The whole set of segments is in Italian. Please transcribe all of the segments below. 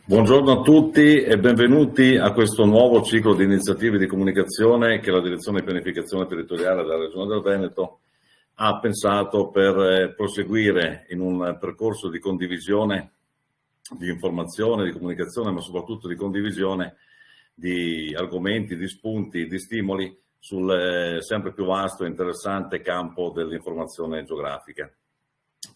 Buongiorno a tutti e benvenuti a questo nuovo ciclo di iniziative di comunicazione che la Direzione di Pianificazione Territoriale della Regione del Veneto ha pensato per proseguire in un percorso di condivisione di informazione, di comunicazione, ma soprattutto di condivisione di argomenti, di spunti, di stimoli sul sempre più vasto e interessante campo dell'informazione geografica.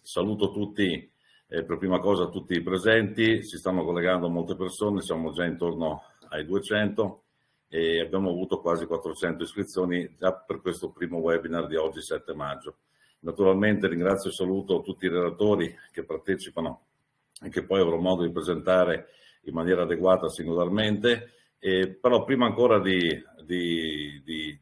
Saluto tutti. Per prima cosa tutti i presenti, si stanno collegando molte persone, siamo già intorno ai 200 e abbiamo avuto quasi 400 iscrizioni già per questo primo webinar di oggi 7 maggio. Naturalmente ringrazio e saluto tutti i relatori che partecipano e che poi avrò modo di presentare in maniera adeguata singolarmente, però prima ancora di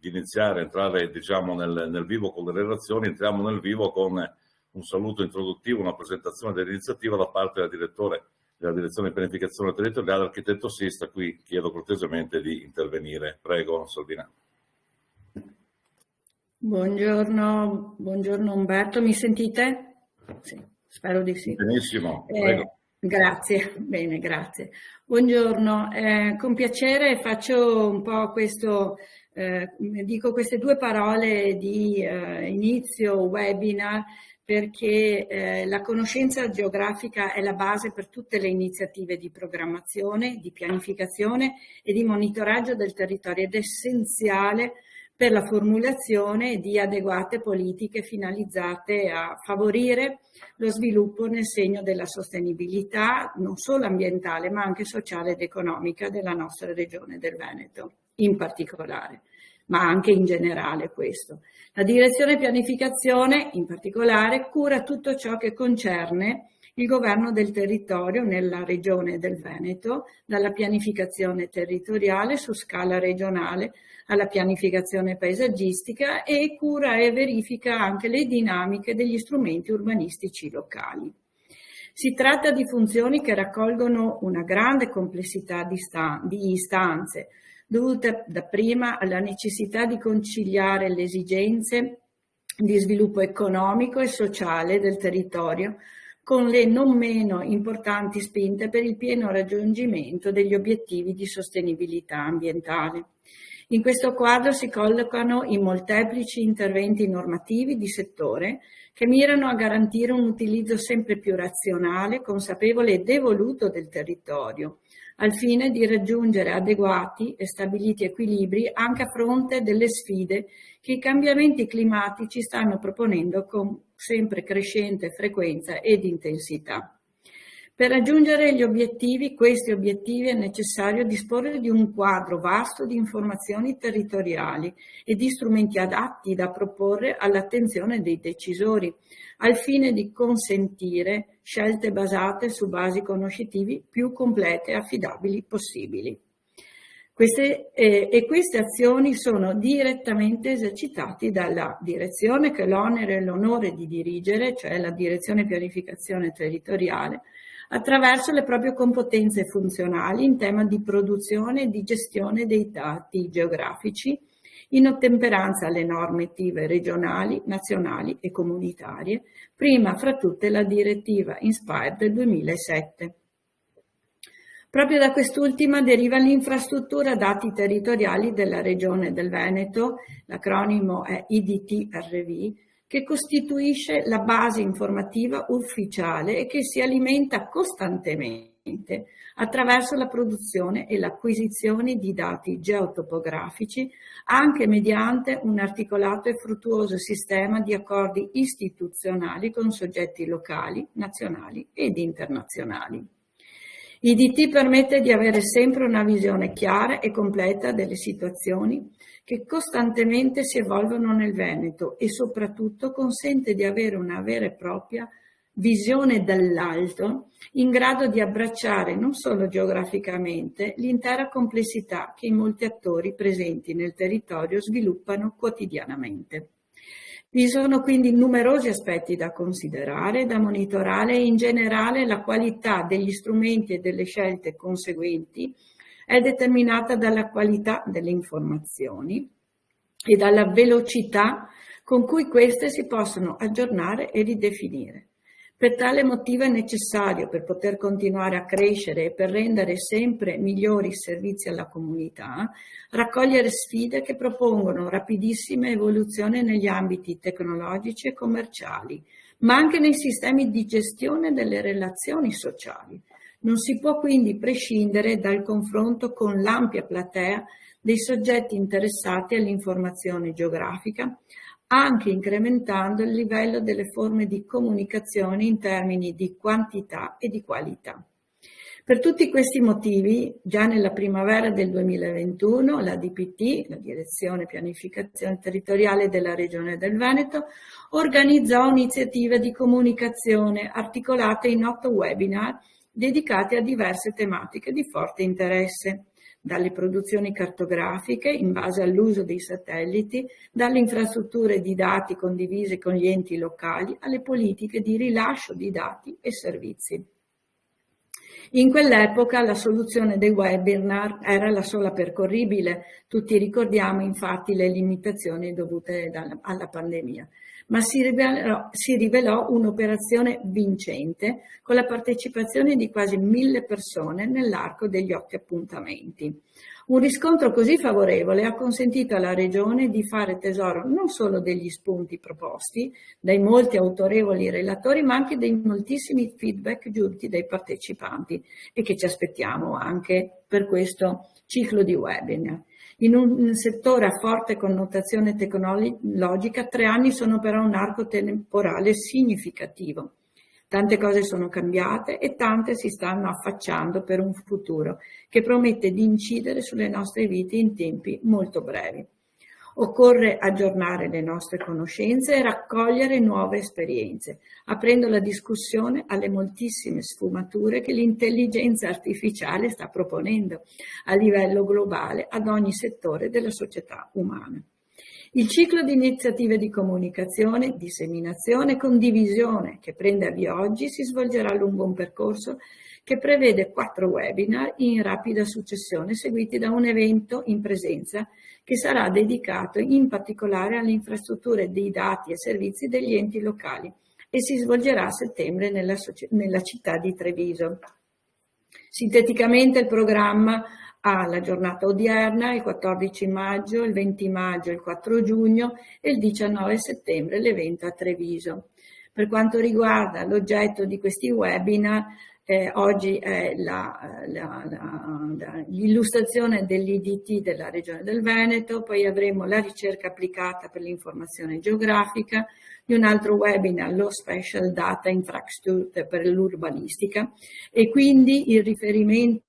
iniziare a entrare diciamo, nel vivo con le relazioni, entriamo nel vivo con un saluto introduttivo, una presentazione dell'iniziativa da parte del direttore della Direzione di Pianificazione Territoriale, l'architetto Sista. Qui chiedo cortesemente di intervenire. Prego, Salvina. Buongiorno Umberto, mi sentite? Sì, spero di sì. Benissimo, prego. Grazie, bene, grazie. Buongiorno, con piacere faccio un po' questo, dico queste due parole di inizio webinar perché la conoscenza geografica è la base per tutte le iniziative di programmazione, di pianificazione e di monitoraggio del territorio ed è essenziale per la formulazione di adeguate politiche finalizzate a favorire lo sviluppo nel segno della sostenibilità non solo ambientale ma anche sociale ed economica della nostra regione del Veneto in particolare, ma anche in generale questo. La direzione pianificazione in particolare cura tutto ciò che concerne il governo del territorio nella regione del Veneto, dalla pianificazione territoriale su scala regionale alla pianificazione paesaggistica e cura e verifica anche le dinamiche degli strumenti urbanistici locali. Si tratta di funzioni che raccolgono una grande complessità di istanze, dovute dapprima alla necessità di conciliare le esigenze di sviluppo economico e sociale del territorio con le non meno importanti spinte per il pieno raggiungimento degli obiettivi di sostenibilità ambientale. In questo quadro si collocano i molteplici interventi normativi di settore che mirano a garantire un utilizzo sempre più razionale, consapevole ed evoluto del territorio, al fine di raggiungere adeguati e stabiliti equilibri anche a fronte delle sfide che i cambiamenti climatici stanno proponendo con sempre crescente frequenza ed intensità. Per raggiungere questi obiettivi è necessario disporre di un quadro vasto di informazioni territoriali e di strumenti adatti da proporre all'attenzione dei decisori, al fine di consentire scelte basate su basi conoscitivi più complete e affidabili possibili. Queste azioni sono direttamente esercitate dalla direzione che ho l'onere e l'onore di dirigere, cioè la Direzione Pianificazione Territoriale, attraverso le proprie competenze funzionali in tema di produzione e di gestione dei dati geografici, in ottemperanza alle normative regionali, nazionali e comunitarie, prima fra tutte la direttiva INSPIRE del 2007. Proprio da quest'ultima deriva l'infrastruttura dati territoriali della Regione del Veneto, l'acronimo è IDTRV, che costituisce la base informativa ufficiale e che si alimenta costantemente attraverso la produzione e l'acquisizione di dati geotopografici, anche mediante un articolato e fruttuoso sistema di accordi istituzionali con soggetti locali, nazionali ed internazionali. IDT permette di avere sempre una visione chiara e completa delle situazioni che costantemente si evolvono nel Veneto e soprattutto consente di avere una vera e propria visione dall'alto in grado di abbracciare non solo geograficamente l'intera complessità che i molti attori presenti nel territorio sviluppano quotidianamente. Vi sono quindi numerosi aspetti da considerare, da monitorare e in generale la qualità degli strumenti e delle scelte conseguenti è determinata dalla qualità delle informazioni e dalla velocità con cui queste si possono aggiornare e ridefinire. Per tale motivo è necessario, per poter continuare a crescere e per rendere sempre migliori i servizi alla comunità, raccogliere sfide che propongono rapidissime evoluzioni negli ambiti tecnologici e commerciali, ma anche nei sistemi di gestione delle relazioni sociali. Non si può quindi prescindere dal confronto con l'ampia platea dei soggetti interessati all'informazione geografica, anche incrementando il livello delle forme di comunicazione in termini di quantità e di qualità. Per tutti questi motivi, già nella primavera del 2021, la DPT, la Direzione Pianificazione Territoriale della Regione del Veneto, organizzò un'iniziativa di comunicazione articolata in 8 webinar dedicati a diverse tematiche di forte interesse, dalle produzioni cartografiche in base all'uso dei satelliti, dalle infrastrutture di dati condivise con gli enti locali, alle politiche di rilascio di dati e servizi. In quell'epoca la soluzione dei webinar era la sola percorribile, tutti ricordiamo infatti le limitazioni dovute alla pandemia, ma si rivelò un'operazione vincente con la partecipazione di quasi 1000 persone nell'arco degli 8 appuntamenti. Un riscontro così favorevole ha consentito alla Regione di fare tesoro non solo degli spunti proposti dai molti autorevoli relatori, ma anche dei moltissimi feedback giunti dai partecipanti e che ci aspettiamo anche per questo ciclo di webinar. In un settore a forte connotazione tecnologica, 3 anni sono però un arco temporale significativo. Tante cose sono cambiate e tante si stanno affacciando per un futuro che promette di incidere sulle nostre vite in tempi molto brevi. Occorre aggiornare le nostre conoscenze e raccogliere nuove esperienze, aprendo la discussione alle moltissime sfumature che l'intelligenza artificiale sta proponendo a livello globale ad ogni settore della società umana. Il ciclo di iniziative di comunicazione, disseminazione e condivisione che prende avvio oggi si svolgerà lungo un percorso che prevede 4 webinar in rapida successione seguiti da un evento in presenza che sarà dedicato in particolare alle infrastrutture dei dati e servizi degli enti locali e si svolgerà a settembre nella città di Treviso. Sinteticamente il programma ha la giornata odierna, il 14 maggio, il 20 maggio, il 4 giugno e il 19 settembre l'evento a Treviso. Per quanto riguarda l'oggetto di questi webinar, oggi è l'illustrazione dell'IDT della Regione del Veneto, poi avremo la ricerca applicata per l'informazione geografica, di un altro webinar lo Special Data Infrastructure per l'urbanistica e quindi il riferimento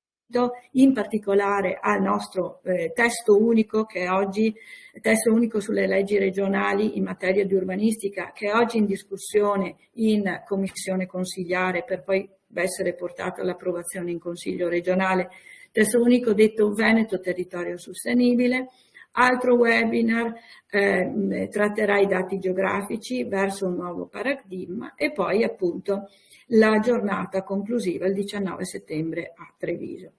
in particolare al nostro testo unico sulle leggi regionali in materia di urbanistica che è oggi in discussione in commissione consigliare per poi essere portato all'approvazione in Consiglio regionale, testo unico detto Veneto Territorio Sostenibile. Altro webinar tratterà i dati geografici verso un nuovo paradigma e poi appunto la giornata conclusiva il 19 settembre a Treviso.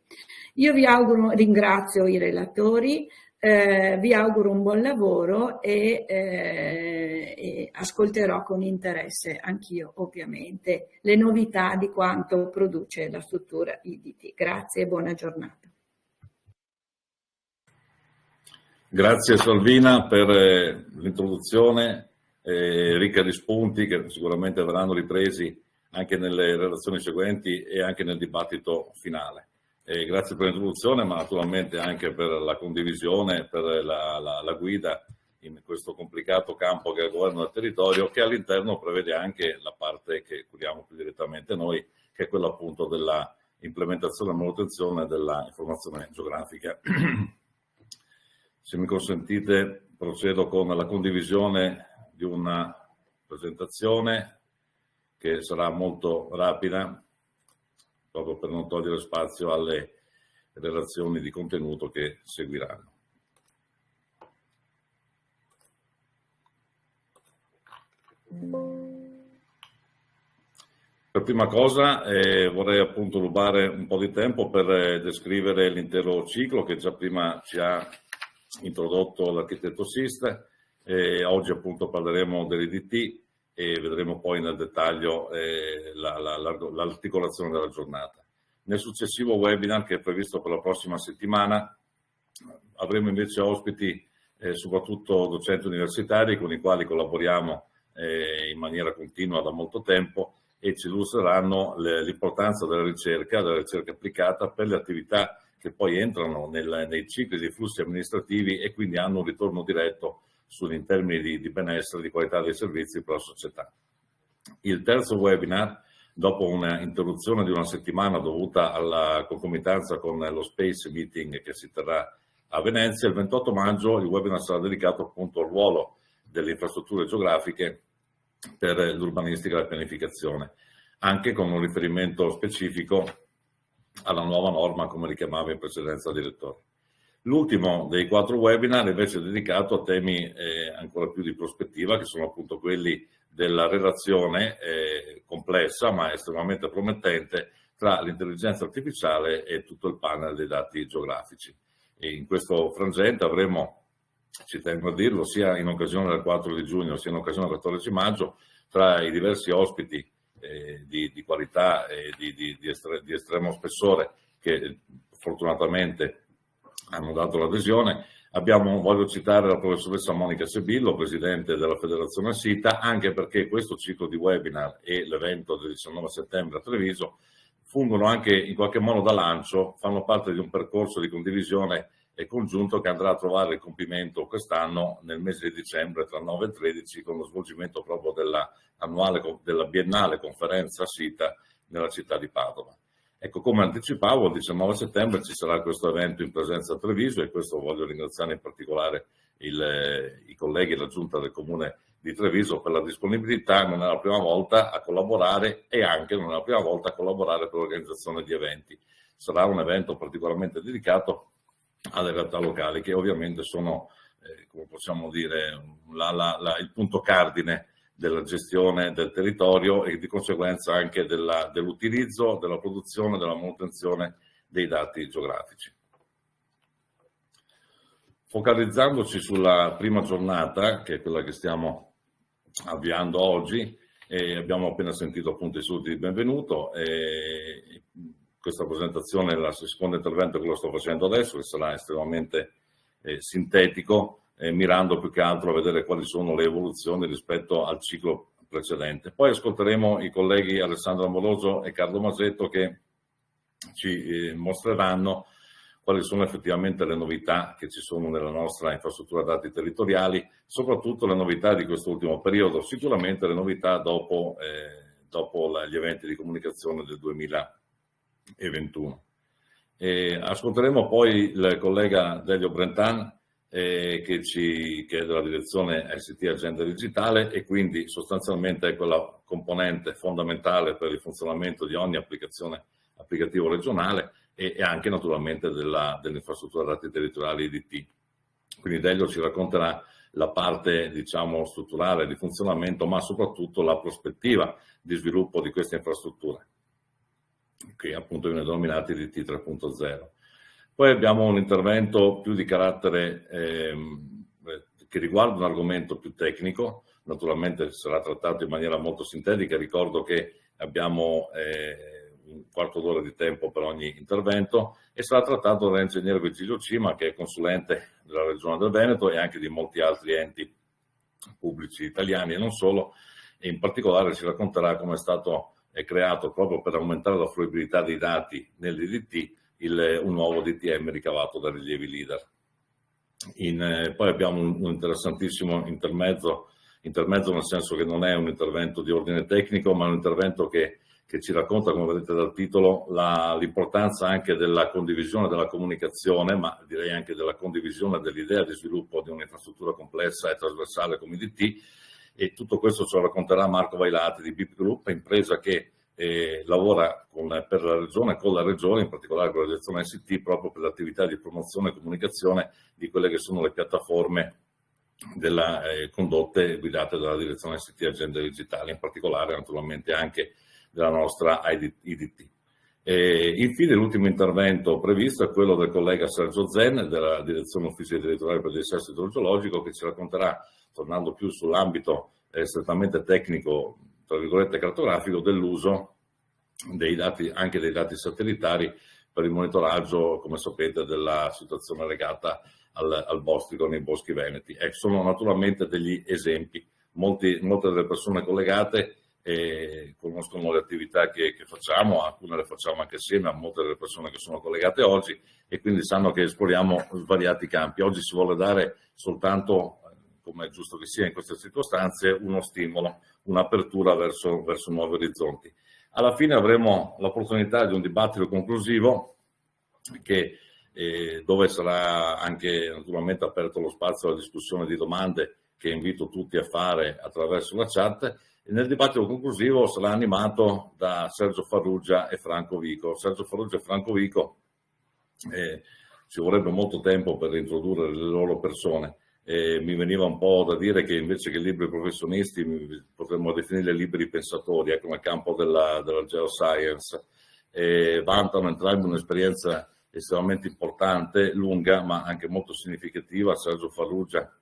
Io vi auguro, ringrazio i relatori, vi auguro un buon lavoro e ascolterò con interesse anch'io ovviamente le novità di quanto produce la struttura IDT. Grazie e buona giornata. Grazie Salvina per l'introduzione ricca di spunti che sicuramente verranno ripresi anche nelle relazioni seguenti e anche nel dibattito finale. Grazie per l'introduzione, ma naturalmente anche per la condivisione, per la guida in questo complicato campo che è il governo del territorio, che all'interno prevede anche la parte che curiamo più direttamente noi, che è quella appunto della implementazione e manutenzione della informazione geografica. Se mi consentite, procedo con la condivisione di una presentazione che sarà molto rapida, proprio per non togliere spazio alle relazioni di contenuto che seguiranno. Per prima cosa vorrei appunto rubare un po' di tempo per descrivere l'intero ciclo che già prima ci ha introdotto l'architetto Siste. Oggi appunto parleremo dell'IDT e vedremo poi nel dettaglio l'articolazione della giornata. Nel successivo webinar, che è previsto per la prossima settimana, avremo invece ospiti soprattutto docenti universitari con i quali collaboriamo in maniera continua da molto tempo e ci illustreranno l'importanza della ricerca applicata per le attività che poi entrano nei cicli dei flussi amministrativi e quindi hanno un ritorno diretto in termini di benessere e di qualità dei servizi per la società. Il terzo webinar, dopo un'interruzione di una settimana dovuta alla concomitanza con lo Space Meeting che si terrà a Venezia, il 28 maggio il webinar sarà dedicato appunto al ruolo delle infrastrutture geografiche per l'urbanistica e la pianificazione, anche con un riferimento specifico alla nuova norma, come richiamava in precedenza il direttore. L'ultimo dei 4 webinar invece è dedicato a temi ancora più di prospettiva, che sono appunto quelli della relazione complessa ma estremamente promettente tra l'intelligenza artificiale e tutto il panel dei dati geografici. E in questo frangente avremo, ci tengo a dirlo, sia in occasione del 4 di giugno sia in occasione del 14 maggio, tra i diversi ospiti di qualità e di estremo spessore che fortunatamente hanno dato l'adesione. Voglio citare la professoressa Monica Sebillo, presidente della Federazione SITA, anche perché questo ciclo di webinar e l'evento del 19 settembre a Treviso fungono anche in qualche modo da lancio, fanno parte di un percorso di condivisione e congiunto che andrà a trovare il compimento quest'anno nel mese di dicembre tra 9 e 13 con lo svolgimento proprio della biennale conferenza SITA nella città di Padova. Ecco, come anticipavo, il 19 settembre ci sarà questo evento in presenza a Treviso e questo voglio ringraziare in particolare i colleghi e la giunta del comune di Treviso per la disponibilità. Non è la prima volta a collaborare e anche non è la prima volta a collaborare per l'organizzazione di eventi. Sarà un evento particolarmente dedicato alle realtà locali che ovviamente sono, come possiamo dire, il punto cardine della gestione del territorio e di conseguenza anche dell'utilizzo, della produzione, della manutenzione dei dati geografici. Focalizzandoci sulla prima giornata, che è quella che stiamo avviando oggi, abbiamo appena sentito appunto i saluti di benvenuto. Questa presentazione è il secondo intervento che lo sto facendo adesso, che sarà estremamente sintetico, mirando più che altro a vedere quali sono le evoluzioni rispetto al ciclo precedente. Poi ascolteremo i colleghi Alessandro Amoroso e Carlo Masetto che ci mostreranno quali sono effettivamente le novità che ci sono nella nostra infrastruttura dati territoriali, soprattutto le novità di quest'ultimo periodo, sicuramente le novità dopo gli eventi di comunicazione del 2021. Ascolteremo poi il collega Delio Brentan, che è della direzione ICT Agenda Digitale e quindi sostanzialmente è quella componente fondamentale per il funzionamento di ogni applicativo regionale e anche naturalmente dell'infrastruttura dati territoriali IDT. Quindi Delio ci racconterà la parte, diciamo, strutturale di funzionamento, ma soprattutto la prospettiva di sviluppo di queste infrastrutture, che appunto viene denominati IDT 3.0. Poi abbiamo un intervento più di carattere che riguarda un argomento più tecnico, naturalmente sarà trattato in maniera molto sintetica. Ricordo che abbiamo un quarto d'ora di tempo per ogni intervento e sarà trattato dall'ingegnere Virgilio Cima, che è consulente della Regione del Veneto e anche di molti altri enti pubblici italiani e non solo, e in particolare ci racconterà come è stato creato proprio per aumentare la fruibilità dei dati nell'IDT un nuovo DTM ricavato dai rilievi LIDAR. Poi abbiamo un interessantissimo intermezzo nel senso che non è un intervento di ordine tecnico, ma un intervento che ci racconta, come vedete dal titolo, l'importanza anche della condivisione della comunicazione, ma direi anche della condivisione dell'idea di sviluppo di un'infrastruttura complessa e trasversale come IDT, e tutto questo ce lo racconterà Marco Vailati di BIP Group, impresa che lavora per la regione, con la regione, in particolare con la direzione ICT, proprio per l'attività di promozione e comunicazione di quelle che sono le piattaforme condotte e guidate dalla direzione ICT Agenda Digitale, in particolare naturalmente anche della nostra IDT. Infine l'ultimo intervento previsto è quello del collega Sergio Zen della Direzione Ufficio Territoriale per il Dissesto Idrogeologico, che ci racconterà, tornando più sull'ambito strettamente tecnico, tra virgolette cartografico, dell'uso dei dati, anche dei dati satellitari per il monitoraggio, come sapete, della situazione legata al bostrico nei boschi veneti. Sono naturalmente degli esempi. Molte delle persone collegate conoscono le attività che facciamo, alcune le facciamo anche assieme a molte delle persone che sono collegate oggi, e quindi sanno che esploriamo svariati campi. Oggi si vuole dare soltanto, come è giusto che sia in queste circostanze, uno stimolo, un'apertura verso nuovi orizzonti. Alla fine avremo l'opportunità di un dibattito conclusivo dove sarà anche naturalmente aperto lo spazio alla discussione di domande che invito tutti a fare attraverso la chat. E nel dibattito conclusivo sarà animato da Sergio Farrugia e Franco Vico. Sergio Farrugia e Franco Vico, ci vorrebbe molto tempo per introdurre le loro persone. Mi veniva un po' da dire che invece che liberi professionisti potremmo definire liberi pensatori, ecco, nel campo della geoscience. Vantano entrambi un'esperienza estremamente importante, lunga, ma anche molto significativa. Sergio Farrugia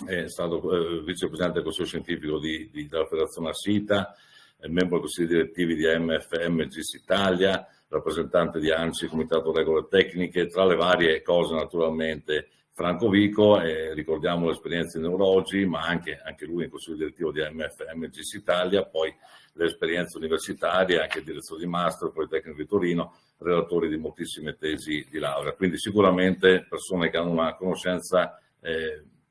è stato vicepresidente del Consiglio Scientifico della Federazione Assita, è membro dei consigli direttivi di AMFM GIS Italia, rappresentante di ANCI, Comitato Regole Tecniche, tra le varie cose naturalmente. Franco Vico, ricordiamo l'esperienza in Neurologi, ma anche lui nel consiglio direttivo di AMFM GIS Italia, poi le esperienze universitarie, anche direzione di master, Politecnico di Torino, relatori di moltissime tesi di laurea. Quindi sicuramente persone che hanno una conoscenza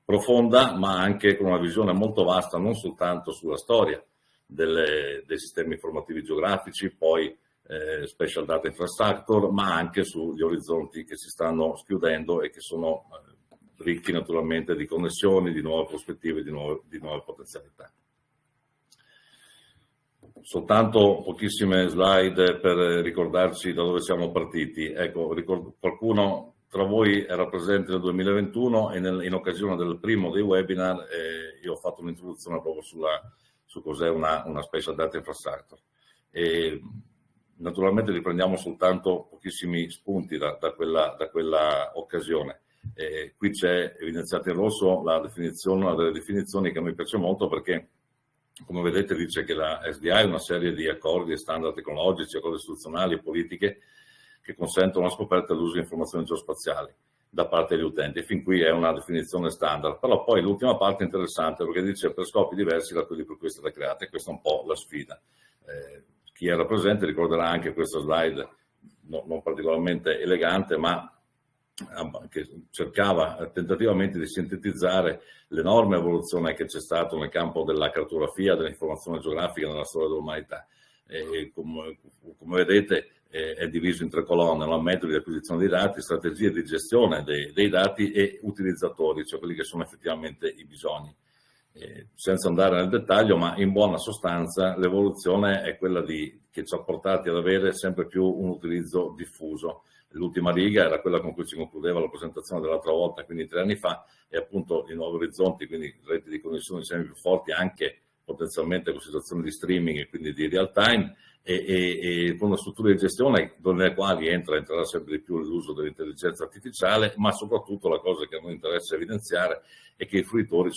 profonda, ma anche con una visione molto vasta, non soltanto sulla storia dei sistemi informativi geografici, poi Special Data Infrastructure, ma anche sugli orizzonti che si stanno schiudendo e che sono ricchi naturalmente di connessioni, di nuove prospettive, di nuove potenzialità. Soltanto pochissime slide per ricordarci da dove siamo partiti. Ecco, qualcuno tra voi era presente nel 2021 e in occasione del primo dei webinar io ho fatto un'introduzione proprio su cos'è una Special Data Infrastructure. E naturalmente riprendiamo soltanto pochissimi spunti da quella occasione. Qui c'è evidenziata in rosso una delle definizioni che a me piace molto, perché come vedete dice che la SDI è una serie di accordi e standard tecnologici, accordi istituzionali e politiche che consentono la scoperta e l'uso di informazioni geospaziali da parte degli utenti. Fin qui è una definizione standard, però poi l'ultima parte è interessante perché dice per scopi diversi da quelli per cui è stata creata, e questa è un po' la sfida. Chi era presente ricorderà anche questa slide non particolarmente elegante, ma che cercava tentativamente di sintetizzare l'enorme evoluzione che c'è stata nel campo della cartografia, dell'informazione geografica nella storia dell'umanità. Come vedete è diviso in tre colonne, no? Metodi di acquisizione dei dati, strategie di gestione dei dati e utilizzatori, cioè quelli che sono effettivamente i bisogni. Senza andare nel dettaglio, ma in buona sostanza l'evoluzione è quella che ci ha portati ad avere sempre più un utilizzo diffuso. L'ultima riga era quella con cui si concludeva la presentazione dell'altra volta, quindi 3 anni fa, e appunto i nuovi orizzonti, quindi reti di connessione sempre più forti, anche potenzialmente con situazioni di streaming e quindi di real time, e con una struttura di gestione nelle quali entrerà sempre di più l'uso dell'intelligenza artificiale, ma soprattutto la cosa che a noi interessa evidenziare è che i fruitori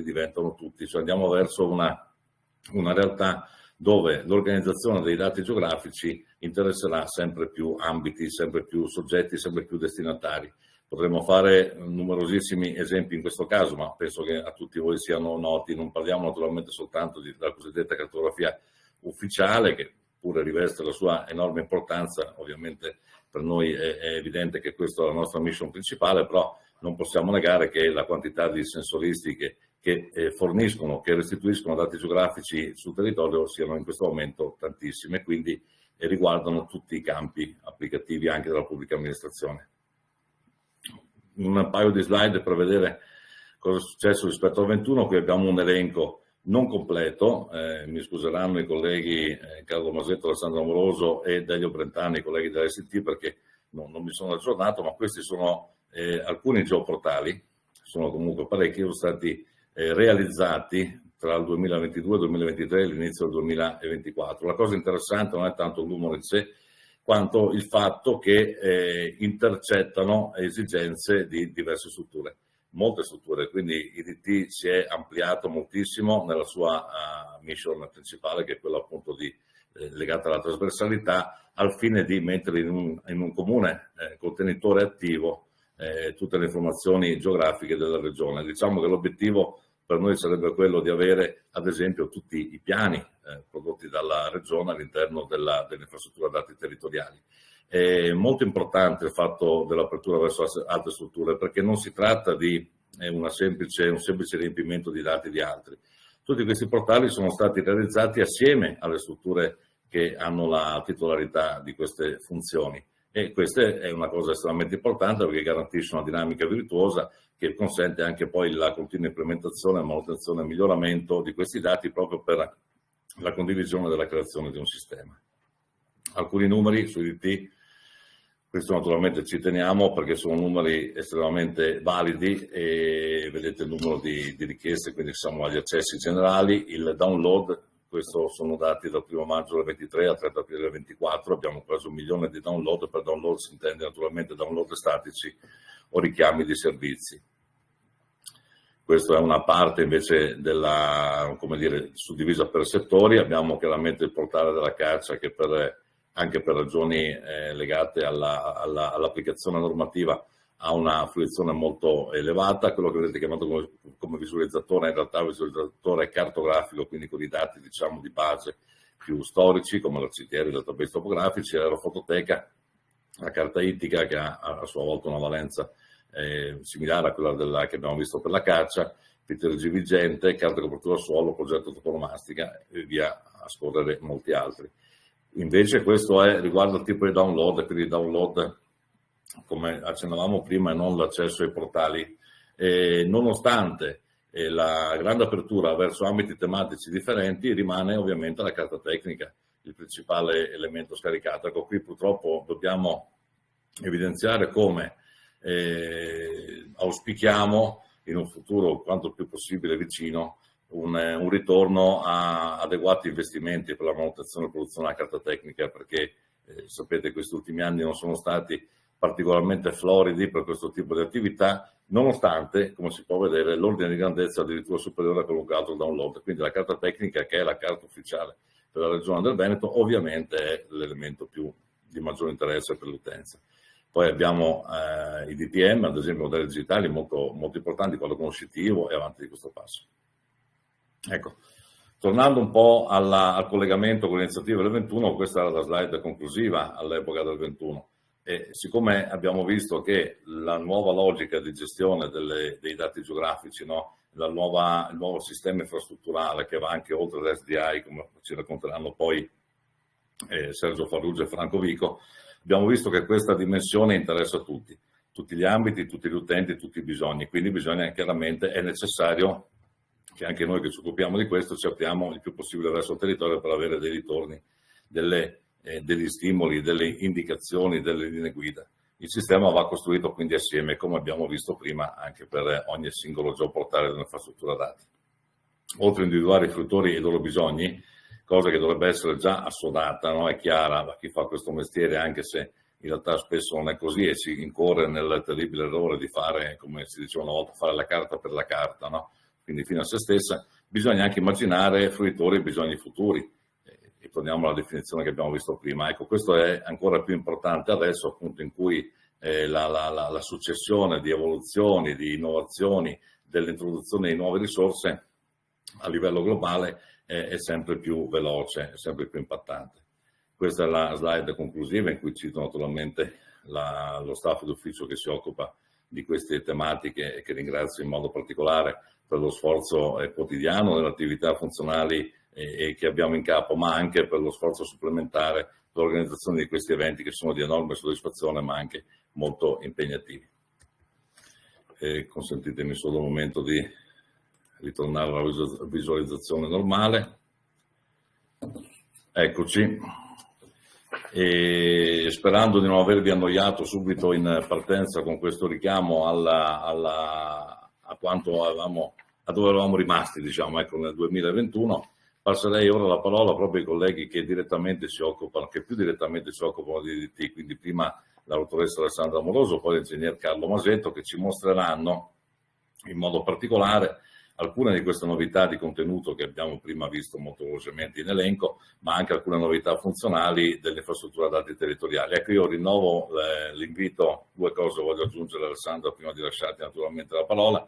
diventano tutti, cioè andiamo verso una realtà dove l'organizzazione dei dati geografici interesserà sempre più ambiti, sempre più soggetti, sempre più destinatari. Potremmo fare numerosissimi esempi in questo caso, ma penso che a tutti voi siano noti. Non parliamo naturalmente soltanto della cosiddetta cartografia ufficiale, che pure riveste la sua enorme importanza. Ovviamente per noi è evidente che questa è la nostra mission principale, però non possiamo negare che la quantità di sensoristiche che forniscono, che restituiscono dati geografici sul territorio siano in questo momento tantissime, quindi riguardano tutti i campi applicativi anche della pubblica amministrazione. Un paio di slide per vedere cosa è successo rispetto al 21, qui abbiamo un elenco non completo, mi scuseranno i colleghi Carlo Masetto, Alessandro Amoroso e Delio Brentani, i colleghi dell'ST, perché non mi sono aggiornato, ma questi sono alcuni geoportali, sono comunque parecchi, sono stati realizzati tra il 2022 e il 2023 e l'inizio del 2024. La cosa interessante non è tanto il numero in sé, quanto il fatto che intercettano esigenze di diverse strutture, molte strutture, quindi IDT si è ampliato moltissimo nella sua mission principale, che è quella appunto legata alla trasversalità, al fine di mettere in un comune contenitore attivo tutte le informazioni geografiche della regione. Diciamo che l'obiettivo per noi sarebbe quello di avere, ad esempio, tutti i piani prodotti dalla regione all'interno dell'infrastruttura dati territoriali. È molto importante il fatto dell'apertura verso altre strutture, perché non si tratta di un semplice riempimento di dati di altri. Tutti questi portali sono stati realizzati assieme alle strutture che hanno la titolarità di queste funzioni. E questa è una cosa estremamente importante, perché garantisce una dinamica virtuosa che consente anche poi la continua implementazione, manutenzione e miglioramento di questi dati, proprio per la condivisione della creazione di un sistema. Alcuni numeri su IDT, questo naturalmente ci teniamo perché sono numeri estremamente validi, e vedete il numero di richieste, quindi siamo agli accessi generali, il download. Questo sono dati dal 1 maggio del 23 al 30 aprile del 24, abbiamo quasi 1 milione di download. Per download si intende naturalmente download statici o richiami di servizi. Questa è una parte invece suddivisa per settori. Abbiamo chiaramente il portale della caccia, che anche per ragioni legate all'applicazione normativa ha una fruizione molto elevata. Quello che vedete chiamato come visualizzatore, in realtà è un visualizzatore cartografico, quindi con i dati diciamo di base più storici, come l'RCTR, i database topografici, l'aerofototeca, la carta ittica, che ha a sua volta una valenza similare a quella che abbiamo visto per la caccia, PTRG vigente, carta copertura suolo, progetto toponomastica e via a scorrere molti altri. Invece questo riguarda il tipo di download, quindi download, come accennavamo prima, e non l'accesso ai portali. Nonostante la grande apertura verso ambiti tematici differenti, rimane ovviamente la carta tecnica il principale elemento scaricato. Ecco, qui purtroppo dobbiamo evidenziare come auspichiamo in un futuro quanto più possibile vicino un ritorno a adeguati investimenti per la manutenzione e produzione della carta tecnica, perché sapete questi ultimi anni non sono stati particolarmente floridi per questo tipo di attività, nonostante, come si può vedere, l'ordine di grandezza addirittura superiore a quello che altro download. Quindi la carta tecnica, che è la carta ufficiale per la Regione del Veneto, ovviamente è l'elemento di maggiore interesse per l'utenza. Poi abbiamo i DTM, ad esempio modelli digitali molto, molto importanti, quello conoscitivo, e avanti di questo passo. Ecco, tornando un po' al collegamento con l'iniziativa del 21, questa era la slide conclusiva all'epoca del 21. E siccome abbiamo visto che la nuova logica di gestione dei dati geografici, no? Il nuovo sistema infrastrutturale che va anche oltre l'SDI, come ci racconteranno poi Sergio Farrugia e Franco Vico, abbiamo visto che questa dimensione interessa tutti gli ambiti, tutti gli utenti, tutti i bisogni. Quindi chiaramente è necessario che anche noi che ci occupiamo di questo ci apriamo il più possibile verso il territorio per avere dei ritorni, degli stimoli, delle indicazioni, delle linee guida. Il sistema va costruito quindi assieme, come abbiamo visto prima, anche per ogni singolo geoportale dell'infrastruttura dati. Oltre a individuare i fruttori e i loro bisogni, cosa che dovrebbe essere già assodata, no? È chiara a chi fa questo mestiere, anche se in realtà spesso non è così e si incorre nel terribile errore di fare, come si diceva una volta, fare la carta per la carta, no? Quindi fino a se stessa. Bisogna anche immaginare fruitori e bisogni futuri. E torniamo alla definizione che abbiamo visto prima. Ecco, questo è ancora più importante adesso, appunto, in cui la successione di evoluzioni, di innovazioni, dell'introduzione di nuove risorse a livello globale è sempre più veloce, è sempre più impattante. Questa è la slide conclusiva in cui cito naturalmente lo staff d'ufficio che si occupa di queste tematiche e che ringrazio in modo particolare per lo sforzo quotidiano nelle attività funzionali che abbiamo in capo, ma anche per lo sforzo supplementare per l'organizzazione di questi eventi che sono di enorme soddisfazione ma anche molto impegnativi. Consentitemi solo un momento di ritornare alla visualizzazione normale. Eccoci. E sperando di non avervi annoiato subito in partenza con questo richiamo a quanto a dove eravamo rimasti, diciamo, ecco, nel 2021, passerei ora la parola proprio ai colleghi che direttamente si occupano, che più direttamente si occupano di DDT, quindi prima la dottoressa Alessandra Amoroso, poi l'ingegner Carlo Masetto, che ci mostreranno in modo particolare alcune di queste novità di contenuto che abbiamo prima visto molto velocemente in elenco, ma anche alcune novità funzionali dell'infrastruttura dati territoriali. Ecco, io rinnovo l'invito, due cose voglio aggiungere Alessandra prima di lasciarti naturalmente la parola.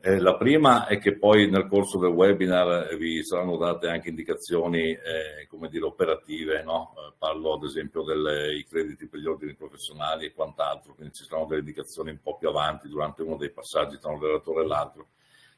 La prima è che poi nel corso del webinar vi saranno date anche indicazioni come dire, operative, no? Parlo ad esempio dei crediti per gli ordini professionali e quant'altro, quindi ci saranno delle indicazioni un po' più avanti durante uno dei passaggi tra un relatore e l'altro.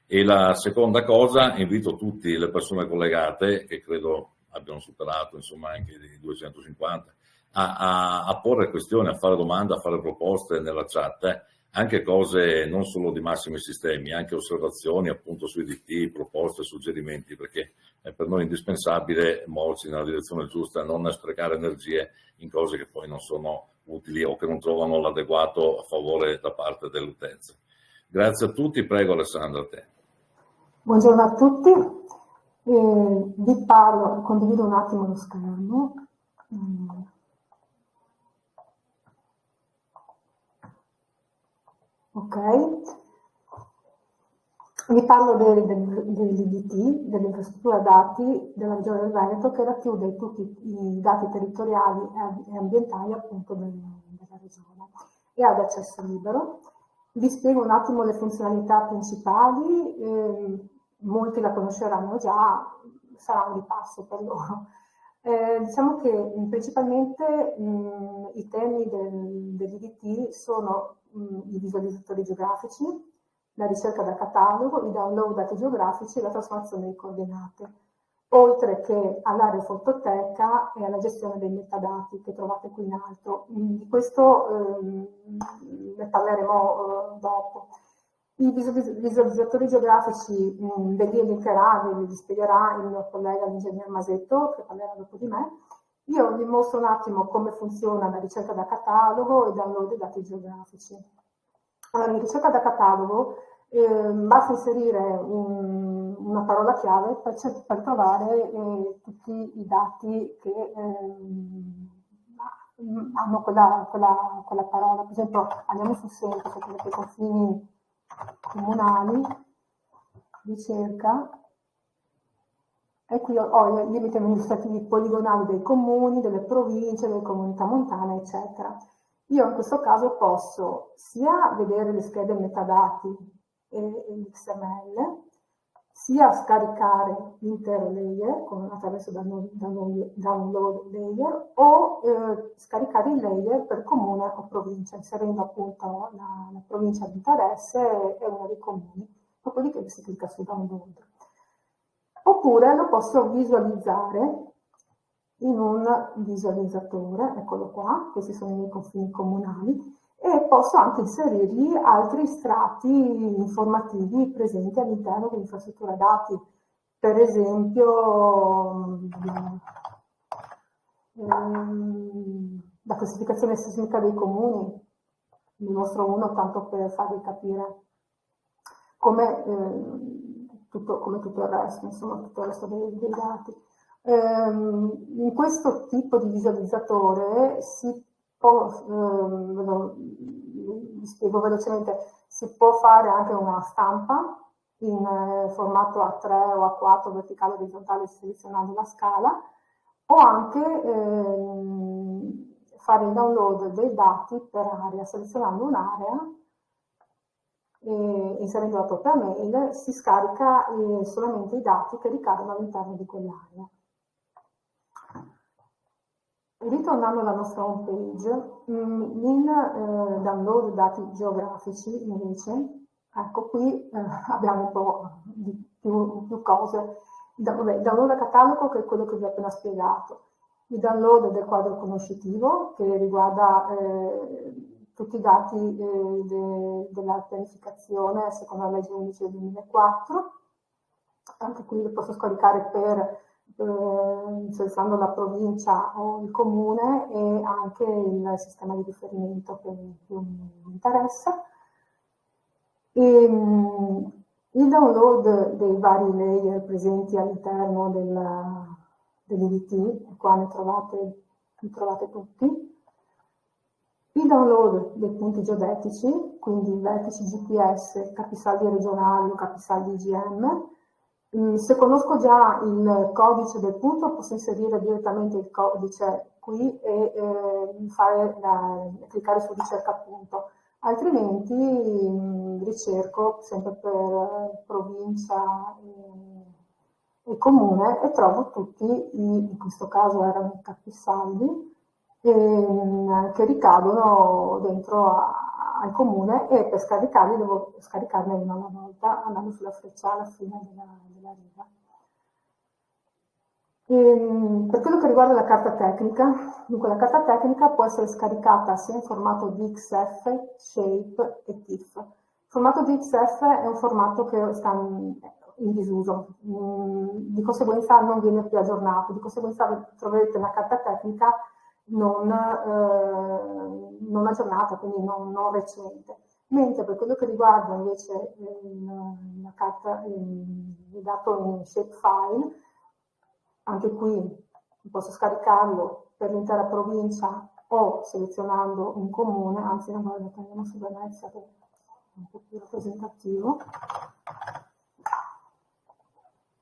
E la seconda cosa, invito tutte le persone collegate, che credo abbiano superato insomma anche i 250, a porre questioni, a fare domande, a fare proposte nella chat, anche cose non solo di massimi sistemi, anche osservazioni appunto sui DT, proposte, suggerimenti, perché è per noi indispensabile muoverci nella direzione giusta e non sprecare energie in cose che poi non sono utili o che non trovano l'adeguato a favore da parte dell'utenza. Grazie a tutti, prego Alessandra, a te. Buongiorno a tutti, vi parlo, condivido un attimo lo schermo. Ok, vi parlo dell'IDT, dell'infrastruttura dati della Regione del Veneto, che racchiude tutti i dati territoriali e ambientali appunto della Regione e ad accesso libero. Vi spiego un attimo le funzionalità principali, molti la conosceranno già, sarà un ripasso per loro. Diciamo che principalmente i temi dell'IDT sono i visualizzatori geografici, la ricerca da catalogo, i download dati geografici e la trasformazione di coordinate, oltre che all'area fototeca e alla gestione dei metadati che trovate qui in alto. Di questo ne parleremo dopo. I visualizzatori geografici ve li elencherà, ve li spiegherà il mio collega l'ingegner Masetto, che parlerà dopo di me. Io vi mostro un attimo come funziona la ricerca da catalogo e download dei dati geografici. Allora, in ricerca da catalogo basta inserire una parola chiave per trovare tutti i dati che hanno quella parola. Per esempio, andiamo sul semplice, per i confini comunali, ricerca, e qui ho i limiti amministrativi poligonali dei comuni, delle province, delle comunità montane, eccetera. Io in questo caso posso sia vedere le schede metadati e l'XML, sia scaricare l'intero layer attraverso download layer o scaricare il layer per comune o provincia, inserendo appunto la provincia di interesse e uno dei comuni. Dopodiché si clicca su download. Oppure lo posso visualizzare in un visualizzatore, eccolo qua, questi sono i miei confini comunali, e posso anche inserirgli altri strati informativi presenti all'interno dell'infrastruttura dati, per esempio la classificazione sismica dei comuni, vi mostro uno tanto per farvi capire come tutto il resto, insomma tutto il resto dei dati. In questo tipo di visualizzatore si può, vi spiego velocemente, si può fare anche una stampa in formato A3 o A4 verticale o orizzontale selezionando la scala, o anche fare il download dei dati per area, selezionando un'area e inserendo la propria mail, si scarica solamente i dati che ricadono all'interno di quell'area. Ritornando alla nostra home page, in download dati geografici invece, ecco qui abbiamo un po' di più cose. Il download catalogo, che è quello che vi ho appena spiegato, il download del quadro conoscitivo che riguarda tutti i dati della pianificazione secondo la legge 11 del 2004, anche qui lo posso scaricare per selezionando la provincia o il comune e anche il sistema di riferimento che più mi interessa. Il download dei vari layer presenti all'interno dell'IDT, qua ne trovate tutti. Il download dei punti geodetici, quindi vertici GPS, capisaldi regionali o capisaldi IGM. Se conosco già il codice del punto, posso inserire direttamente il codice qui e cliccare su ricerca punto. Altrimenti ricerco sempre per provincia e comune e trovo tutti, in questo caso erano i capisaldi, che ricadono dentro al comune, e per scaricarli devo scaricarne uno alla volta andando sulla freccia alla fine della riga. Per quello che riguarda la carta tecnica, dunque la carta tecnica può essere scaricata sia in formato DXF, Shape e TIFF. Il formato DXF è un formato che sta in disuso, di conseguenza non viene più aggiornato, di conseguenza troverete una carta tecnica non aggiornata, quindi non recente. Mentre per quello che riguarda invece la carta, il dato in shapefile, anche qui posso scaricarlo per l'intera provincia o selezionando un comune, anzi no, lo prendiamo su Venezia che è un po' più rappresentativo.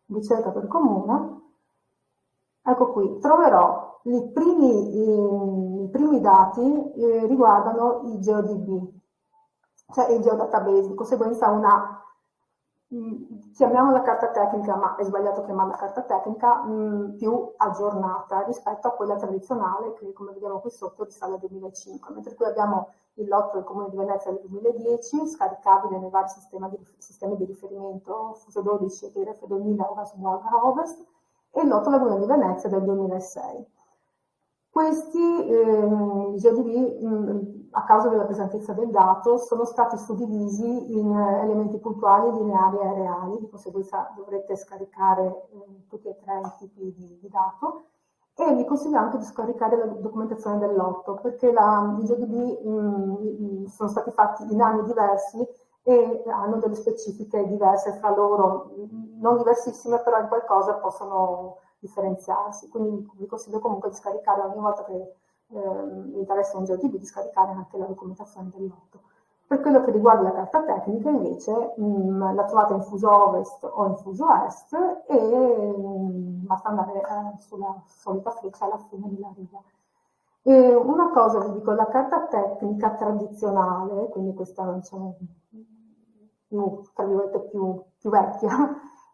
Ricerca per comune. Ecco qui, troverò i primi dati riguardano i GeoDB, cioè il geodatabase, di conseguenza una, chiamiamola carta tecnica, ma è sbagliato chiamarla carta tecnica, più aggiornata rispetto a quella tradizionale che, come vediamo qui sotto, risale al 2005, mentre qui abbiamo il lotto del Comune di Venezia del 2010, scaricabile nei vari sistemi di riferimento, Fuso 12 e RF 2000 Ovest, e il lotto Laguna di Venezia del 2006. Questi GeoDB, a causa della pesantezza del dato, sono stati suddivisi in elementi puntuali, lineari e reali, di conseguenza dovrete scaricare tutti e tre i tipi di dato, e vi consiglio anche di scaricare la documentazione del lotto, perché i GeoDB sono stati fatti in anni diversi e hanno delle specifiche diverse fra loro, non diversissime, però in qualcosa possono differenziarsi, quindi vi consiglio comunque di scaricare ogni volta che vi interessa un GeoDB, di scaricare anche la documentazione del lotto. Per quello che riguarda la carta tecnica invece la trovate in Fuso Ovest o in Fuso Est e basta andare sulla solita freccia alla fine della riga. E una cosa vi dico, la carta tecnica tradizionale, quindi questa diciamo tra virgolette più vecchia,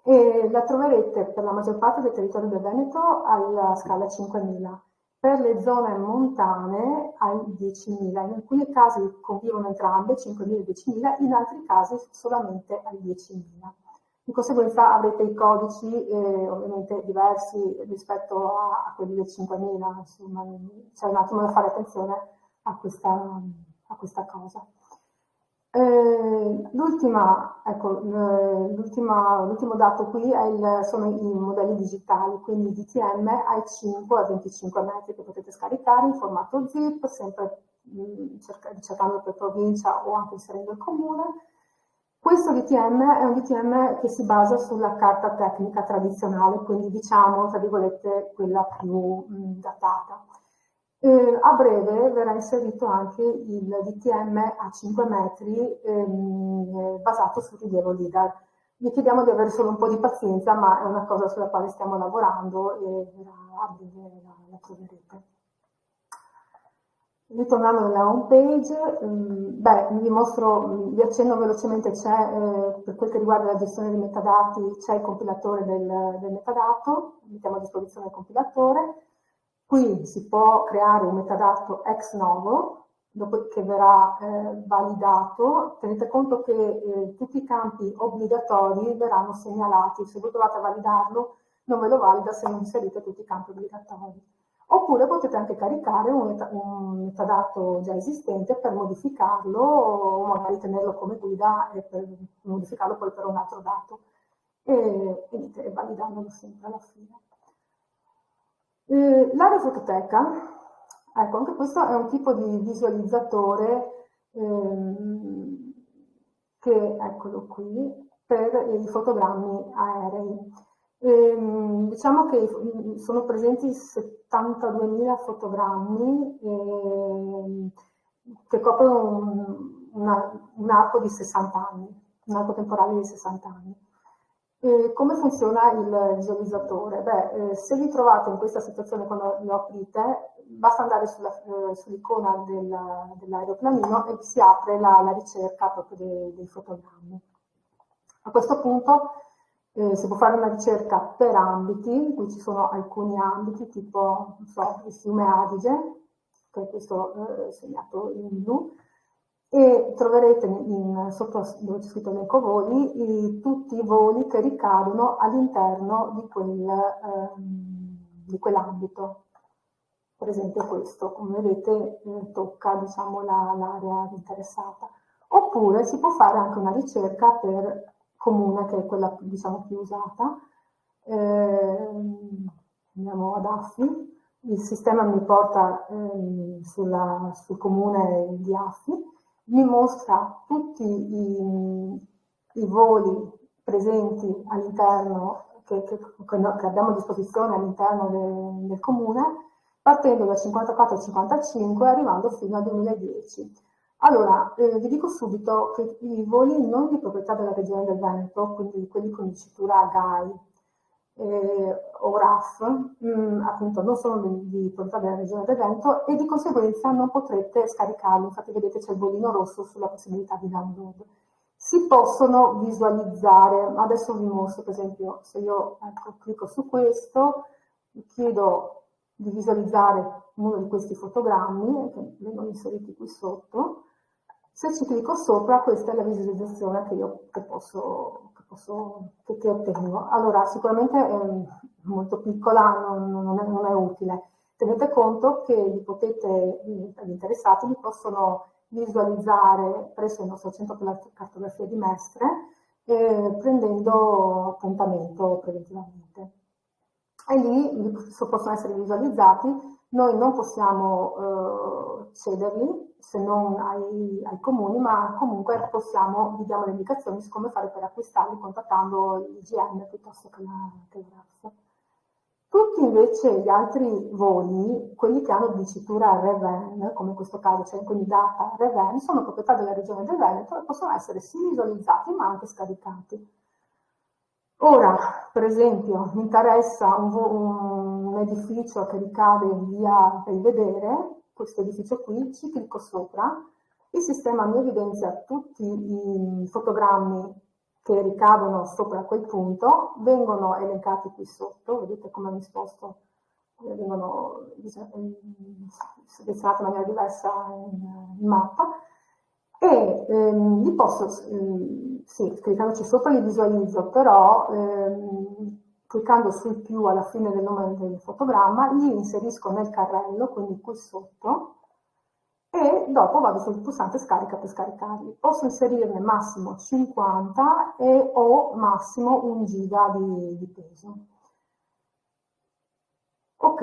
e la troverete per la maggior parte del territorio del Veneto alla scala 5000, per le zone montane ai 10.000, in alcuni casi convivono entrambe, 5.000 e 10.000, in altri casi solamente ai 10.000. Di conseguenza avrete i codici ovviamente diversi rispetto a quelli del 5.000, insomma c'è un attimo da fare attenzione a questa cosa. L'ultimo dato qui sono i modelli digitali, quindi DTM ai 5 a 25 metri che potete scaricare in formato zip, sempre cercando per provincia o anche inserendo il comune. Questo DTM è un DTM che si basa sulla carta tecnica tradizionale, quindi diciamo, tra virgolette, quella più datata. A breve verrà inserito anche il DTM a 5 metri basato sul rilievo LIDAR. Vi chiediamo di avere solo un po' di pazienza, ma è una cosa sulla quale stiamo lavorando e a breve la troverete. Ritornando nella home page, vi accenno velocemente, c'è per quel che riguarda la gestione dei metadati, c'è il compilatore del metadato, mettiamo a disposizione il compilatore. Qui si può creare un metadato ex novo, dopo che verrà validato. Tenete conto che tutti i campi obbligatori verranno segnalati, se voi provate a validarlo non ve lo valida se non inserite tutti i campi obbligatori. Oppure potete anche caricare un metadato già esistente per modificarlo o magari tenerlo come guida e per modificarlo poi per un altro dato e validandolo sempre alla fine. L'aerofototeca, ecco, anche questo è un tipo di visualizzatore che, eccolo qui, per i fotogrammi aerei. Diciamo che sono presenti 72.000 fotogrammi che coprono un arco di 60 anni, un arco temporale di 60 anni. Come funziona il visualizzatore? Beh, se vi trovate in questa situazione quando lo aprite, basta andare sull'icona dell'aeroplanino e si apre la ricerca proprio dei fotogrammi. A questo punto si può fare una ricerca per ambiti, qui ci sono alcuni ambiti tipo, non so, il fiume Adige, che è questo segnato in blu, e troverete sotto dove c'è scritto elenco voli tutti i voli che ricadono all'interno di quell'ambito. Per esempio questo, come vedete, tocca, diciamo, l'area interessata. Oppure si può fare anche una ricerca per comune, che è quella, diciamo, più usata. Andiamo ad AFI, il sistema mi porta sul comune di AFI, mi mostra tutti i voli presenti all'interno, che abbiamo a disposizione all'interno del comune, partendo dal 54 al 55 e arrivando fino al 2010. Allora, vi dico subito che i voli non di proprietà della Regione del Veneto, quindi quelli con dicitura GAI o RAF, appunto non sono di proprietà della Regione del Veneto e di conseguenza non potrete scaricarli. Infatti vedete c'è il bollino rosso sulla possibilità di download. Si possono visualizzare, adesso vi mostro per esempio, se io clicco su questo, chiedo di visualizzare uno di questi fotogrammi che vengono inseriti qui sotto. Se ci clicco sopra, questa è la visualizzazione che ottengo. Allora, sicuramente è molto piccola, non è utile. Tenete conto che gli interessati li possono visualizzare presso il nostro centro per la cartografia di Mestre, prendendo appuntamento preventivamente. E lì possono essere visualizzati. Noi non possiamo cederli se non ai comuni, ma comunque vi diamo le indicazioni su come fare per acquistarli contattando l'IGN piuttosto che la RAF. Tutti invece gli altri voli, quelli che hanno dicitura REVEN, come in questo caso c'è quindi data REVEN, sono proprietà della Regione del Veneto e possono essere sì visualizzati ma anche scaricati. Ora, per esempio, mi interessa un edificio che ricade in via Belvedere, questo edificio qui, ci clicco sopra, il sistema mi evidenzia tutti i fotogrammi che ricadono sopra quel punto, vengono elencati qui sotto, vedete come mi sposto, vengono selezionati in maniera diversa in mappa, e li posso, cliccandoci sopra li visualizzo, però cliccando sul più alla fine del nome del fotogramma li inserisco nel carrello, quindi qui sotto, e dopo vado sul pulsante scarica per scaricarli. Posso inserirne massimo 50 o massimo 1 giga di peso. Ok,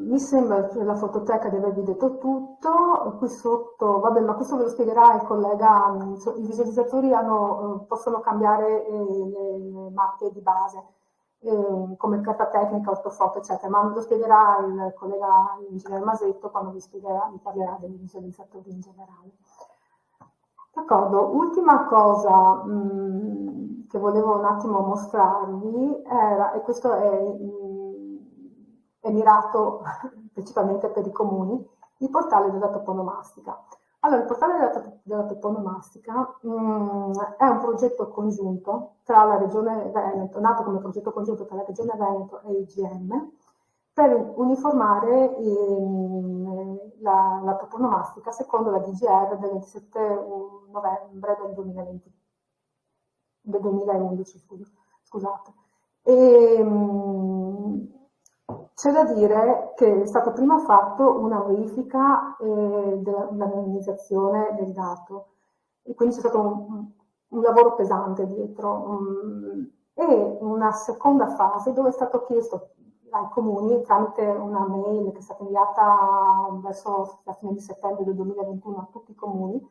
mi sembra che la fototeca di avervi detto tutto. Qui sotto, vabbè, ma questo ve lo spiegherà il collega. I visualizzatori possono cambiare le mappe di base, come carta tecnica, ortofoto, eccetera, ma lo spiegherà il collega ingegnere Masetto quando vi parlerà dei visualizzatori in generale. D'accordo, ultima cosa che volevo un attimo mostrarvi e questo è mirato principalmente per i comuni, il portale della toponomastica. Allora, il portale della toponomastica è un progetto congiunto tra la Regione Veneto, nato come progetto congiunto tra la Regione Veneto e IGM, per uniformare la toponomastica secondo la DGR del 27 novembre del 2011, scusate. C'è da dire che è stato prima fatto una verifica dell'anonimizzazione del dato, e quindi c'è stato un lavoro pesante dietro, e una seconda fase dove è stato chiesto ai comuni tramite una mail che è stata inviata verso la fine di settembre del 2021 a tutti i comuni,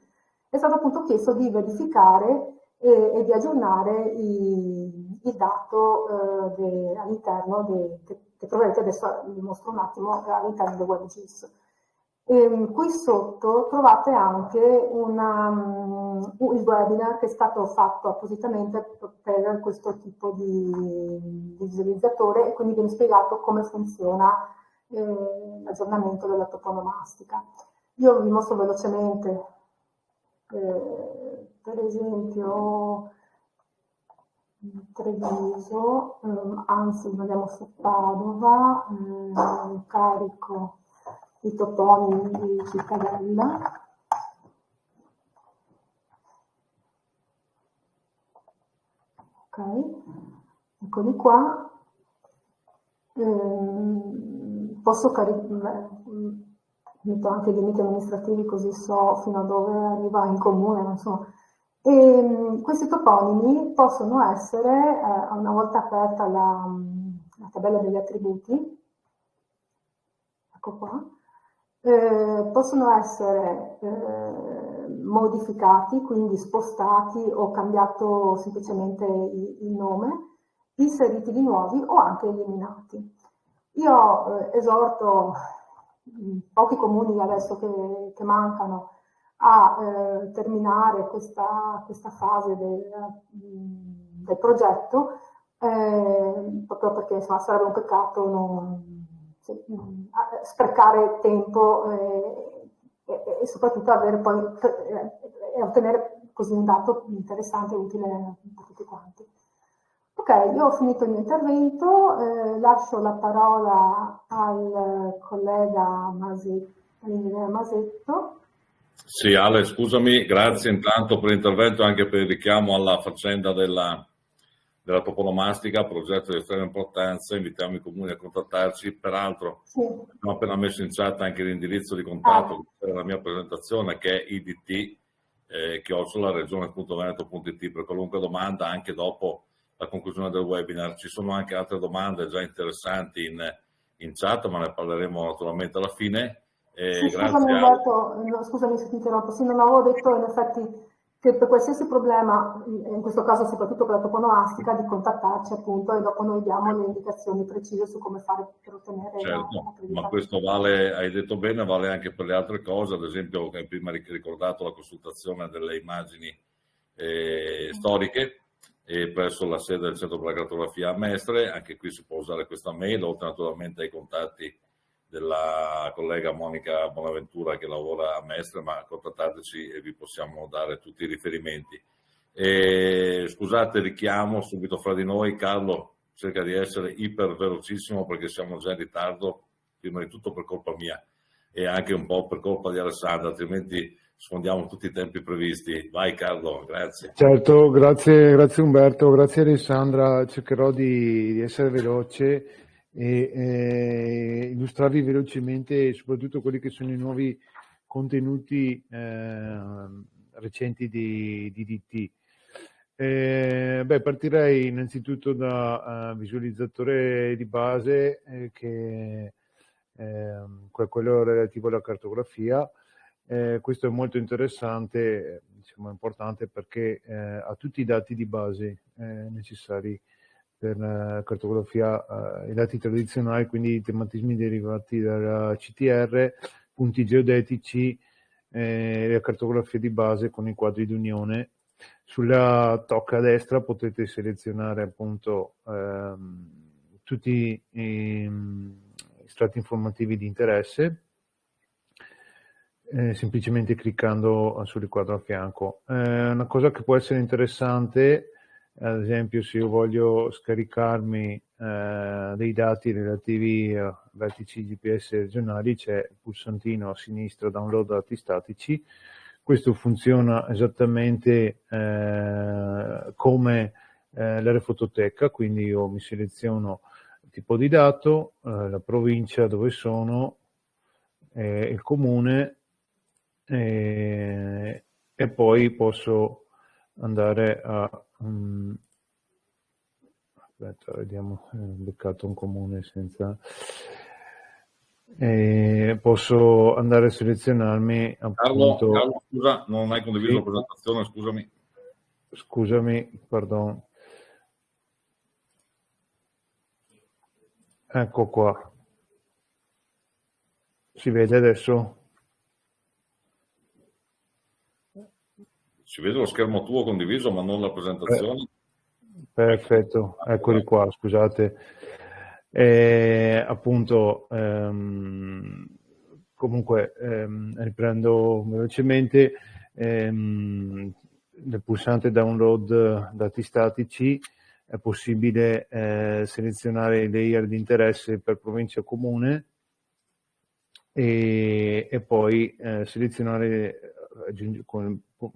è stato appunto chiesto di verificare e di aggiornare il dato all'interno che troverete adesso, vi mostro un attimo, all'interno del WebGIS. Qui sotto trovate anche il webinar che è stato fatto appositamente per questo tipo di visualizzatore, e quindi viene spiegato come funziona l'aggiornamento della toponomastica. Io vi mostro velocemente, per esempio, Treviso, anzi andiamo su Padova, carico i toponimi di Cittadella. Ok, eccoli qua. Posso metto anche i limiti amministrativi così so fino a dove arriva in comune, ma insomma. Questi toponimi possono essere, una volta aperta la tabella degli attributi, ecco qua, possono essere modificati, quindi spostati o cambiato semplicemente il nome, inseriti di nuovi o anche eliminati. Io esorto pochi comuni adesso che mancano a terminare questa fase del progetto, proprio perché insomma, sarebbe un peccato sprecare tempo e soprattutto avere poi ottenere così un dato interessante e utile per tutti quanti. Ok, io ho finito il mio intervento, lascio la parola al collega all'ingegnere Masetto. Sì, Ale, scusami, grazie intanto per l'intervento, anche per il richiamo alla faccenda della toponomastica, progetto di estrema importanza. Invitiamo i comuni a contattarci. Peraltro, Sì. abbiamo appena messo in chat anche l'indirizzo di contatto per la mia presentazione, che è idt @regione.veneto.it, per qualunque domanda, anche dopo la conclusione del webinar. Ci sono anche altre domande già interessanti in chat, ma ne parleremo naturalmente alla fine. Sì, Grazie scusami Umberto, no, scusami se ti interrompo, sì, non avevo detto in effetti che per qualsiasi problema, in questo caso soprattutto per la toponomastica, di contattarci appunto, e dopo noi diamo le indicazioni precise su come fare per ottenere certo, ma l'accreditazione. questo vale, hai detto bene, vale anche per le altre cose, ad esempio che prima hai ricordato la consultazione delle immagini storiche presso la sede del Centro per la Cartografia a Mestre. Anche qui si può usare questa mail, oltre naturalmente ai contatti della collega Monica Bonaventura che lavora a Mestre, ma contattateci e vi possiamo dare tutti i riferimenti. Scusate, richiamo subito fra di noi. Carlo cerca di essere iper velocissimo perché siamo già in ritardo, prima di tutto per colpa mia e anche un po' per colpa di Alessandra, altrimenti sfondiamo tutti i tempi previsti. Vai Carlo, grazie. Certo, grazie Umberto, grazie Alessandra, cercherò di essere veloce e illustrarvi velocemente soprattutto quelli che sono i nuovi contenuti recenti di DT. Partirei innanzitutto da visualizzatore di base che è quello relativo alla cartografia. Questo è molto interessante, diciamo importante perché ha tutti i dati di base necessari per la cartografia, i dati tradizionali, quindi i tematismi derivati dalla CTR, punti geodetici, la cartografia di base con i quadri d'unione. Sulla tocca a destra potete selezionare appunto tutti i strati informativi di interesse, semplicemente cliccando sul riquadro a fianco. Una cosa che può essere interessante, ad esempio se io voglio scaricarmi dei dati relativi a vertici GPS regionali, c'è il pulsantino a sinistra download dati statici. Questo funziona esattamente come l'aerofototeca, quindi io mi seleziono il tipo di dato, la provincia dove sono, il comune, e poi posso andare a aspetta, vediamo, ho beccato un comune senza posso andare a selezionarmi appunto. Carlo, scusa, non hai condiviso Sì. la presentazione, scusami. Scusami, pardon. Ecco qua. Si vede adesso? Si vede lo schermo tuo condiviso, ma non la presentazione. Perfetto, eccoli qua, scusate. Appunto, comunque, riprendo velocemente. Nel pulsante download dati statici è possibile selezionare i layer di interesse per provincia comune e poi selezionare,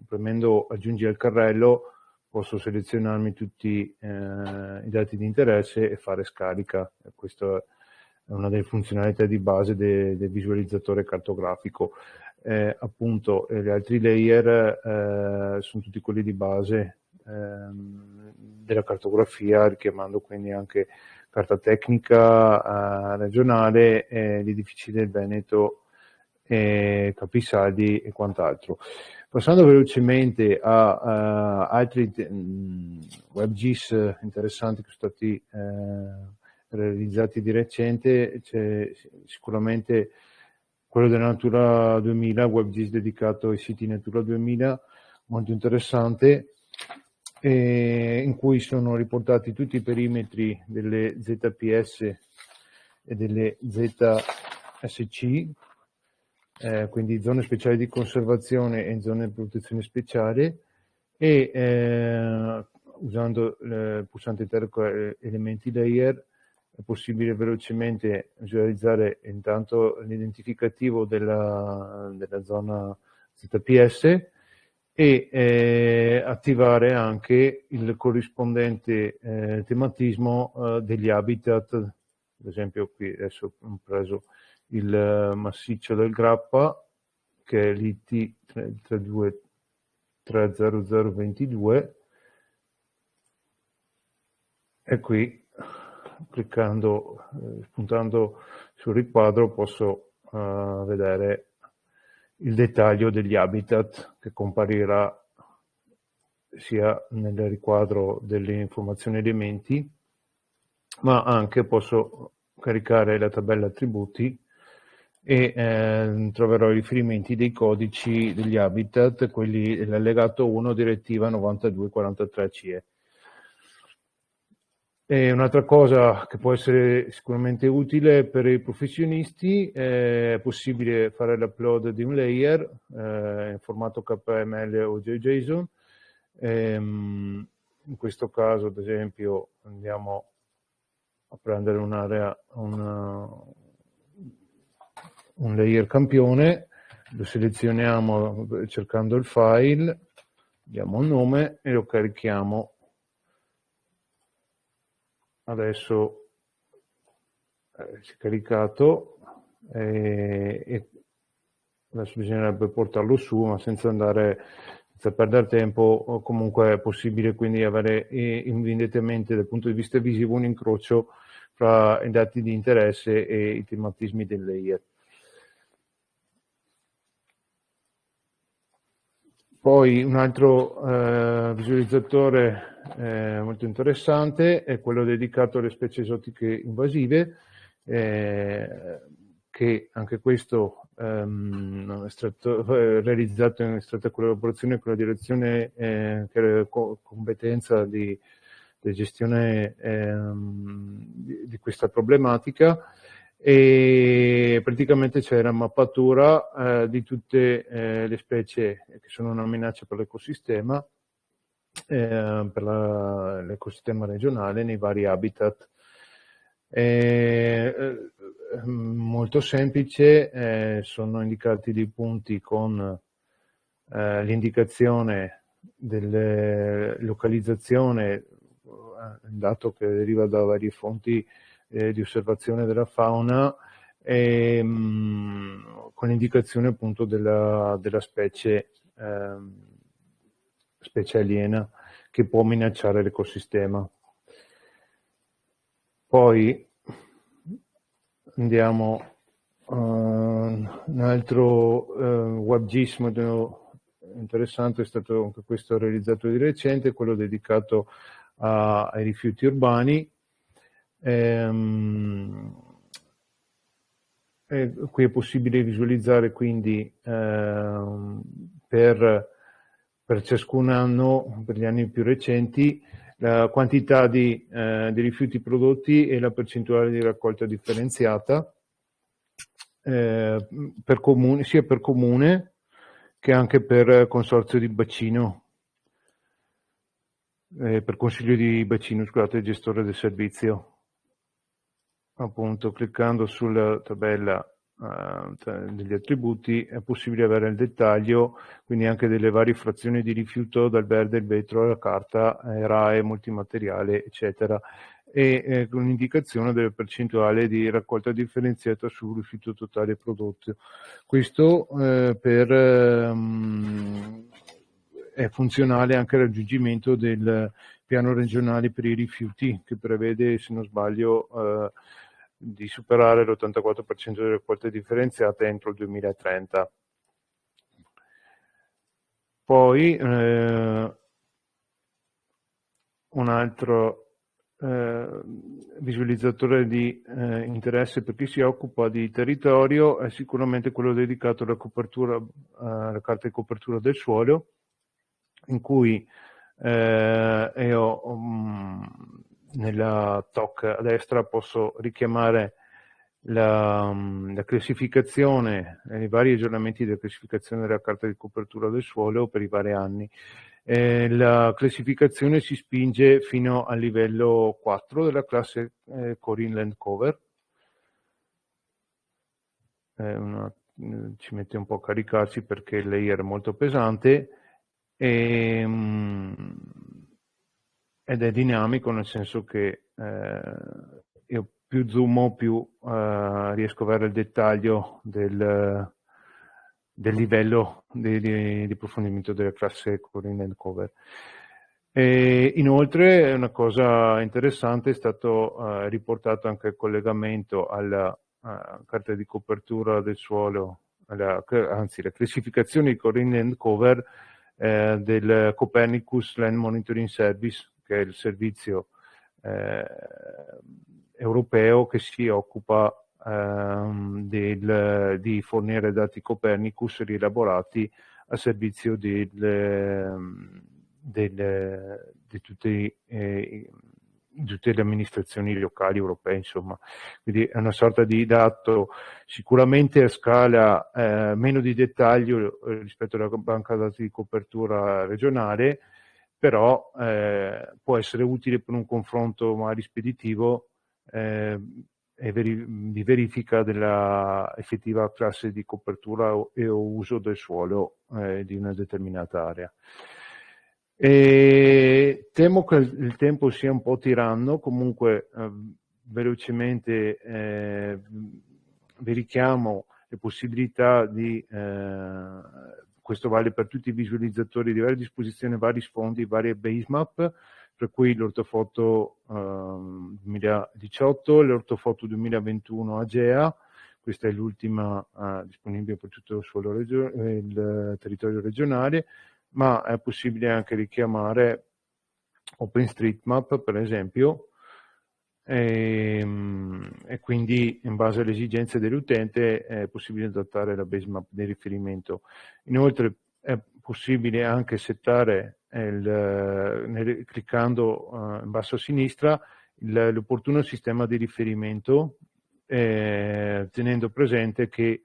premendo aggiungi al carrello, posso selezionarmi tutti i dati di interesse e fare scarica. Questa è una delle funzionalità di base del visualizzatore cartografico. Appunto, gli altri layer sono tutti quelli di base della cartografia, richiamando quindi anche carta tecnica regionale, gli edifici del Veneto, capisaldi e quant'altro. Passando velocemente a altri WebGIS interessanti che sono stati realizzati di recente, c'è sicuramente quello della Natura 2000, WebGIS dedicato ai siti Natura 2000, molto interessante, in cui sono riportati tutti i perimetri delle ZPS e delle ZSC, quindi zone speciali di conservazione e zone di protezione speciale, e usando il pulsante interco elementi layer è possibile velocemente visualizzare intanto l'identificativo della zona ZPS e attivare anche il corrispondente tematismo degli habitat. Ad esempio qui adesso ho preso il massiccio del Grappa, che è l'IT 3230022, e qui cliccando, spuntando sul riquadro, posso vedere il dettaglio degli habitat che comparirà sia nel riquadro delle informazioni elementi, ma anche posso caricare la tabella attributi e troverò i riferimenti dei codici degli habitat, quelli dell'allegato 1 direttiva 9243 CE. E un'altra cosa che può essere sicuramente utile per i professionisti, è possibile fare l'upload di un layer in formato KML o JSON. In questo caso, ad esempio, andiamo a prendere un'area, un layer campione, lo selezioniamo cercando il file, diamo un nome e lo carichiamo. Adesso si è caricato e adesso bisognerebbe portarlo su, ma senza perdere tempo. Comunque è possibile quindi avere immediatamente dal punto di vista visivo un incrocio fra i dati di interesse e i tematismi del layer. Poi un altro visualizzatore molto interessante è quello dedicato alle specie esotiche invasive, che anche questo è realizzato in stretta collaborazione con la direzione che è competenza di gestione di questa problematica, e praticamente c'è la mappatura di tutte le specie che sono una minaccia per l'ecosistema, per l'ecosistema regionale nei vari habitat. Molto semplice, sono indicati dei punti con l'indicazione della localizzazione, dato che deriva da varie fonti di osservazione della fauna, con l'indicazione appunto della specie aliena che può minacciare l'ecosistema. Poi andiamo Un altro WebGIS molto interessante è stato anche questo realizzato di recente, quello dedicato ai rifiuti urbani. Qui è possibile visualizzare quindi per ciascun anno, per gli anni più recenti, la quantità di rifiuti prodotti e la percentuale di raccolta differenziata per comune, sia per comune che anche per consorzio di bacino, per consiglio di bacino, scusate, gestore del servizio. Appunto, cliccando sulla tabella degli attributi è possibile avere il dettaglio, quindi anche delle varie frazioni di rifiuto, dal verde, il vetro, la carta, RAE, multimateriale, eccetera, e con un'indicazione della percentuale di raccolta differenziata sul rifiuto totale prodotto. Questo è funzionale anche al raggiungimento del piano regionale per i rifiuti, che prevede, se non sbaglio, di superare l'84% delle raccolte differenziate entro il 2030. Poi un altro visualizzatore di interesse per chi si occupa di territorio è sicuramente quello dedicato alla copertura, alla carta di copertura del suolo, in cui nella TOC a destra posso richiamare la classificazione, i vari aggiornamenti della classificazione della carta di copertura del suolo per i vari anni. La classificazione si spinge fino al livello 4 della classe Core Inland Cover. Ci mette un po' a caricarsi perché il layer è molto pesante ed è dinamico, nel senso che io più zoomo più riesco a avere il dettaglio del livello di approfondimento della classe Core Inland Cover. E inoltre una cosa interessante è stato riportato anche il collegamento alla carta di copertura del suolo, anzi la classificazione di Core Inland Cover del Copernicus Land Monitoring Service, che è il servizio europeo che si occupa di fornire dati Copernicus rielaborati a servizio di tutte le amministrazioni locali europee, insomma. Quindi è una sorta di dato sicuramente a scala meno di dettaglio rispetto alla banca dati di copertura regionale, però può essere utile per un confronto magari speditivo di verifica della effettiva classe di copertura o uso del suolo di una determinata area. E temo che il tempo sia un po' tiranno, comunque velocemente vi richiamo le possibilità di questo vale per tutti i visualizzatori di varie disposizioni, vari sfondi, varie basemap, per cui l'ortofoto 2018, l'ortofoto 2021 AGEA, questa è l'ultima disponibile per tutto il territorio regionale, ma è possibile anche richiamare OpenStreetMap, per esempio, e quindi in base alle esigenze dell'utente è possibile adattare la basemap di riferimento. Inoltre è possibile anche settare, cliccando in basso a sinistra, l'opportuno sistema di riferimento, tenendo presente che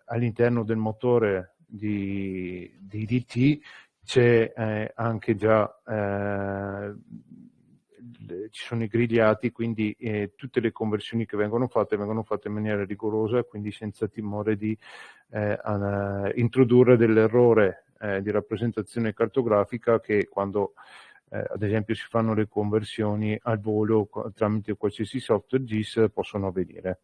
all'interno del motore di DT c'è anche già ci sono i grigliati, quindi tutte le conversioni che vengono fatte in maniera rigorosa, quindi senza timore di introdurre dell'errore di rappresentazione cartografica che quando ad esempio si fanno le conversioni al volo tramite qualsiasi software GIS possono avvenire.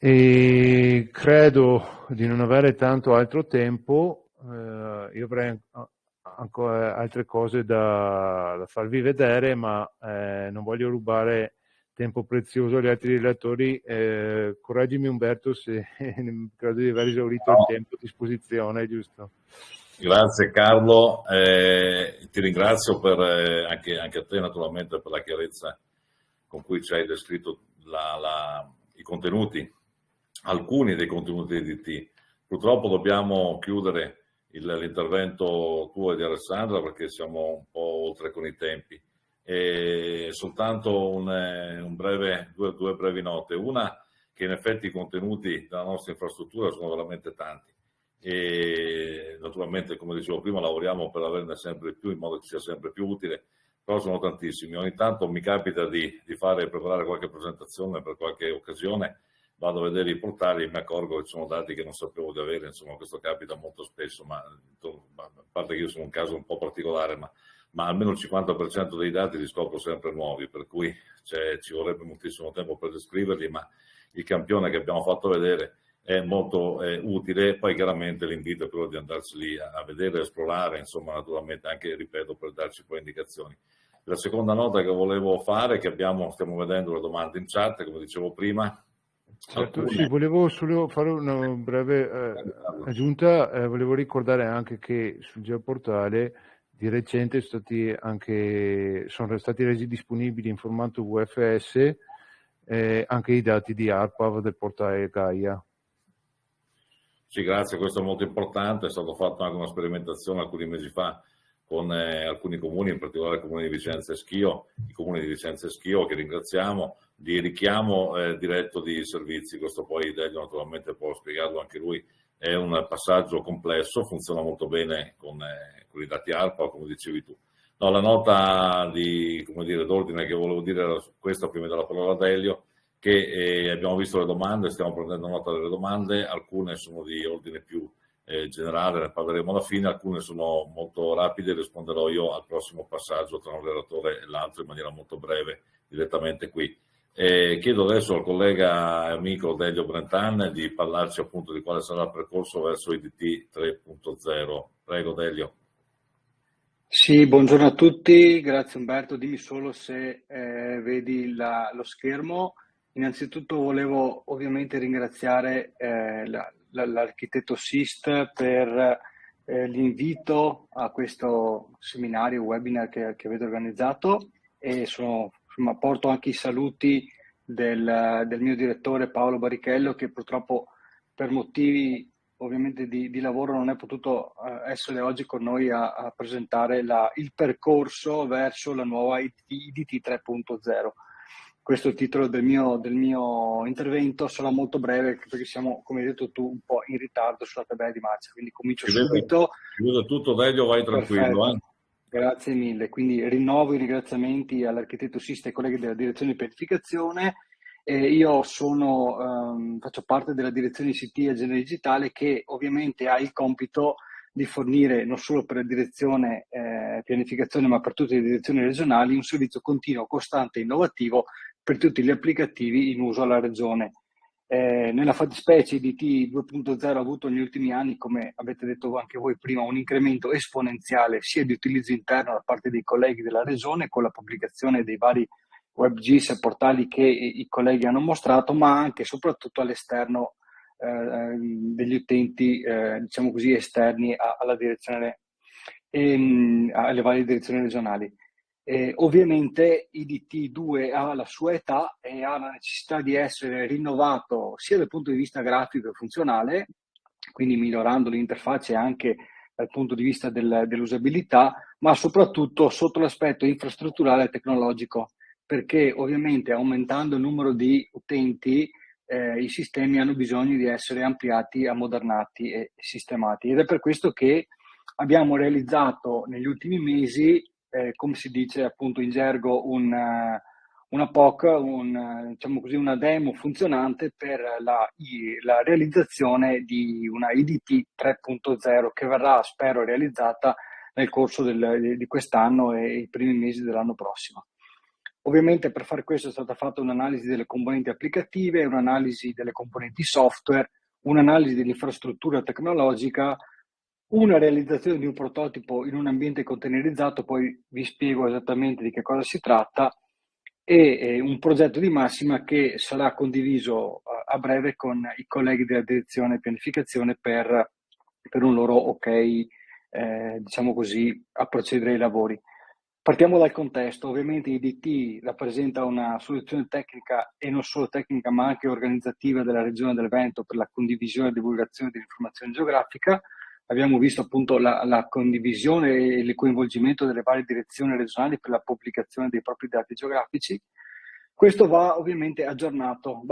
E credo di non avere tanto altro tempo, io avrei ancora altre cose da farvi vedere, ma non voglio rubare tempo prezioso agli altri relatori. Correggimi Umberto se credo di aver esaurito il tempo a disposizione, giusto? Grazie Carlo, ti ringrazio anche a te naturalmente per la chiarezza con cui ci hai descritto i contenuti, alcuni dei contenuti di DT. Purtroppo dobbiamo chiudere l'intervento tuo e di Alessandra perché siamo un po' oltre con i tempi. E soltanto due brevi note. Una, che in effetti i contenuti della nostra infrastruttura sono veramente tanti e naturalmente, come dicevo prima, lavoriamo per averne sempre più in modo che sia sempre più utile, però sono tantissimi. Ogni tanto mi capita di preparare qualche presentazione per qualche occasione, vado a vedere i portali e mi accorgo che ci sono dati che non sapevo di avere, insomma questo capita molto spesso, ma a parte che io sono un caso un po' particolare, ma almeno il 50% dei dati li scopro sempre nuovi, per cui ci vorrebbe moltissimo tempo per descriverli, ma il campione che abbiamo fatto vedere è molto utile. Poi chiaramente l'invito è quello di andarsi lì a vedere, a esplorare, insomma naturalmente anche, ripeto, per darci poi indicazioni. La seconda nota che volevo fare è che stiamo vedendo le domande in chat, come dicevo prima. Certo, sì, volevo solo fare una breve aggiunta, volevo ricordare anche che sul geoportale di recente sono stati resi disponibili in formato UFS anche i dati di ARPAV del portale Gaia. Sì, grazie, questo è molto importante, è stato fatto anche una sperimentazione alcuni mesi fa con alcuni comuni, in particolare il comune di Vicenza e Schio, i comuni di Vicenza e Schio che ringraziamo, di richiamo diretto di servizi. Questo poi Delio naturalmente può spiegarlo anche lui, è un passaggio complesso, funziona molto bene con i dati ARPA, come dicevi tu. No, la nota d'ordine che volevo dire era questa, prima della parola a Delio, che abbiamo visto le domande, stiamo prendendo nota delle domande, alcune sono di ordine più generale, ne parleremo alla fine, alcune sono molto rapide, risponderò io al prossimo passaggio tra un relatore e l'altro in maniera molto breve, direttamente qui. Chiedo adesso al collega e amico Delio Brentan di parlarci appunto di quale sarà il percorso verso IDT 3.0. Prego Delio. Sì, buongiorno a tutti, grazie Umberto, dimmi solo se vedi lo schermo. Innanzitutto volevo ovviamente ringraziare l'architetto SIST per l'invito a questo seminario, webinar che avete organizzato, e porto anche i saluti del mio direttore Paolo Barichello, che purtroppo per motivi ovviamente di lavoro non è potuto essere oggi con noi a presentare il percorso verso la nuova IDT 3.0. Questo è il titolo del mio intervento, sarà molto breve perché siamo, come hai detto tu, un po' in ritardo sulla tabella di marcia, quindi comincio subito. Ci vedo tutto, Delio, vai tranquillo. Grazie mille, quindi rinnovo i ringraziamenti all'architetto SIST e ai colleghi della direzione di pianificazione. Io faccio parte della direzione ICT e Agenda Digitale, che ovviamente ha il compito di fornire non solo per la direzione pianificazione ma per tutte le direzioni regionali un servizio continuo, costante e innovativo per tutti gli applicativi in uso alla regione. Nella fattispecie IDT 2.0 ha avuto negli ultimi anni, come avete detto anche voi prima, un incremento esponenziale sia di utilizzo interno da parte dei colleghi della regione con la pubblicazione dei vari WebGIS e portali che i colleghi hanno mostrato, ma anche e soprattutto all'esterno degli utenti, diciamo così, esterni alla direzione, alle varie direzioni regionali. Ovviamente IDT2 ha la sua età e ha la necessità di essere rinnovato sia dal punto di vista grafico e funzionale, quindi migliorando l'interfaccia anche dal punto di vista dell'usabilità, ma soprattutto sotto l'aspetto infrastrutturale e tecnologico, perché ovviamente aumentando il numero di utenti i sistemi hanno bisogno di essere ampliati, ammodernati e sistemati. Ed è per questo che abbiamo realizzato negli ultimi mesi, come si dice appunto in gergo, una POC, diciamo così, una demo funzionante per la realizzazione di una IDT 3.0 che verrà, spero, realizzata nel corso di quest'anno e i primi mesi dell'anno prossimo. Ovviamente per fare questo è stata fatta un'analisi delle componenti applicative, un'analisi delle componenti software, un'analisi dell'infrastruttura tecnologica, una realizzazione di un prototipo in un ambiente containerizzato, poi vi spiego esattamente di che cosa si tratta, e un progetto di massima che sarà condiviso a breve con i colleghi della direzione pianificazione per un loro ok, diciamo così, a procedere ai lavori. Partiamo dal contesto. Ovviamente IDT rappresenta una soluzione tecnica e non solo tecnica ma anche organizzativa della Regione del Veneto per la condivisione e divulgazione dell'informazione geografica. Abbiamo visto appunto la condivisione e il coinvolgimento delle varie direzioni regionali per la pubblicazione dei propri dati geografici. Questo va ovviamente aggiornato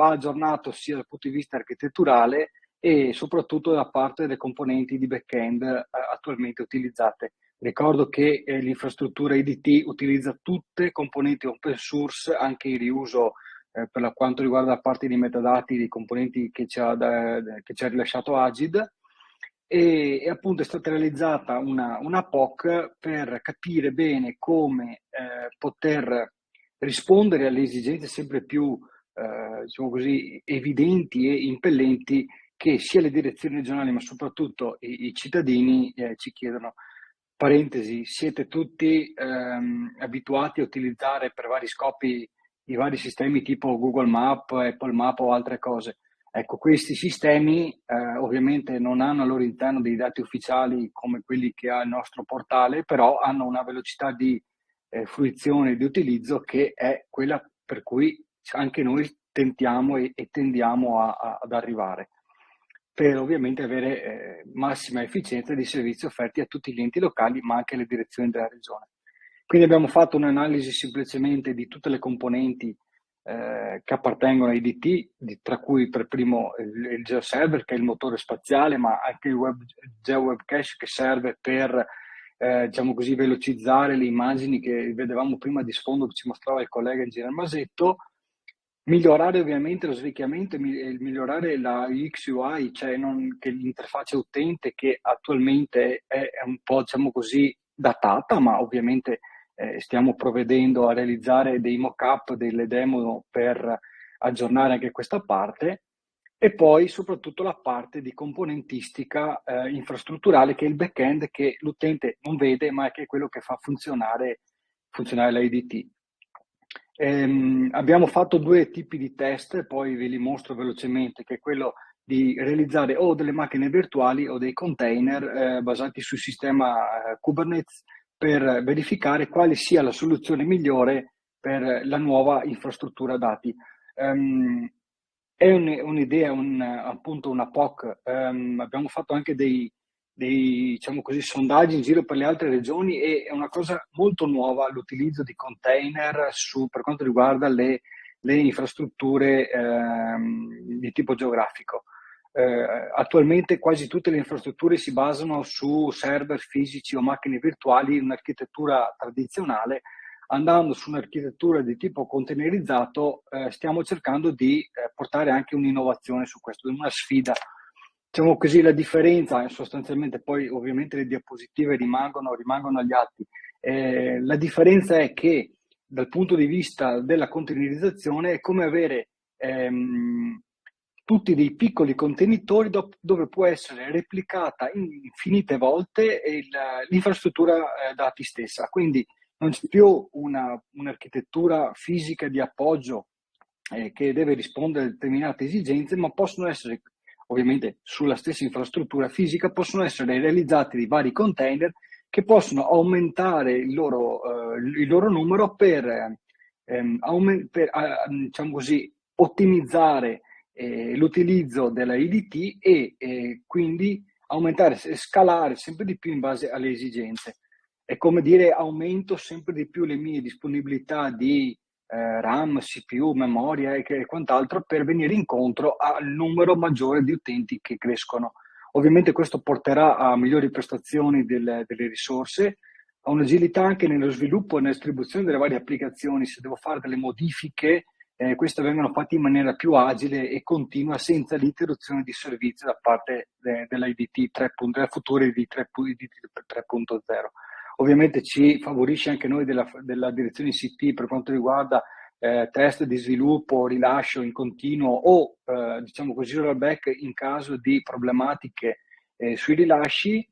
sia dal punto di vista architetturale e soprattutto da parte delle componenti di back-end attualmente utilizzate. Ricordo che l'infrastruttura IDT utilizza tutte componenti open source, anche il riuso per quanto riguarda la parte di metadati dei componenti che ci ha rilasciato Agid, e appunto è stata realizzata una POC per capire bene come poter rispondere alle esigenze sempre più diciamo così, evidenti e impellenti che sia le direzioni regionali ma soprattutto i cittadini ci chiedono. Parentesi, siete tutti abituati a utilizzare per vari scopi i vari sistemi tipo Google Map, Apple Map o altre cose. Ecco, questi sistemi ovviamente non hanno al loro interno dei dati ufficiali come quelli che ha il nostro portale, però hanno una velocità di fruizione e di utilizzo che è quella per cui anche noi tentiamo e tendiamo ad arrivare, per ovviamente avere massima efficienza dei servizi offerti a tutti gli enti locali, ma anche alle direzioni della regione. Quindi abbiamo fatto un'analisi semplicemente di tutte le componenti che appartengono ai DT, tra cui per primo il GeoServer, che è il motore spaziale, ma anche il GeoWebCache che serve per diciamo così, velocizzare le immagini che vedevamo prima di sfondo che ci mostrava il collega Ingegner Masetto, migliorare ovviamente lo svecchiamento e migliorare la UX UI, cioè che l'interfaccia utente che attualmente è un po' diciamo così datata, ma ovviamente stiamo provvedendo a realizzare dei mock-up, delle demo per aggiornare anche questa parte, e poi soprattutto la parte di componentistica infrastrutturale che è il back-end che l'utente non vede ma che è quello che fa funzionare l'IDT. Abbiamo fatto 2 tipi di test, poi ve li mostro velocemente, che è quello di realizzare o delle macchine virtuali o dei container basati sul sistema Kubernetes per verificare quale sia la soluzione migliore per la nuova infrastruttura dati. È un'idea, appunto una POC. Abbiamo fatto anche dei diciamo così, sondaggi in giro per le altre regioni e è una cosa molto nuova l'utilizzo di container per quanto riguarda le infrastrutture di tipo geografico. Attualmente quasi tutte le infrastrutture si basano su server fisici o macchine virtuali in un'architettura tradizionale. Andando su un'architettura di tipo containerizzato stiamo cercando di portare anche un'innovazione su questo, una sfida. Diciamo così, la differenza è sostanzialmente, poi ovviamente le diapositive rimangono agli atti, la differenza è che dal punto di vista della containerizzazione è come avere tutti dei piccoli contenitori dove può essere replicata infinite volte l'infrastruttura dati stessa, quindi non c'è più un'architettura fisica di appoggio che deve rispondere a determinate esigenze, ma possono essere, ovviamente sulla stessa infrastruttura fisica, possono essere realizzati dei vari container che possono aumentare il loro numero per diciamo così, ottimizzare l'utilizzo della IDT e quindi aumentare e scalare sempre di più in base alle esigenze. È come dire, aumento sempre di più le mie disponibilità di RAM, CPU, memoria e quant'altro per venire incontro al numero maggiore di utenti che crescono. Ovviamente questo porterà a migliori prestazioni delle risorse, a un'agilità anche nello sviluppo e nella distribuzione delle varie applicazioni. Se devo fare delle modifiche, queste vengono fatte in maniera più agile e continua senza l'interruzione di servizio da parte dell'IDT 3.0, della futura IDT 3.0. Ovviamente ci favorisce anche noi della direzione ICT per quanto riguarda test di sviluppo, rilascio in continuo o diciamo così rollback in caso di problematiche sui rilasci.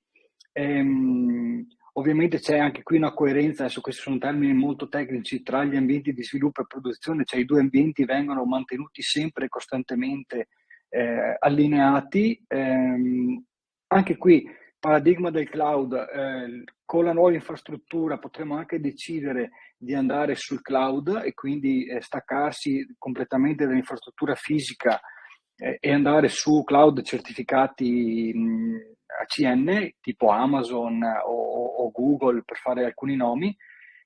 Ovviamente c'è anche qui una coerenza, adesso questi sono termini molto tecnici, tra gli ambienti di sviluppo e produzione, cioè i due ambienti vengono mantenuti sempre e costantemente allineati. Anche qui, paradigma del cloud, con la nuova infrastruttura potremo anche decidere di andare sul cloud e quindi staccarsi completamente dall'infrastruttura fisica e andare su cloud certificati ACN, tipo Amazon o Google, per fare alcuni nomi,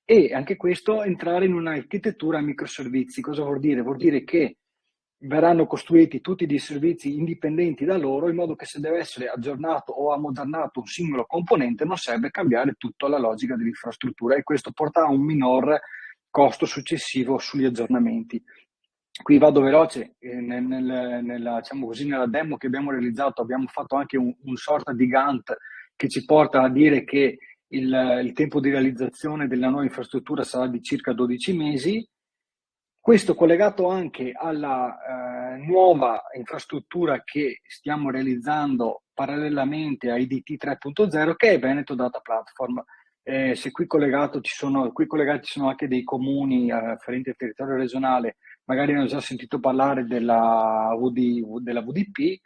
e anche questo entrare in un'architettura a microservizi. Cosa vuol dire? Vuol dire che verranno costruiti tutti dei servizi indipendenti da loro, in modo che se deve essere aggiornato o ammodernato un singolo componente non serve cambiare tutta la logica dell'infrastruttura, e questo porta a un minor costo successivo sugli aggiornamenti. Qui vado veloce, diciamo così, nella demo che abbiamo realizzato abbiamo fatto anche un sorta di Gantt che ci porta a dire che il tempo di realizzazione della nuova infrastruttura sarà di circa 12 mesi. Questo collegato anche alla nuova infrastruttura che stiamo realizzando parallelamente a IDT 3.0, che è Veneto Data Platform. Se qui collegati ci sono anche dei comuni afferenti al territorio regionale, magari hanno già sentito parlare della VDP.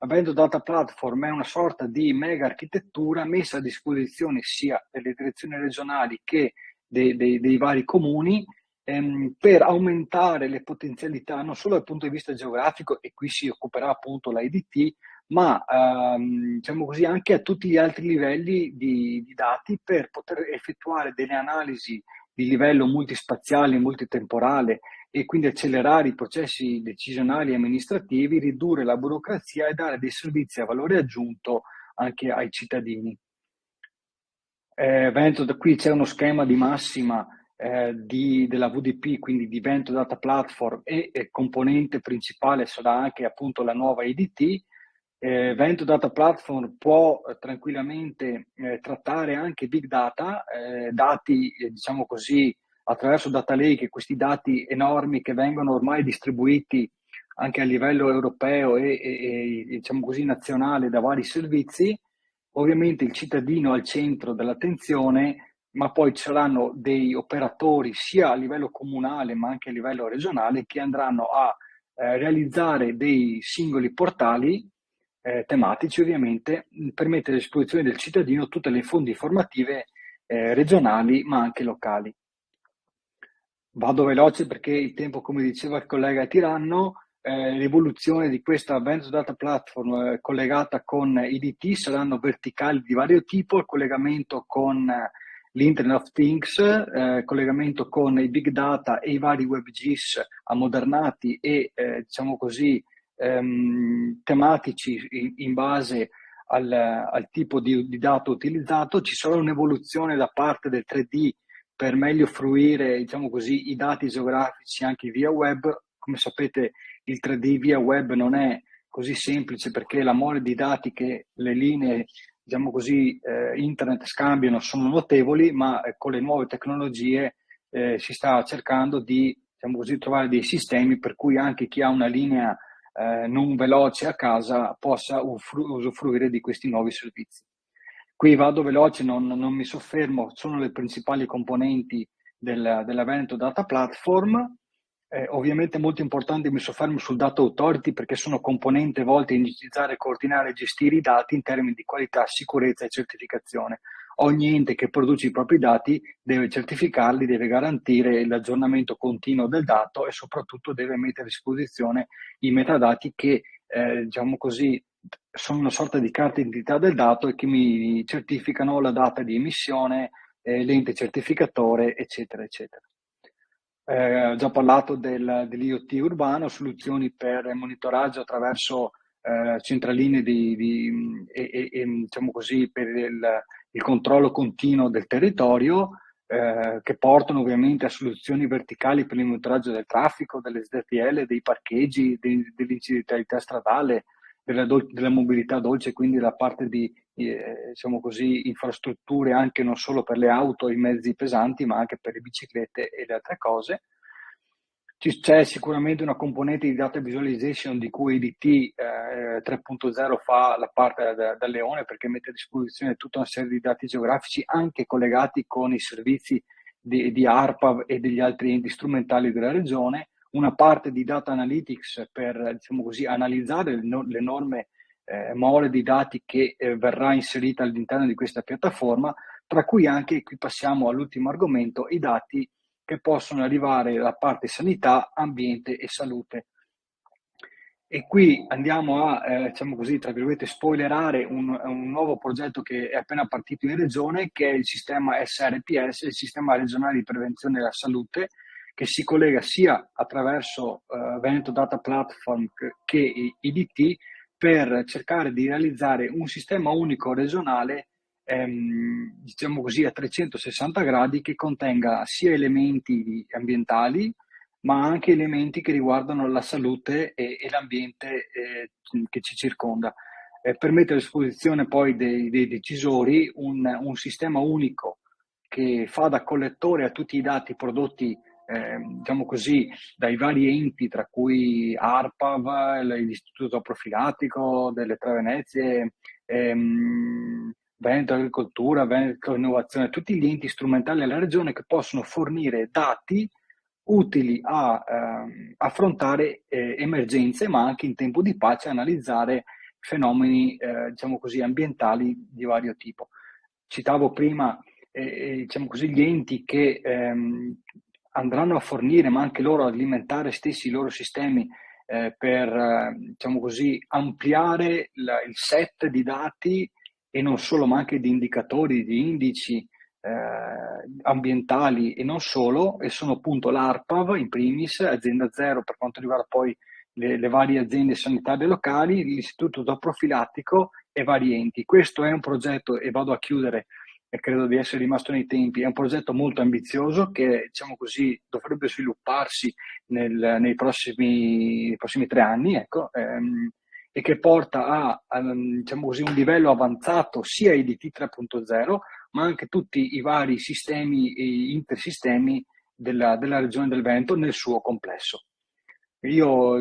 La Veneto Data Platform è una sorta di mega architettura messa a disposizione sia delle direzioni regionali che dei vari comuni, per aumentare le potenzialità non solo dal punto di vista geografico, e qui si occuperà appunto la IDT, ma diciamo così anche a tutti gli altri livelli di dati, per poter effettuare delle analisi di livello multispaziale e multitemporale, e quindi accelerare i processi decisionali e amministrativi, ridurre la burocrazia e dare dei servizi a valore aggiunto anche ai cittadini. Qui c'è uno schema di massima della VDP, quindi di Veneto Data Platform, e componente principale sarà anche appunto la nuova IDT. Veneto Data Platform può tranquillamente trattare anche big data, dati diciamo così attraverso data lake, questi dati enormi che vengono ormai distribuiti anche a livello europeo e diciamo così nazionale da vari servizi. Ovviamente il cittadino al centro dell'attenzione, ma poi ci saranno dei operatori sia a livello comunale ma anche a livello regionale che andranno a realizzare dei singoli portali tematici, ovviamente, per mettere a disposizione del cittadino tutte le fonti informative regionali ma anche locali. Vado veloce perché il tempo, come diceva il collega, è tiranno. L'evoluzione di questa Veneto Data Platform collegata con IDT saranno verticali di vario tipo: il collegamento con l'Internet of Things, collegamento con i big data e i vari WebGIS ammodernati e diciamo così tematici in base al tipo di dato utilizzato. Ci sarà un'evoluzione da parte del 3D per meglio fruire, diciamo così, i dati geografici anche via web. Come sapete, il 3D via web non è così semplice, perché la mole di dati che le linee, diciamo così, internet scambiano sono notevoli, ma con le nuove tecnologie si sta cercando di, diciamo così, trovare dei sistemi per cui anche chi ha una linea non veloce a casa possa usufruire di questi nuovi servizi. Qui vado veloce, non mi soffermo, sono le principali componenti della Veneto Data Platform. Ovviamente molto importante, mi soffermo sul Data Authority, perché sono componente volte a indicizzare, coordinare e gestire i dati in termini di qualità, sicurezza e certificazione. Ogni ente che produce i propri dati deve certificarli, deve garantire l'aggiornamento continuo del dato e soprattutto deve mettere a disposizione i metadati che, diciamo così, sono una sorta di carta d'identità del dato e che mi certificano la data di emissione, l'ente certificatore, eccetera, eccetera. Ho già parlato dell'IoT urbano, soluzioni per monitoraggio attraverso centraline diciamo così, per il controllo continuo del territorio, che portano ovviamente a soluzioni verticali per il monitoraggio del traffico, delle SDTL, dei parcheggi, dell'incidentalità stradale, della mobilità dolce, quindi la parte di diciamo così, infrastrutture anche non solo per le auto e i mezzi pesanti, ma anche per le biciclette e le altre cose. C'è sicuramente una componente di data visualization di cui IDT 3.0 fa la parte da leone, perché mette a disposizione tutta una serie di dati geografici anche collegati con i servizi di ARPAV e degli altri enti strumentali della regione, una parte di data analytics per, diciamo così, analizzare l'enorme mole di dati che verrà inserita all'interno di questa piattaforma, tra cui anche, qui passiamo all'ultimo argomento, i dati che possono arrivare da parte sanità, ambiente e salute. E qui andiamo a, diciamo così, tra virgolette, spoilerare un nuovo progetto che è appena partito in regione, che è il sistema SRPS, il sistema regionale di prevenzione della salute, che si collega sia attraverso Veneto Data Platform che IDT, per cercare di realizzare un sistema unico regionale, diciamo così, a 360 gradi, che contenga sia elementi ambientali, ma anche elementi che riguardano la salute e l'ambiente che ci circonda. Per mettere a disposizione poi dei decisori un sistema unico che fa da collettore a tutti i dati prodotti, diciamo così, dai vari enti, tra cui ARPAV, l'Istituto Profilattico delle Tre Venezie, Veneto Agricoltura, Veneto Innovazione, tutti gli enti strumentali della regione che possono fornire dati utili a affrontare emergenze, ma anche in tempo di pace analizzare fenomeni, diciamo così, ambientali di vario tipo. Citavo prima, diciamo così, gli enti che andranno a fornire, ma anche loro ad alimentare stessi i loro sistemi per, diciamo così, ampliare il set di dati, e non solo, ma anche di indicatori, di indici ambientali e non solo, e sono appunto l'ARPAV in primis, azienda zero per quanto riguarda poi le varie aziende sanitarie locali, l'Istituto Zooprofilattico e vari enti. Questo è un progetto, e vado a chiudere, e credo di essere rimasto nei tempi, è un progetto molto ambizioso che, diciamo così, dovrebbe svilupparsi nei prossimi 3 anni, ecco, e che porta a diciamo così, un livello avanzato sia IDT 3.0, ma anche tutti i vari sistemi e intersistemi della regione del Veneto nel suo complesso. Io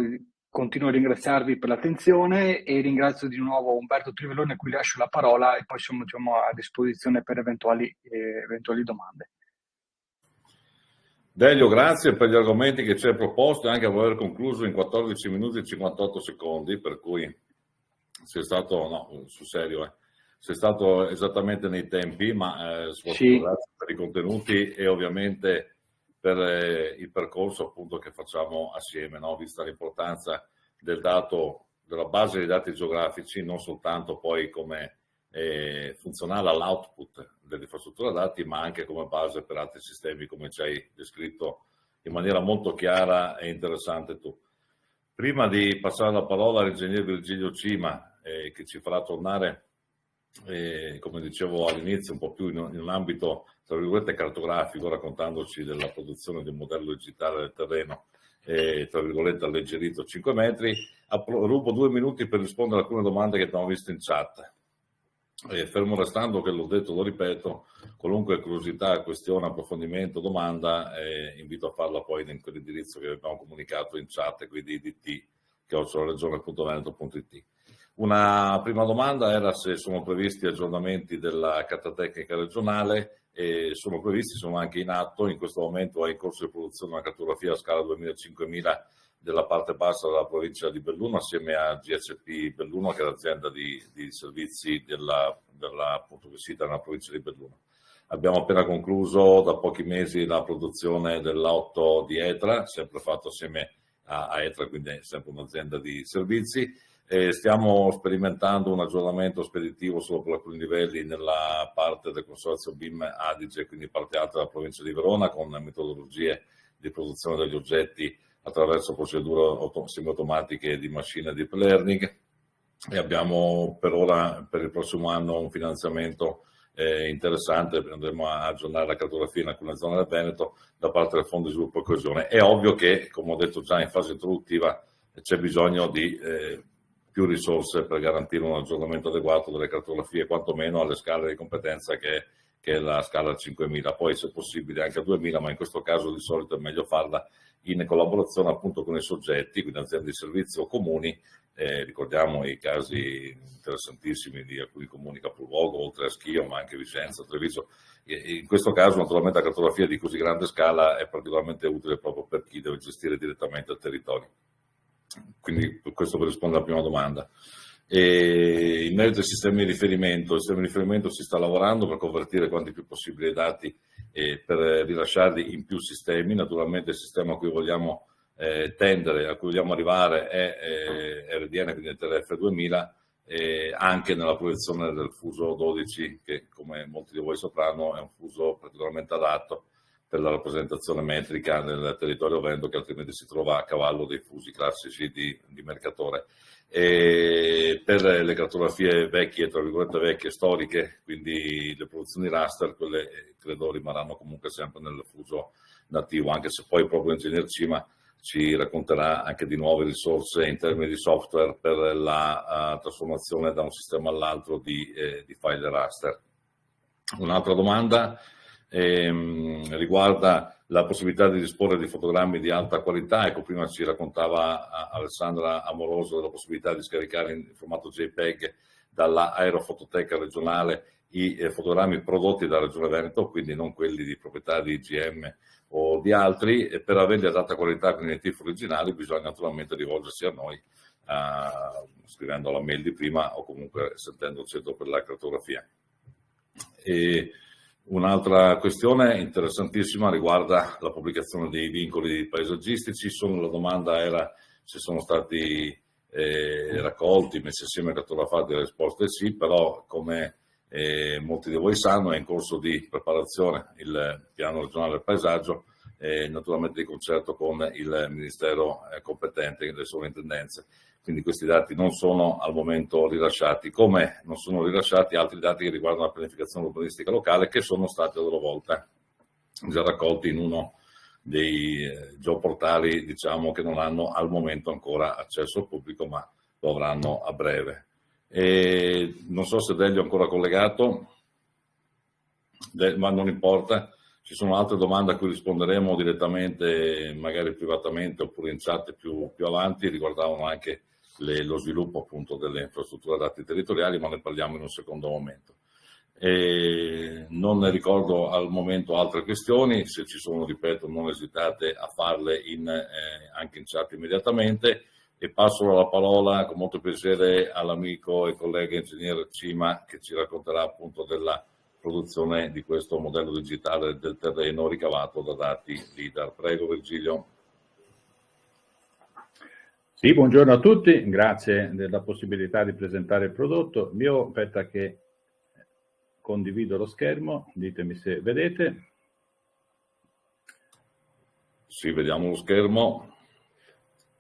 continuo a ringraziarvi per l'attenzione e ringrazio di nuovo Umberto Trivellone, a cui lascio la parola, e poi siamo, diciamo, a disposizione per eventuali domande. Delio, grazie per gli argomenti che ci hai proposto e anche per aver concluso in 14 minuti e 58 secondi, per cui sei stato, no, sul serio, sei stato esattamente nei tempi, ma soprattutto sì, grazie per i contenuti e ovviamente per il percorso appunto che facciamo assieme, no? Vista l'importanza del dato, della base dei dati geografici, non soltanto poi come funzionale all'output dell'infrastruttura dati, ma anche come base per altri sistemi, come ci hai descritto in maniera molto chiara e interessante tu. Prima di passare la parola all'ingegnere Virgilio Cima, che ci farà tornare, come dicevo all'inizio, un po' più in un ambito, tra virgolette, cartografico, raccontandoci della produzione di un modello digitale del terreno, tra virgolette, alleggerito 5 metri, rubo 2 minuti per rispondere a alcune domande che abbiamo visto in chat. Fermo restando che l'ho detto, lo ripeto, qualunque curiosità, questione, approfondimento, domanda, invito a farla poi in quell'indirizzo che abbiamo comunicato in chat, quindi idt@regione.veneto.it. Una prima domanda era se sono previsti aggiornamenti della carta tecnica regionale, e sono previsti, sono anche in atto. In questo momento è in corso di produzione una cartografia a scala 2000-5000 della parte bassa della provincia di Belluno, assieme a GSP Belluno, che è l'azienda di servizi appunto, che sita nella provincia di Belluno. Abbiamo appena concluso da pochi mesi la produzione dell'A8 di Etra, sempre fatto assieme a Etra, quindi è sempre un'azienda di servizi. Stiamo sperimentando un aggiornamento speditivo solo per alcuni livelli nella parte del consorzio BIM Adige, quindi parte alta della provincia di Verona, con metodologie di produzione degli oggetti attraverso procedure semiautomatiche di machine deep learning, e abbiamo per ora, per il prossimo anno, un finanziamento interessante. Andremo a aggiornare la cartografia in alcune zone del Veneto da parte del Fondo di Sviluppo e Coesione. È ovvio che, come ho detto già in fase introduttiva, c'è bisogno di più risorse per garantire un aggiornamento adeguato delle cartografie, quantomeno alle scale di competenza che che è la scala 5000, poi se possibile anche a 2000, ma in questo caso di solito è meglio farla in collaborazione appunto con i soggetti, quindi aziende di servizio o comuni. Ricordiamo i casi interessantissimi di alcuni comuni capoluogo, oltre a Schio, ma anche Vicenza, Treviso. In questo caso naturalmente la cartografia di così grande scala è particolarmente utile proprio per chi deve gestire direttamente il territorio. Quindi questo per rispondere alla prima domanda. In merito ai sistemi di riferimento, il sistema di riferimento si sta lavorando per convertire quanti più possibile i dati per rilasciarli in più sistemi. Naturalmente il sistema a cui vogliamo tendere, a cui vogliamo arrivare è RDN, quindi TRF 2000, anche nella proiezione del fuso 12, che come molti di voi sapranno è un fuso particolarmente adatto per la rappresentazione metrica del territorio veneto, che altrimenti si trova a cavallo dei fusi classici di Mercatore. Per le cartografie vecchie, tra virgolette vecchie, storiche, quindi le produzioni raster, quelle credo rimarranno comunque sempre nel fuso nativo, anche se poi proprio l'ingegner Cima ci racconterà anche di nuove risorse in termini di software per la trasformazione da un sistema all'altro di file raster. Un'altra domanda riguarda la possibilità di disporre di fotogrammi di alta qualità. Ecco, prima ci raccontava Alessandra Amoroso della possibilità di scaricare in formato JPEG dalla Aerofototeca regionale i fotogrammi prodotti dalla Regione Veneto, quindi non quelli di proprietà di IGM o di altri, e per averli ad alta qualità con i TIFF originali bisogna naturalmente rivolgersi a noi scrivendo la mail di prima o comunque sentendoci per la cartografia. E un'altra questione interessantissima riguarda la pubblicazione dei vincoli paesaggistici. La domanda era se sono stati raccolti, messi assieme e cartografati. La risposta è sì, però come molti di voi sanno è in corso di preparazione il piano regionale del paesaggio, naturalmente di concerto con il Ministero competente e le sovrintendenze. Quindi questi dati non sono al momento rilasciati, come non sono rilasciati altri dati che riguardano la pianificazione urbanistica locale, che sono stati a loro volta già raccolti in uno dei geoportali, diciamo, che non hanno al momento ancora accesso al pubblico, ma lo avranno a breve. Non so se Delio è ancora collegato, ma non importa. Ci sono altre domande a cui risponderemo direttamente, magari privatamente oppure in chat più avanti, riguardavano anche lo sviluppo appunto delle infrastrutture dati territoriali, ma ne parliamo in un secondo momento. Non ne ricordo al momento altre questioni, se ci sono, ripeto, non esitate a farle anche in chat immediatamente, e passo la parola con molto piacere all'amico e collega ingegner Cima, che ci racconterà appunto della produzione di questo modello digitale del terreno ricavato da dati LIDAR. Prego Virgilio. Sì, buongiorno a tutti, grazie della possibilità di presentare il prodotto. Io aspetta che condivido lo schermo, ditemi se vedete. Sì, vediamo lo schermo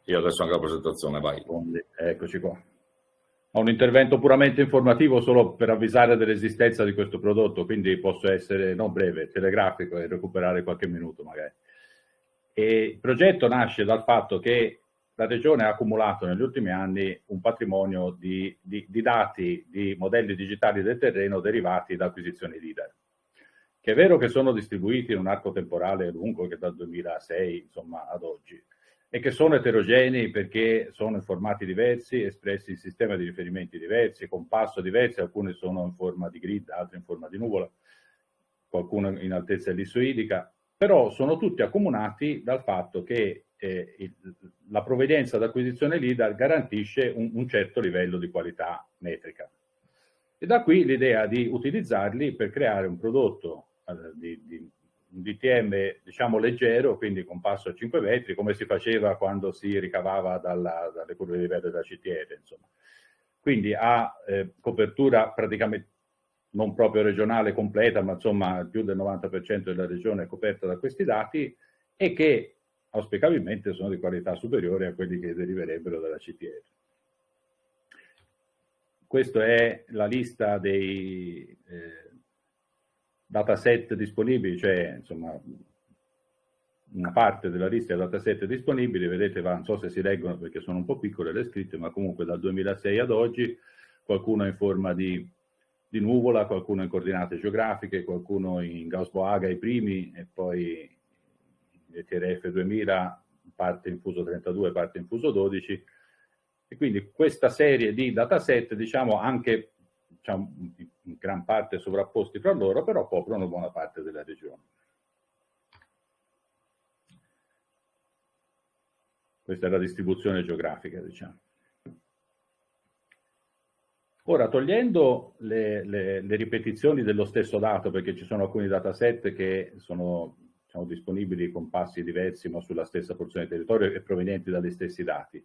e adesso anche la presentazione, vai. Eccoci qua. Ho un intervento puramente informativo solo per avvisare dell'esistenza di questo prodotto, quindi posso essere non breve, telegrafico e recuperare qualche minuto magari. E il progetto nasce dal fatto che la Regione ha accumulato negli ultimi anni un patrimonio di dati, di modelli digitali del terreno derivati da acquisizioni LIDAR, che è vero che sono distribuiti in un arco temporale lungo, che dal 2006 insomma ad oggi, e che sono eterogenei perché sono in formati diversi, espressi in sistemi di riferimenti diversi, con passo diversi, alcuni sono in forma di grid, altri in forma di nuvola, qualcuno in altezza ellissoidica, però sono tutti accomunati dal fatto che la provenienza d'acquisizione LIDAR garantisce un certo livello di qualità metrica. E da qui l'idea di utilizzarli per creare un prodotto di un DTM, diciamo, leggero, quindi con passo a 5 metri, come si faceva quando si ricavava dalle curve di livello della CTR, insomma. Quindi ha copertura praticamente non proprio regionale completa, ma insomma più del 90% della regione è coperta da questi dati, e che auspicabilmente sono di qualità superiore a quelli che deriverebbero dalla CTR. Questa è la lista dei dataset disponibili, cioè insomma una parte della lista dei dataset disponibili. Vedete, non so se si leggono perché sono un po' piccole le scritte, ma comunque dal 2006 ad oggi, qualcuno in forma di di nuvola, qualcuno in coordinate geografiche, qualcuno in Gauss-Boaga i primi, e poi ETRF 2000, parte in fuso 32, parte in fuso 12, e quindi questa serie di dataset, diciamo, anche in gran parte sovrapposti fra loro, però coprono buona parte della regione. Questa è la distribuzione geografica, diciamo. Ora, togliendo le ripetizioni dello stesso dato, perché ci sono alcuni dataset che sono, diciamo, disponibili con passi diversi, ma sulla stessa porzione di territorio e provenienti dagli stessi dati,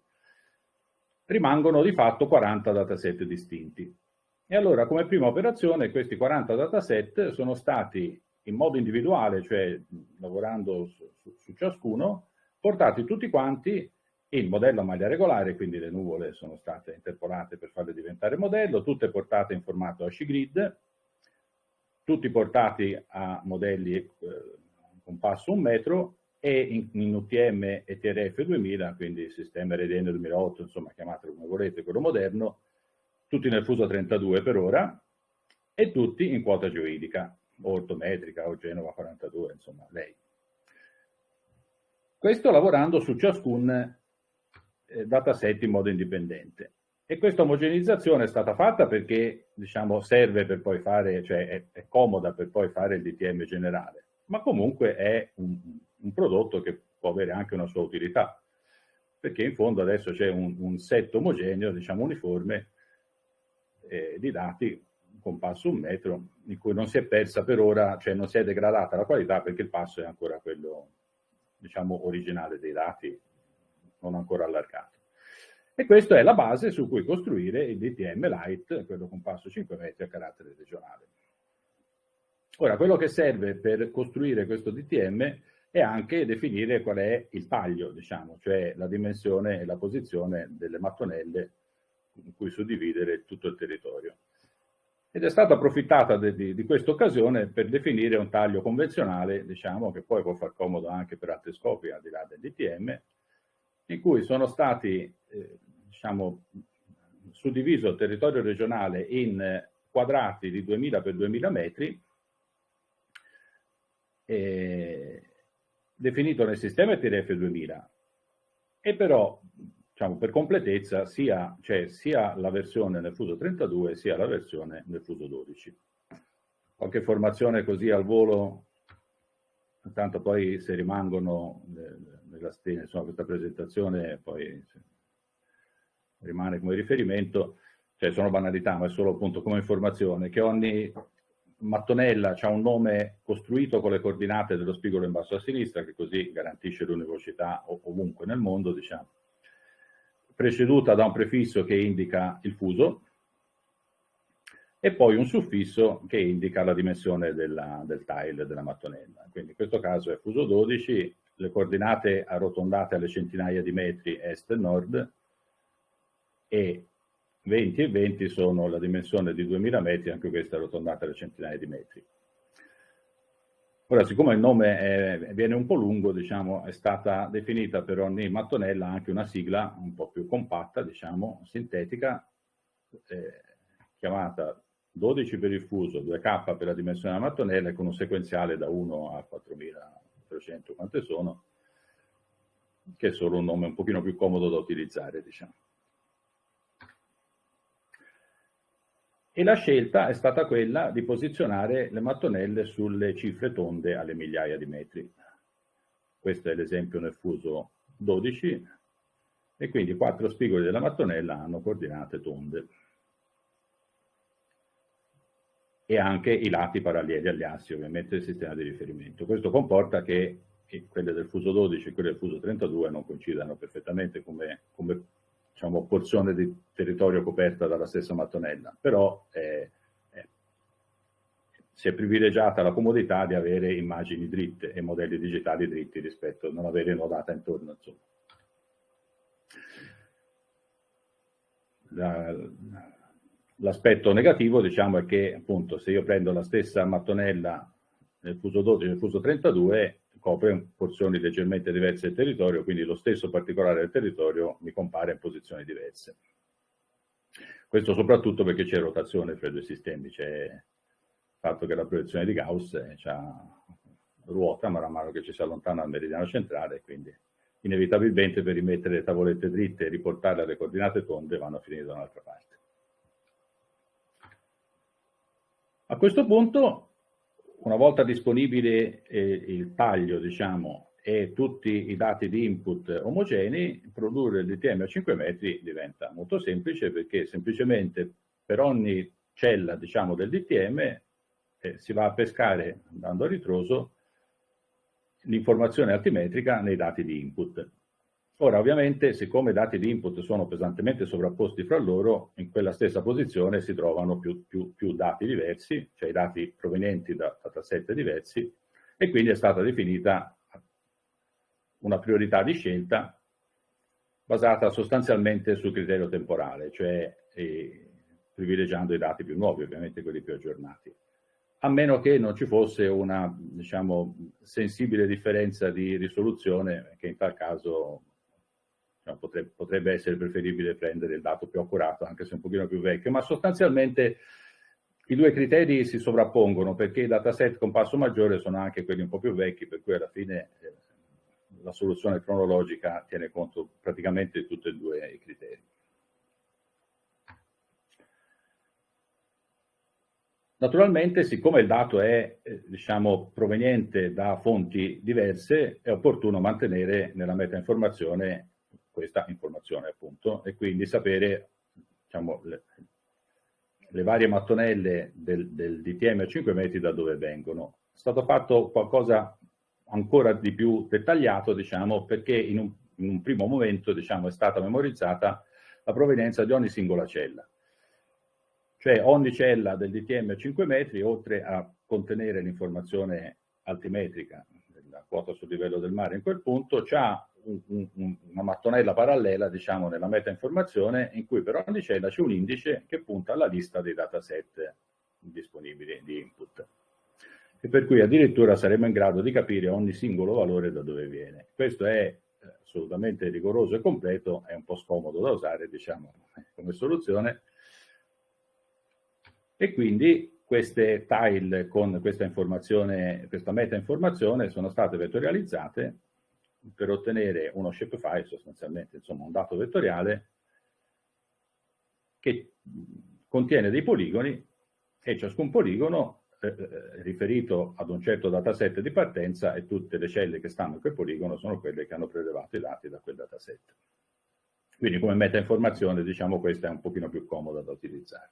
rimangono di fatto 40 dataset distinti. E allora, come prima operazione, questi 40 dataset sono stati in modo individuale, cioè lavorando su ciascuno, portati tutti quanti in modello a maglia regolare, quindi le nuvole sono state interpolate per farle diventare modello, tutte portate in formato HGrid, tutti portati a modelli con passo 1 metro e in UTM ETRF 2000, quindi sistema RDN 2008, insomma, chiamatelo come volete, quello moderno, tutti nel fuso 32 per ora, e tutti in quota geoidica, o ortometrica, o Genova 42, insomma, lei. Questo lavorando su ciascun dataset in modo indipendente. E questa omogeneizzazione è stata fatta perché, diciamo, serve per poi fare, cioè è comoda per poi fare il DTM generale, ma comunque è un prodotto che può avere anche una sua utilità, perché in fondo adesso c'è un set omogeneo, diciamo uniforme, di dati con passo 1 metro, in cui non si è persa per ora, cioè non si è degradata la qualità, perché il passo è ancora quello, diciamo, originale dei dati, non ancora allargato. E questa è la base su cui costruire il DTM Lite, quello con passo 5 metri a carattere regionale. Ora, quello che serve per costruire questo DTM è anche definire qual è il taglio, diciamo, cioè la dimensione e la posizione delle mattonelle in cui suddividere tutto il territorio. Ed è stata approfittata di questa occasione per definire un taglio convenzionale, diciamo, che poi può far comodo anche per altri scopi al di là del DTM, in cui sono stati, diciamo, suddiviso il territorio regionale in quadrati di 2000 per 2000 metri, definito nel sistema ETRF 2000, e però, diciamo, per completezza, sia la versione nel fuso 32 sia la versione nel fuso 12. Qualche informazione così al volo, intanto poi se rimangono insomma, questa presentazione poi rimane come riferimento, cioè sono banalità, ma è solo appunto come informazione, che ogni mattonella ha un nome costruito con le coordinate dello spigolo in basso a sinistra, che così garantisce l'univocità ovunque nel mondo, diciamo, preceduta da un prefisso che indica il fuso, e poi un suffisso che indica la dimensione del tile della mattonella. Quindi in questo caso è fuso 12, le coordinate arrotondate alle centinaia di metri est e nord, e 20 e 20 sono la dimensione di 2000 metri, anche questa arrotondata alle centinaia di metri. Ora, siccome il nome viene un po' lungo, diciamo, è stata definita per ogni mattonella anche una sigla un po' più compatta, diciamo, sintetica, chiamata 12 per il fuso, 2K per la dimensione della mattonella, e con un sequenziale da 1 a 4300, quante sono, che è solo un nome un pochino più comodo da utilizzare, diciamo. E la scelta è stata quella di posizionare le mattonelle sulle cifre tonde alle migliaia di metri. Questo è l'esempio nel fuso 12, e quindi 4 spigoli della mattonella hanno coordinate tonde. E anche i lati paralleli agli assi, ovviamente, del sistema di riferimento. Questo comporta che quelle del fuso 12 e quelle del fuso 32 non coincidano perfettamente come diciamo, porzione di territorio coperta dalla stessa mattonella, però si è privilegiata la comodità di avere immagini dritte e modelli digitali dritti rispetto a non avere nodata intorno, insomma. L'aspetto negativo, diciamo, è che appunto se io prendo la stessa mattonella nel fuso 12 e nel fuso 32 copre porzioni leggermente diverse del territorio, quindi lo stesso particolare del territorio mi compare in posizioni diverse. Questo soprattutto perché c'è rotazione fra i due sistemi, c'è il fatto che la proiezione di Gauss ruota man mano che ci si allontana dal meridiano centrale, quindi inevitabilmente per rimettere le tavolette dritte e riportarle alle coordinate tonde vanno a finire da un'altra parte. A questo punto, una volta disponibile il taglio, diciamo, e tutti i dati di input omogenei, produrre il DTM a 5 metri diventa molto semplice, perché semplicemente per ogni cella, diciamo, del DTM si va a pescare, andando a ritroso, l'informazione altimetrica nei dati di input. Ora, ovviamente, siccome i dati di input sono pesantemente sovrapposti fra loro, in quella stessa posizione si trovano più dati diversi, cioè i dati provenienti da dataset diversi, e quindi è stata definita una priorità di scelta basata sostanzialmente sul criterio temporale, cioè privilegiando i dati più nuovi, ovviamente quelli più aggiornati. A meno che non ci fosse una, diciamo, sensibile differenza di risoluzione, che in tal caso potrebbe essere preferibile prendere il dato più accurato, anche se un pochino più vecchio, ma sostanzialmente i due criteri si sovrappongono, perché i dataset con passo maggiore sono anche quelli un po' più vecchi, per cui alla fine la soluzione cronologica tiene conto praticamente di tutti e due i criteri. Naturalmente, siccome il dato è diciamo, proveniente da fonti diverse, è opportuno mantenere nella metainformazione questa informazione, appunto, e quindi sapere, diciamo, le varie mattonelle del DTM a 5 metri da dove vengono. È stato fatto qualcosa ancora di più dettagliato, diciamo, perché in un primo momento, diciamo, è stata memorizzata la provenienza di ogni singola cella. Cioè ogni cella del DTM a 5 metri, oltre a contenere l'informazione altimetrica della quota sul livello del mare in quel punto, ha una mattonella parallela, diciamo, nella metainformazione, in cui per ogni cella c'è un indice che punta alla lista dei dataset disponibili di input. E per cui addirittura saremo in grado di capire ogni singolo valore da dove viene. Questo è assolutamente rigoroso e completo, è un po' scomodo da usare, diciamo, come soluzione. E quindi queste tile con questa informazione, questa meta-informazione, sono state vettorializzate per ottenere uno shapefile, sostanzialmente, insomma, un dato vettoriale che contiene dei poligoni, e ciascun poligono riferito ad un certo dataset di partenza, e tutte le celle che stanno in quel poligono sono quelle che hanno prelevato i dati da quel dataset. Quindi come meta-informazione, diciamo, questa è un pochino più comoda da utilizzare.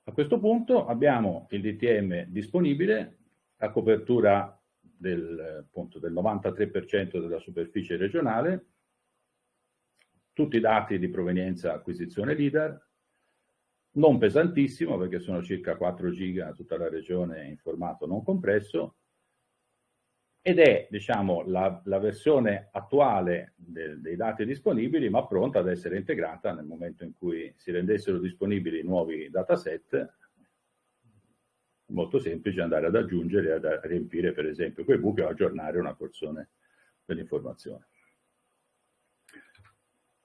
A questo punto abbiamo il DTM disponibile a copertura del 93% della superficie regionale, tutti i dati di provenienza acquisizione LIDAR, non pesantissimo perché sono circa 4 giga tutta la regione in formato non compresso, ed è, diciamo, la versione attuale dei dati disponibili, ma pronta ad essere integrata nel momento in cui si rendessero disponibili nuovi dataset. Molto semplice andare ad aggiungere e a riempire, per esempio, quei buchi o aggiornare una porzione dell'informazione.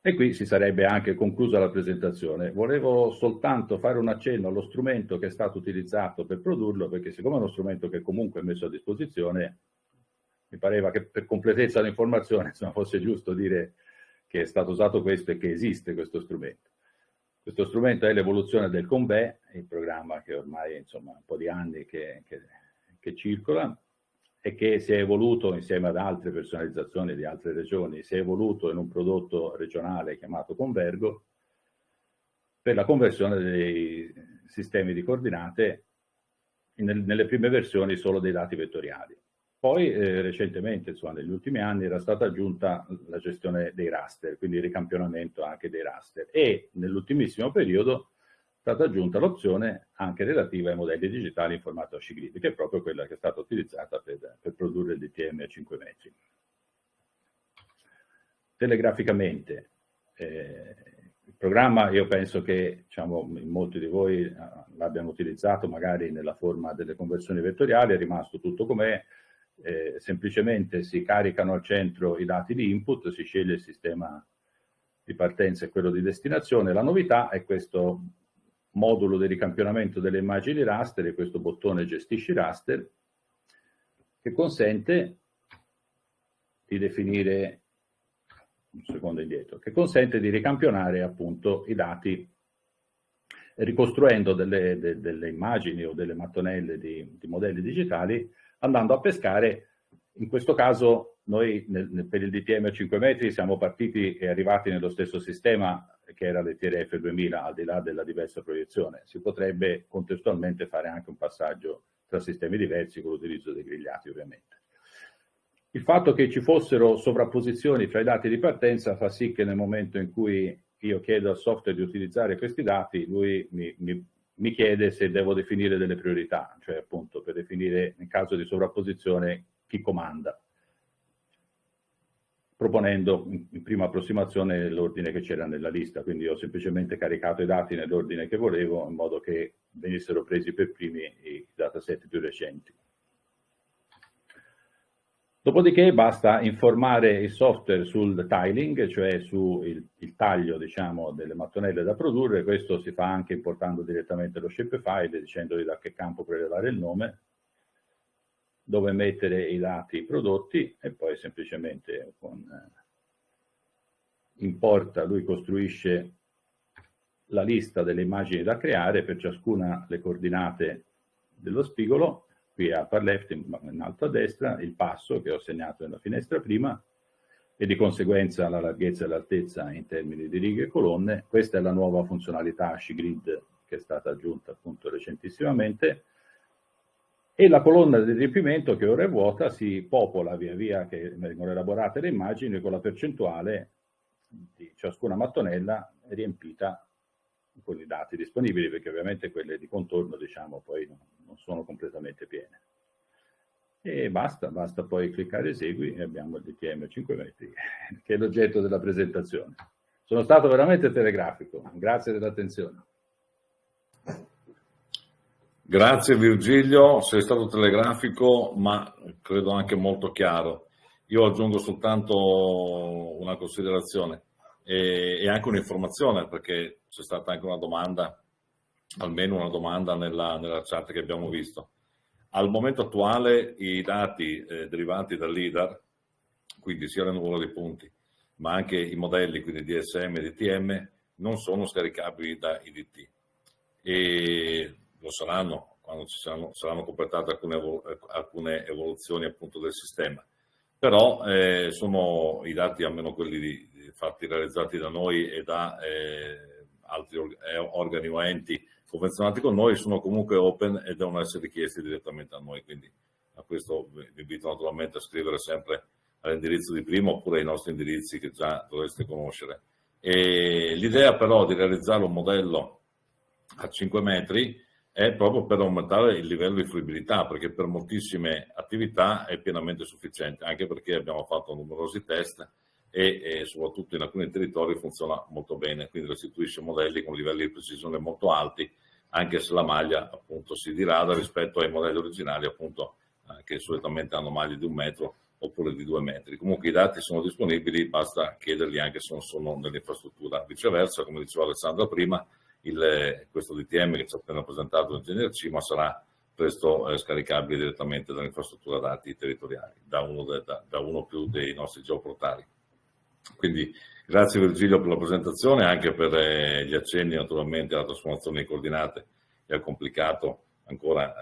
E qui si sarebbe anche conclusa la presentazione. Volevo soltanto fare un accenno allo strumento che è stato utilizzato per produrlo, perché siccome è uno strumento che comunque è messo a disposizione, mi pareva che per completezza dell'informazione fosse giusto dire che è stato usato questo e che esiste questo strumento. Questo strumento è l'evoluzione del Convé, il programma che ormai, insomma, un po' di anni che circola, e che si è evoluto insieme ad altre personalizzazioni di altre regioni, si è evoluto in un prodotto regionale chiamato Convergo per la conversione dei sistemi di coordinate nelle prime versioni solo dei dati vettoriali. Poi recentemente, insomma, negli ultimi anni, era stata aggiunta la gestione dei raster, quindi il ricampionamento anche dei raster, e nell'ultimissimo periodo è stata aggiunta l'opzione anche relativa ai modelli digitali in formato HGrid, che è proprio quella che è stata utilizzata per produrre il DTM a 5 metri. Telegraficamente, il programma, io penso che, diciamo, molti di voi l'abbiano utilizzato magari nella forma delle conversioni vettoriali, è rimasto tutto com'è. Semplicemente si caricano al centro i dati di input, si sceglie il sistema di partenza e quello di destinazione. La novità è questo modulo di ricampionamento delle immagini raster e questo bottone gestisci raster, che consente di definire, un secondo indietro, che consente di ricampionare appunto i dati ricostruendo delle immagini o delle mattonelle di modelli digitali, andando a pescare. In questo caso noi per il DTM a 5 metri siamo partiti e arrivati nello stesso sistema che era l'ETRF 2000, al di là della diversa proiezione. Si potrebbe contestualmente fare anche un passaggio tra sistemi diversi con l'utilizzo dei grigliati, ovviamente. Il fatto che ci fossero sovrapposizioni fra i dati di partenza fa sì che nel momento in cui io chiedo al software di utilizzare questi dati, lui mi chiede se devo definire delle priorità, cioè appunto per definire in caso di sovrapposizione chi comanda, proponendo in prima approssimazione l'ordine che c'era nella lista. Quindi ho semplicemente caricato i dati nell'ordine che volevo in modo che venissero presi per primi i dataset più recenti. Dopodiché basta informare il software sul tiling, cioè sul taglio, diciamo, delle mattonelle da produrre. Questo si fa anche importando direttamente lo shapefile, dicendogli da che campo prelevare il nome, dove mettere i dati prodotti, e poi semplicemente con importa lui costruisce la lista delle immagini da creare per ciascuna le coordinate dello spigolo. Qui a upper left, in alto a destra, il passo che ho segnato nella finestra prima e di conseguenza la larghezza e l'altezza in termini di righe e colonne. Questa è la nuova funzionalità HashiGrid che è stata aggiunta appunto recentissimamente. E la colonna di riempimento, che ora è vuota, si popola via via che vengono elaborate le immagini con la percentuale di ciascuna mattonella riempita con i dati disponibili, perché ovviamente quelle di contorno, diciamo, poi non sono completamente piene. E basta poi cliccare esegui e abbiamo il DTM 5 metri, che è l'oggetto della presentazione. Sono stato veramente telegrafico, grazie dell'attenzione. Grazie Virgilio, sei stato telegrafico, ma credo anche molto chiaro. Io aggiungo soltanto una considerazione e anche un'informazione, perché c'è stata anche una domanda, almeno una domanda nella chat che abbiamo visto. Al momento attuale i dati derivati dal LIDAR, quindi sia le nuvole dei punti, ma anche i modelli, quindi DSM e DTM, non sono scaricabili da IDT. E lo saranno quando saranno completate alcune evoluzioni appunto del sistema. Però sono i dati, almeno quelli fatti realizzati da noi e da altri organi o enti convenzionati con noi, sono comunque open e devono essere richiesti direttamente a noi. Quindi a questo vi invito naturalmente a scrivere sempre all'indirizzo di prima oppure ai nostri indirizzi che già dovreste conoscere. E l'idea però di realizzare un modello a 5 metri è proprio per aumentare il livello di fruibilità, perché per moltissime attività è pienamente sufficiente, anche perché abbiamo fatto numerosi test e soprattutto in alcuni territori funziona molto bene, quindi restituisce modelli con livelli di precisione molto alti, anche se la maglia appunto si dirada rispetto ai modelli originali appunto che solitamente hanno maglie di 1 metro oppure di 2 metri. Comunque i dati sono disponibili, basta chiederli anche se non sono nell'infrastruttura. Viceversa, come diceva Alessandra prima, questo DTM che ci ha appena presentato l'ingegner Cima sarà presto scaricabile direttamente dall'infrastruttura dati territoriali, da uno più dei nostri geoportali. Quindi grazie Virgilio per la presentazione, anche per gli accenni naturalmente alla trasformazione di coordinate e al complicato ancora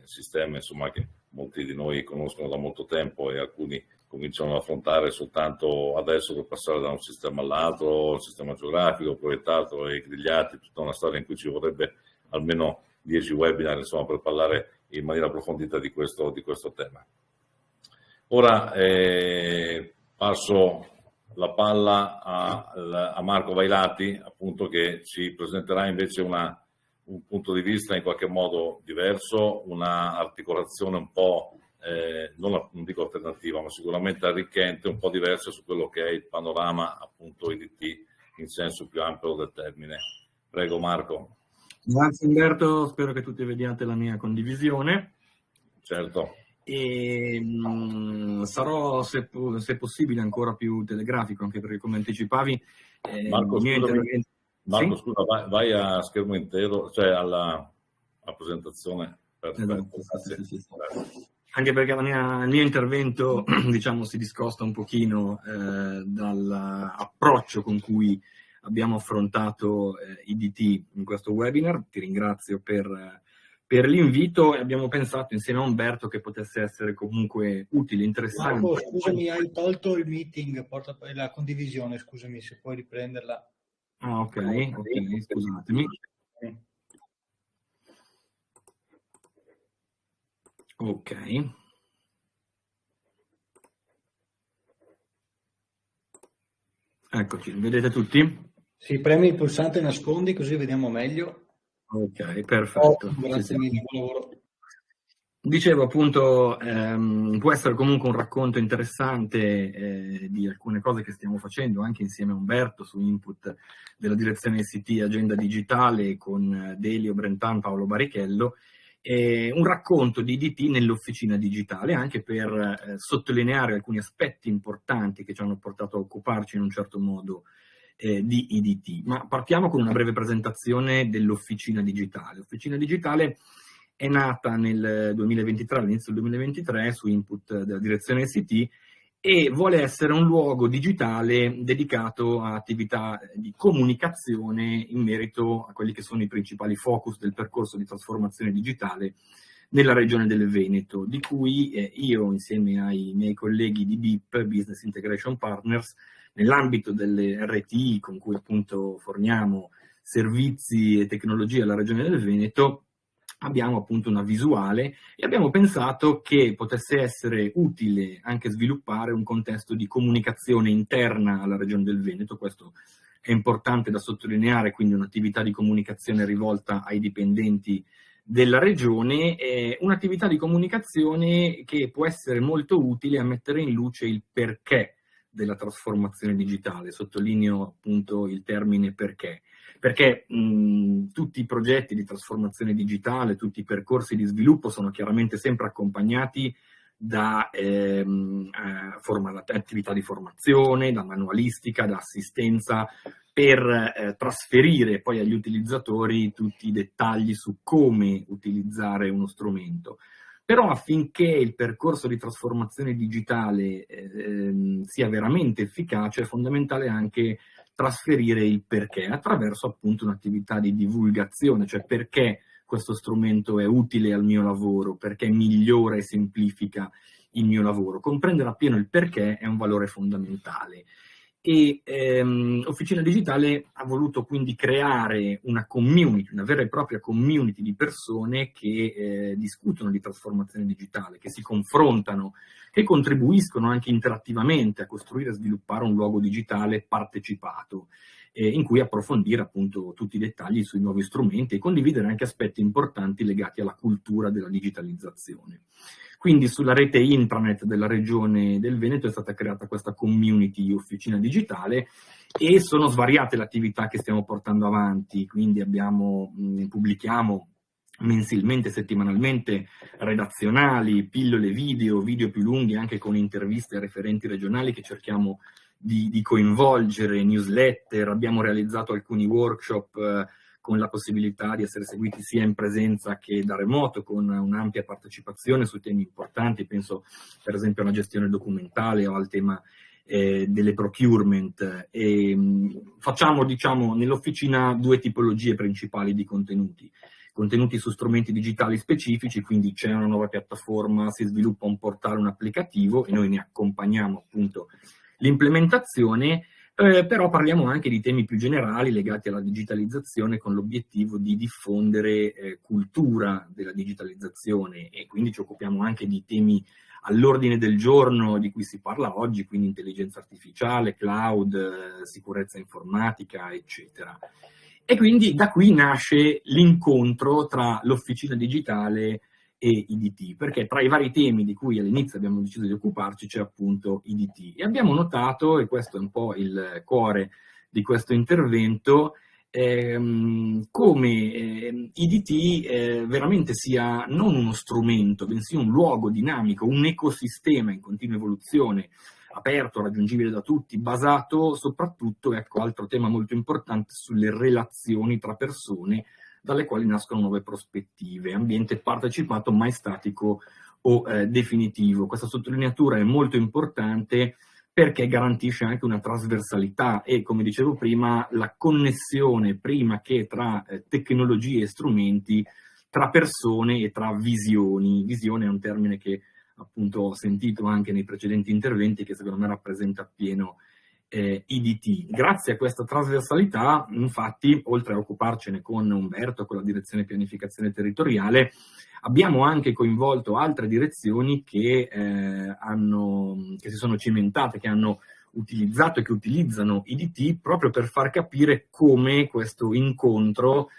sistema insomma, che molti di noi conoscono da molto tempo e alcuni cominciano ad affrontare soltanto adesso per passare da un sistema all'altro, il sistema geografico, proiettato e grigliati, tutta una storia in cui ci vorrebbe almeno 10 webinar insomma, per parlare in maniera approfondita di questo tema. Ora passo la palla a Marco Vailati, appunto, che ci presenterà invece un punto di vista in qualche modo diverso, una articolazione un po', non dico alternativa, ma sicuramente arricchente, un po' diversa su quello che è il panorama appunto IDT in senso più ampio del termine. Prego Marco. Grazie Umberto, spero che tutti vediate la mia condivisione. Certo. E sarò, se possibile, ancora più telegrafico, anche perché come anticipavi Marco, Sì? scusa, vai a schermo intero, cioè alla presentazione. Esatto, sì. Anche perché il mio intervento, diciamo, si discosta un pochino dall'approccio con cui abbiamo affrontato IDT in questo webinar. Ti ringrazio per l'invito e abbiamo pensato insieme a Umberto che potesse essere comunque utile, interessante. Marco, scusami, hai tolto il meeting, la condivisione, scusami, se puoi riprenderla. Ah, ok, scusatemi. Ok. Eccoci, vedete tutti? Sì, premi il pulsante nascondi così vediamo meglio. Ok, perfetto. Grazie mille, buon lavoro. Dicevo appunto, può essere comunque un racconto interessante di alcune cose che stiamo facendo anche insieme a Umberto su input della direzione ICT Agenda Digitale con Delio Brentan, Paolo Barichello, un racconto di IDT nell'officina digitale anche per sottolineare alcuni aspetti importanti che ci hanno portato a occuparci in un certo modo di IDT. Ma partiamo con una breve presentazione dell'officina digitale. L'officina digitale è nata nel 2023, all'inizio del 2023, su input della direzione ICT e vuole essere un luogo digitale dedicato a attività di comunicazione in merito a quelli che sono i principali focus del percorso di trasformazione digitale nella regione del Veneto, di cui io, insieme ai miei colleghi di BIP, Business Integration Partners, nell'ambito delle RTI con cui appunto forniamo servizi e tecnologie alla regione del Veneto, abbiamo appunto una visuale e abbiamo pensato che potesse essere utile anche sviluppare un contesto di comunicazione interna alla regione del Veneto. Questo è importante da sottolineare, quindi un'attività di comunicazione rivolta ai dipendenti della regione, un'attività di comunicazione che può essere molto utile a mettere in luce il perché della trasformazione digitale. Sottolineo appunto il termine perché tutti i progetti di trasformazione digitale, tutti i percorsi di sviluppo sono chiaramente sempre accompagnati da attività di formazione, da manualistica, da assistenza per trasferire poi agli utilizzatori tutti i dettagli su come utilizzare uno strumento. Però affinché il percorso di trasformazione digitale sia veramente efficace è fondamentale anche trasferire il perché attraverso appunto un'attività di divulgazione, cioè perché questo strumento è utile al mio lavoro, perché migliora e semplifica il mio lavoro. Comprendere appieno il perché è un valore fondamentale. E Officina Digitale ha voluto quindi creare una community, una vera e propria community di persone che discutono di trasformazione digitale, che si confrontano, che contribuiscono anche interattivamente a costruire e sviluppare un luogo digitale partecipato, in cui approfondire appunto tutti i dettagli sui nuovi strumenti e condividere anche aspetti importanti legati alla cultura della digitalizzazione. Quindi sulla rete intranet della regione del Veneto è stata creata questa community Officina Digitale e sono svariate le attività che stiamo portando avanti, quindi pubblichiamo mensilmente, settimanalmente redazionali, pillole video più lunghi anche con interviste a referenti regionali che cerchiamo di coinvolgere, newsletter, abbiamo realizzato alcuni workshop con la possibilità di essere seguiti sia in presenza che da remoto, con un'ampia partecipazione su temi importanti, penso per esempio alla gestione documentale o al tema delle procurement. Facciamo, diciamo, nell'officina due tipologie principali di contenuti. Contenuti su strumenti digitali specifici, quindi c'è una nuova piattaforma, si sviluppa un portale, un applicativo e noi ne accompagniamo appunto l'implementazione. Però parliamo anche di temi più generali legati alla digitalizzazione con l'obiettivo di diffondere cultura della digitalizzazione e quindi ci occupiamo anche di temi all'ordine del giorno di cui si parla oggi, quindi intelligenza artificiale, cloud, sicurezza informatica, eccetera. E quindi da qui nasce l'incontro tra l'officina digitale e IDT, perché tra i vari temi di cui all'inizio abbiamo deciso di occuparci c'è appunto IDT. E abbiamo notato, e questo è un po' il cuore di questo intervento, come IDT veramente sia non uno strumento, bensì un luogo dinamico, un ecosistema in continua evoluzione aperto, raggiungibile da tutti, basato soprattutto, ecco, altro tema molto importante, sulle relazioni tra persone dalle quali nascono nuove prospettive, ambiente partecipato, mai statico o definitivo. Questa sottolineatura è molto importante perché garantisce anche una trasversalità e, come dicevo prima, la connessione prima che tra tecnologie e strumenti, tra persone e tra visioni. Visione è un termine che appunto ho sentito anche nei precedenti interventi, che secondo me rappresenta appieno IDT. Grazie a questa trasversalità, infatti, oltre a occuparcene con Umberto, con la direzione pianificazione territoriale, abbiamo anche coinvolto altre direzioni che si sono cimentate, che hanno utilizzato e che utilizzano IDT proprio per far capire come questo incontro,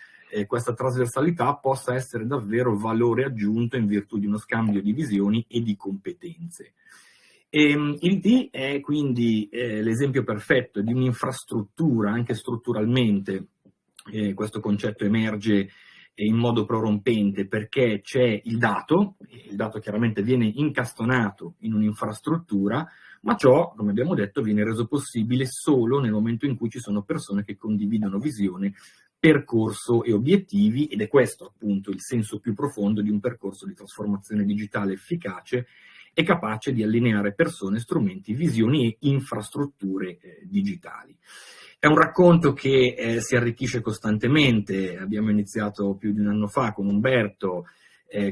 questa trasversalità possa essere davvero valore aggiunto in virtù di uno scambio di visioni e di competenze. IDT è quindi l'esempio perfetto di un'infrastruttura, anche strutturalmente. Questo concetto emerge in modo prorompente perché c'è il dato chiaramente viene incastonato in un'infrastruttura, ma ciò, come abbiamo detto, viene reso possibile solo nel momento in cui ci sono persone che condividono visione, percorso e obiettivi, ed è questo appunto il senso più profondo di un percorso di trasformazione digitale efficace e capace di allineare persone, strumenti, visioni e infrastrutture digitali. È un racconto che si arricchisce costantemente. Abbiamo iniziato più di un anno fa con Umberto,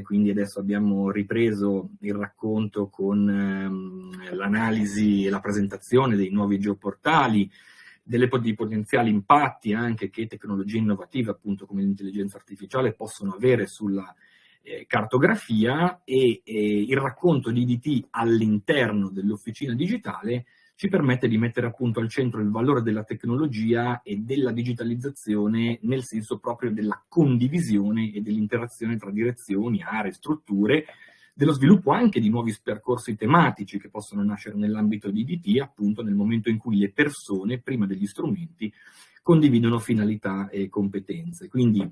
quindi adesso abbiamo ripreso il racconto con l'analisi e la presentazione dei nuovi geoportali, dei potenziali impatti anche che tecnologie innovative, appunto come l'intelligenza artificiale, possono avere sulla cartografia, e il racconto di IDT all'interno dell'officina digitale ci permette di mettere appunto al centro il valore della tecnologia e della digitalizzazione nel senso proprio della condivisione e dell'interazione tra direzioni, aree, strutture, dello sviluppo anche di nuovi percorsi tematici che possono nascere nell'ambito di IDT, appunto nel momento in cui le persone, prima degli strumenti, condividono finalità e competenze. Quindi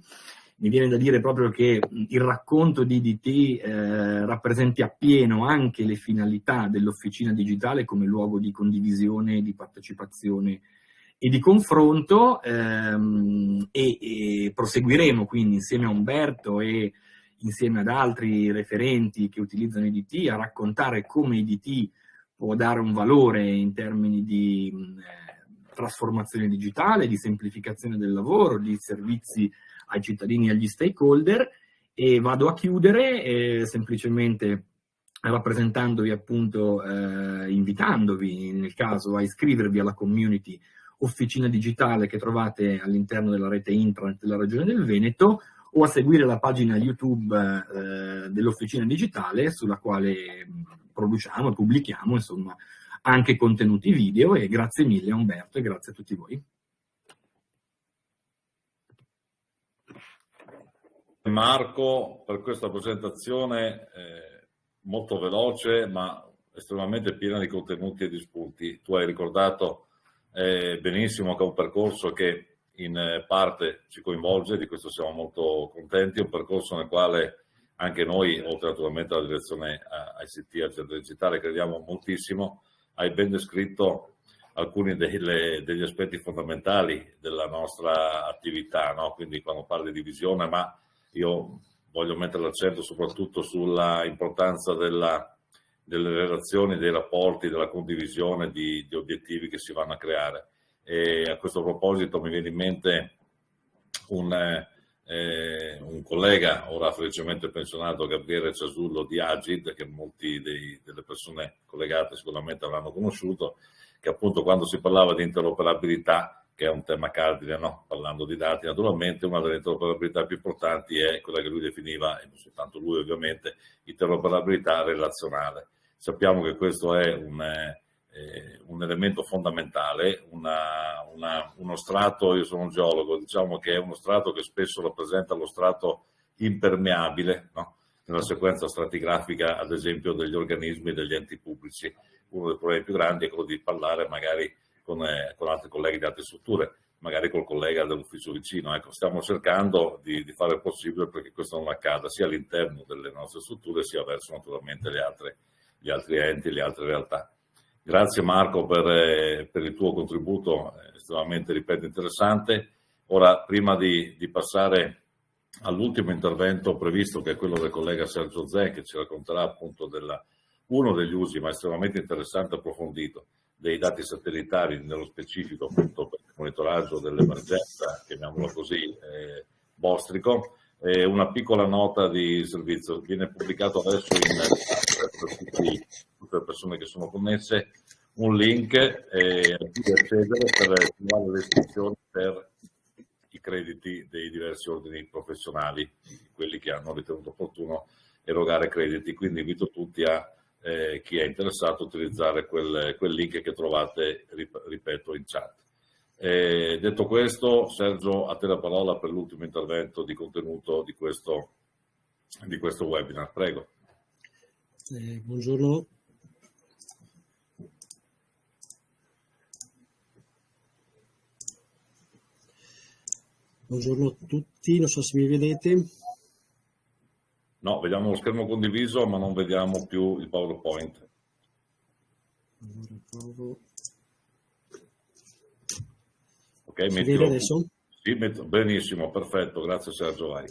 mi viene da dire proprio che il racconto di IDT rappresenti appieno anche le finalità dell'officina digitale come luogo di condivisione, di partecipazione e di confronto, e proseguiremo quindi insieme a Umberto e insieme ad altri referenti che utilizzano IDT a raccontare come IDT può dare un valore in termini di trasformazione digitale, di semplificazione del lavoro, di servizi ai cittadini e agli stakeholder. E vado a chiudere semplicemente rappresentandovi appunto, invitandovi nel caso a iscrivervi alla community Officina Digitale che trovate all'interno della rete intranet della Regione del Veneto, o a seguire la pagina YouTube dell'Officina Digitale, sulla quale produciamo e pubblichiamo insomma anche contenuti video. E grazie mille a Umberto e grazie a tutti voi. Marco, per questa presentazione molto veloce ma estremamente piena di contenuti e di spunti. Tu hai ricordato benissimo che è un percorso che in parte ci coinvolge, di questo siamo molto contenti, è un percorso nel quale anche noi, oltre naturalmente alla direzione ICT, Agenda Digitale, crediamo moltissimo. Hai ben descritto alcuni degli aspetti fondamentali della nostra attività, no? Quindi quando parli di visione, ma io voglio mettere l'accento soprattutto sulla importanza delle relazioni, dei rapporti, della condivisione di obiettivi che si vanno a creare. E a questo proposito mi viene in mente un collega ora felicemente pensionato, Gabriele Ciasullo di Agid, che molti delle persone collegate sicuramente avranno conosciuto, che appunto quando si parlava di interoperabilità, che è un tema cardine, no? Parlando di dati, naturalmente una delle interoperabilità più importanti è quella che lui definiva, e non soltanto lui ovviamente, interoperabilità relazionale. Sappiamo che questo è un elemento fondamentale, uno strato, io sono un geologo, diciamo che è uno strato che spesso rappresenta lo strato impermeabile, no? Nella sequenza stratigrafica, ad esempio, degli organismi e degli enti pubblici. Uno dei problemi più grandi è quello di parlare magari con altri colleghi di altre strutture, magari col collega dell'ufficio vicino. Ecco, stiamo cercando di fare il possibile perché questo non accada sia all'interno delle nostre strutture sia verso naturalmente gli altri enti, le altre realtà. Grazie Marco per il tuo contributo, estremamente, ripeto, interessante. Ora, prima di passare all'ultimo intervento previsto, che è quello del collega Sergio Zè, che ci racconterà appunto uno degli usi, ma estremamente interessante e approfondito, dei dati satellitari, nello specifico appunto per il monitoraggio dell'emergenza, chiamiamolo così, bostrico. Una piccola nota di servizio: viene pubblicato adesso in tutte le persone che sono connesse un link a cui accedere per trovare le istruzioni per i crediti dei diversi ordini professionali, quelli che hanno ritenuto opportuno erogare crediti. Quindi invito tutti chi è interessato a utilizzare quel link che trovate, ripeto, in chat. Detto questo, Sergio, a te la parola per l'ultimo intervento di contenuto di questo webinar. Prego. Buongiorno. Buongiorno a tutti, non so se mi vedete. No, vediamo lo schermo condiviso, ma non vediamo più il PowerPoint. Allora, provo. Ok, si vede adesso? Sì, benissimo, perfetto, grazie Sergio, vai.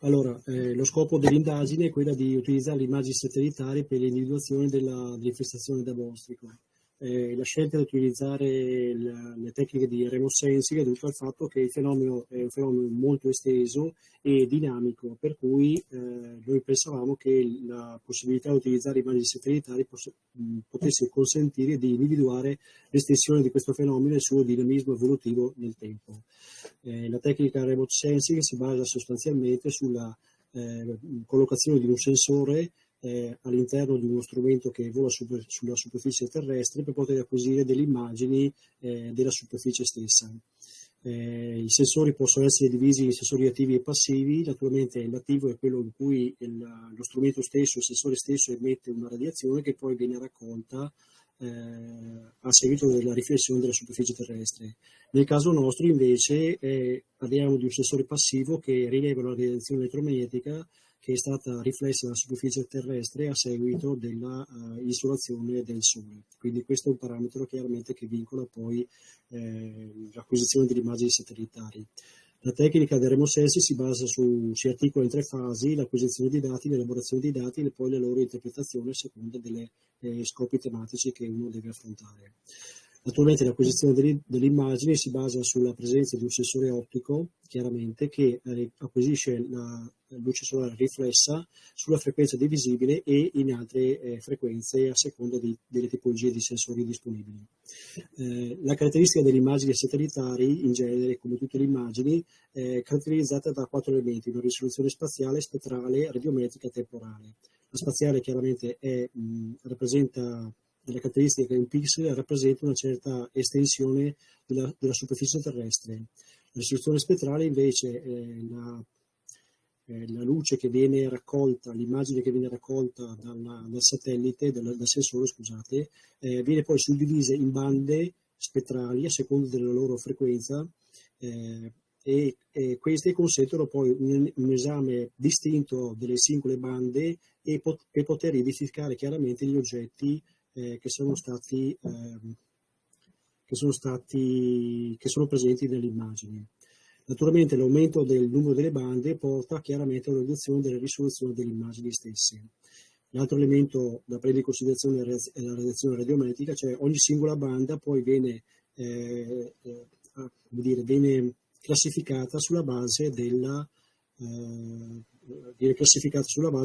Allora, lo scopo dell'indagine è quello di utilizzare le immagini satellitari per l'individuazione dell'infestazione da bostrico. La scelta di utilizzare le tecniche di remote sensing è dovuta al fatto che il fenomeno è un fenomeno molto esteso e dinamico, per cui noi pensavamo che la possibilità di utilizzare immagini satellitari potesse consentire di individuare l'estensione di questo fenomeno e il suo dinamismo evolutivo nel tempo. La tecnica remote sensing si basa sostanzialmente sulla collocazione di un sensore all'interno di uno strumento che vola sulla superficie terrestre per poter acquisire delle immagini della superficie stessa. I sensori possono essere divisi in sensori attivi e passivi. Naturalmente l'attivo è quello in cui lo strumento stesso, il sensore stesso, emette una radiazione che poi viene raccolta a seguito della riflessione della superficie terrestre. Nel caso nostro invece parliamo di un sensore passivo che rileva la radiazione elettromagnetica che è stata riflessa dalla superficie terrestre a seguito della insolazione del Sole. Quindi questo è un parametro chiaramente che vincola poi l'acquisizione delle immagini satellitari. La tecnica del remote sensing si articola in 3 fasi: l'acquisizione di dati, l'elaborazione di dati e poi la loro interpretazione a seconda delle scopi tematici che uno deve affrontare. Naturalmente l'acquisizione delle immagini si basa sulla presenza di un sensore ottico, chiaramente, che acquisisce la luce solare riflessa sulla frequenza di visibile e in altre frequenze a seconda delle tipologie di sensori disponibili. La caratteristica delle immagini satellitari, in genere, come tutte le immagini, è caratterizzata da 4 elementi: una risoluzione spaziale, spettrale, radiometrica e temporale. La spaziale chiaramente rappresenta della caratteristica che un pixel rappresenta una certa estensione della superficie terrestre. La risoluzione spettrale invece è la luce che viene raccolta, l'immagine che viene raccolta dal satellite, dal sensore, scusate, viene poi suddivisa in bande spettrali a seconda della loro frequenza e queste consentono poi un esame distinto delle singole bande e per poter identificare chiaramente gli oggetti che sono presenti nelle immagini. Naturalmente l'aumento del numero delle bande porta chiaramente a una riduzione della risoluzione delle immagini stesse. L'altro elemento da prendere in considerazione è la radiazione radiometrica, cioè ogni singola banda poi viene classificata sulla base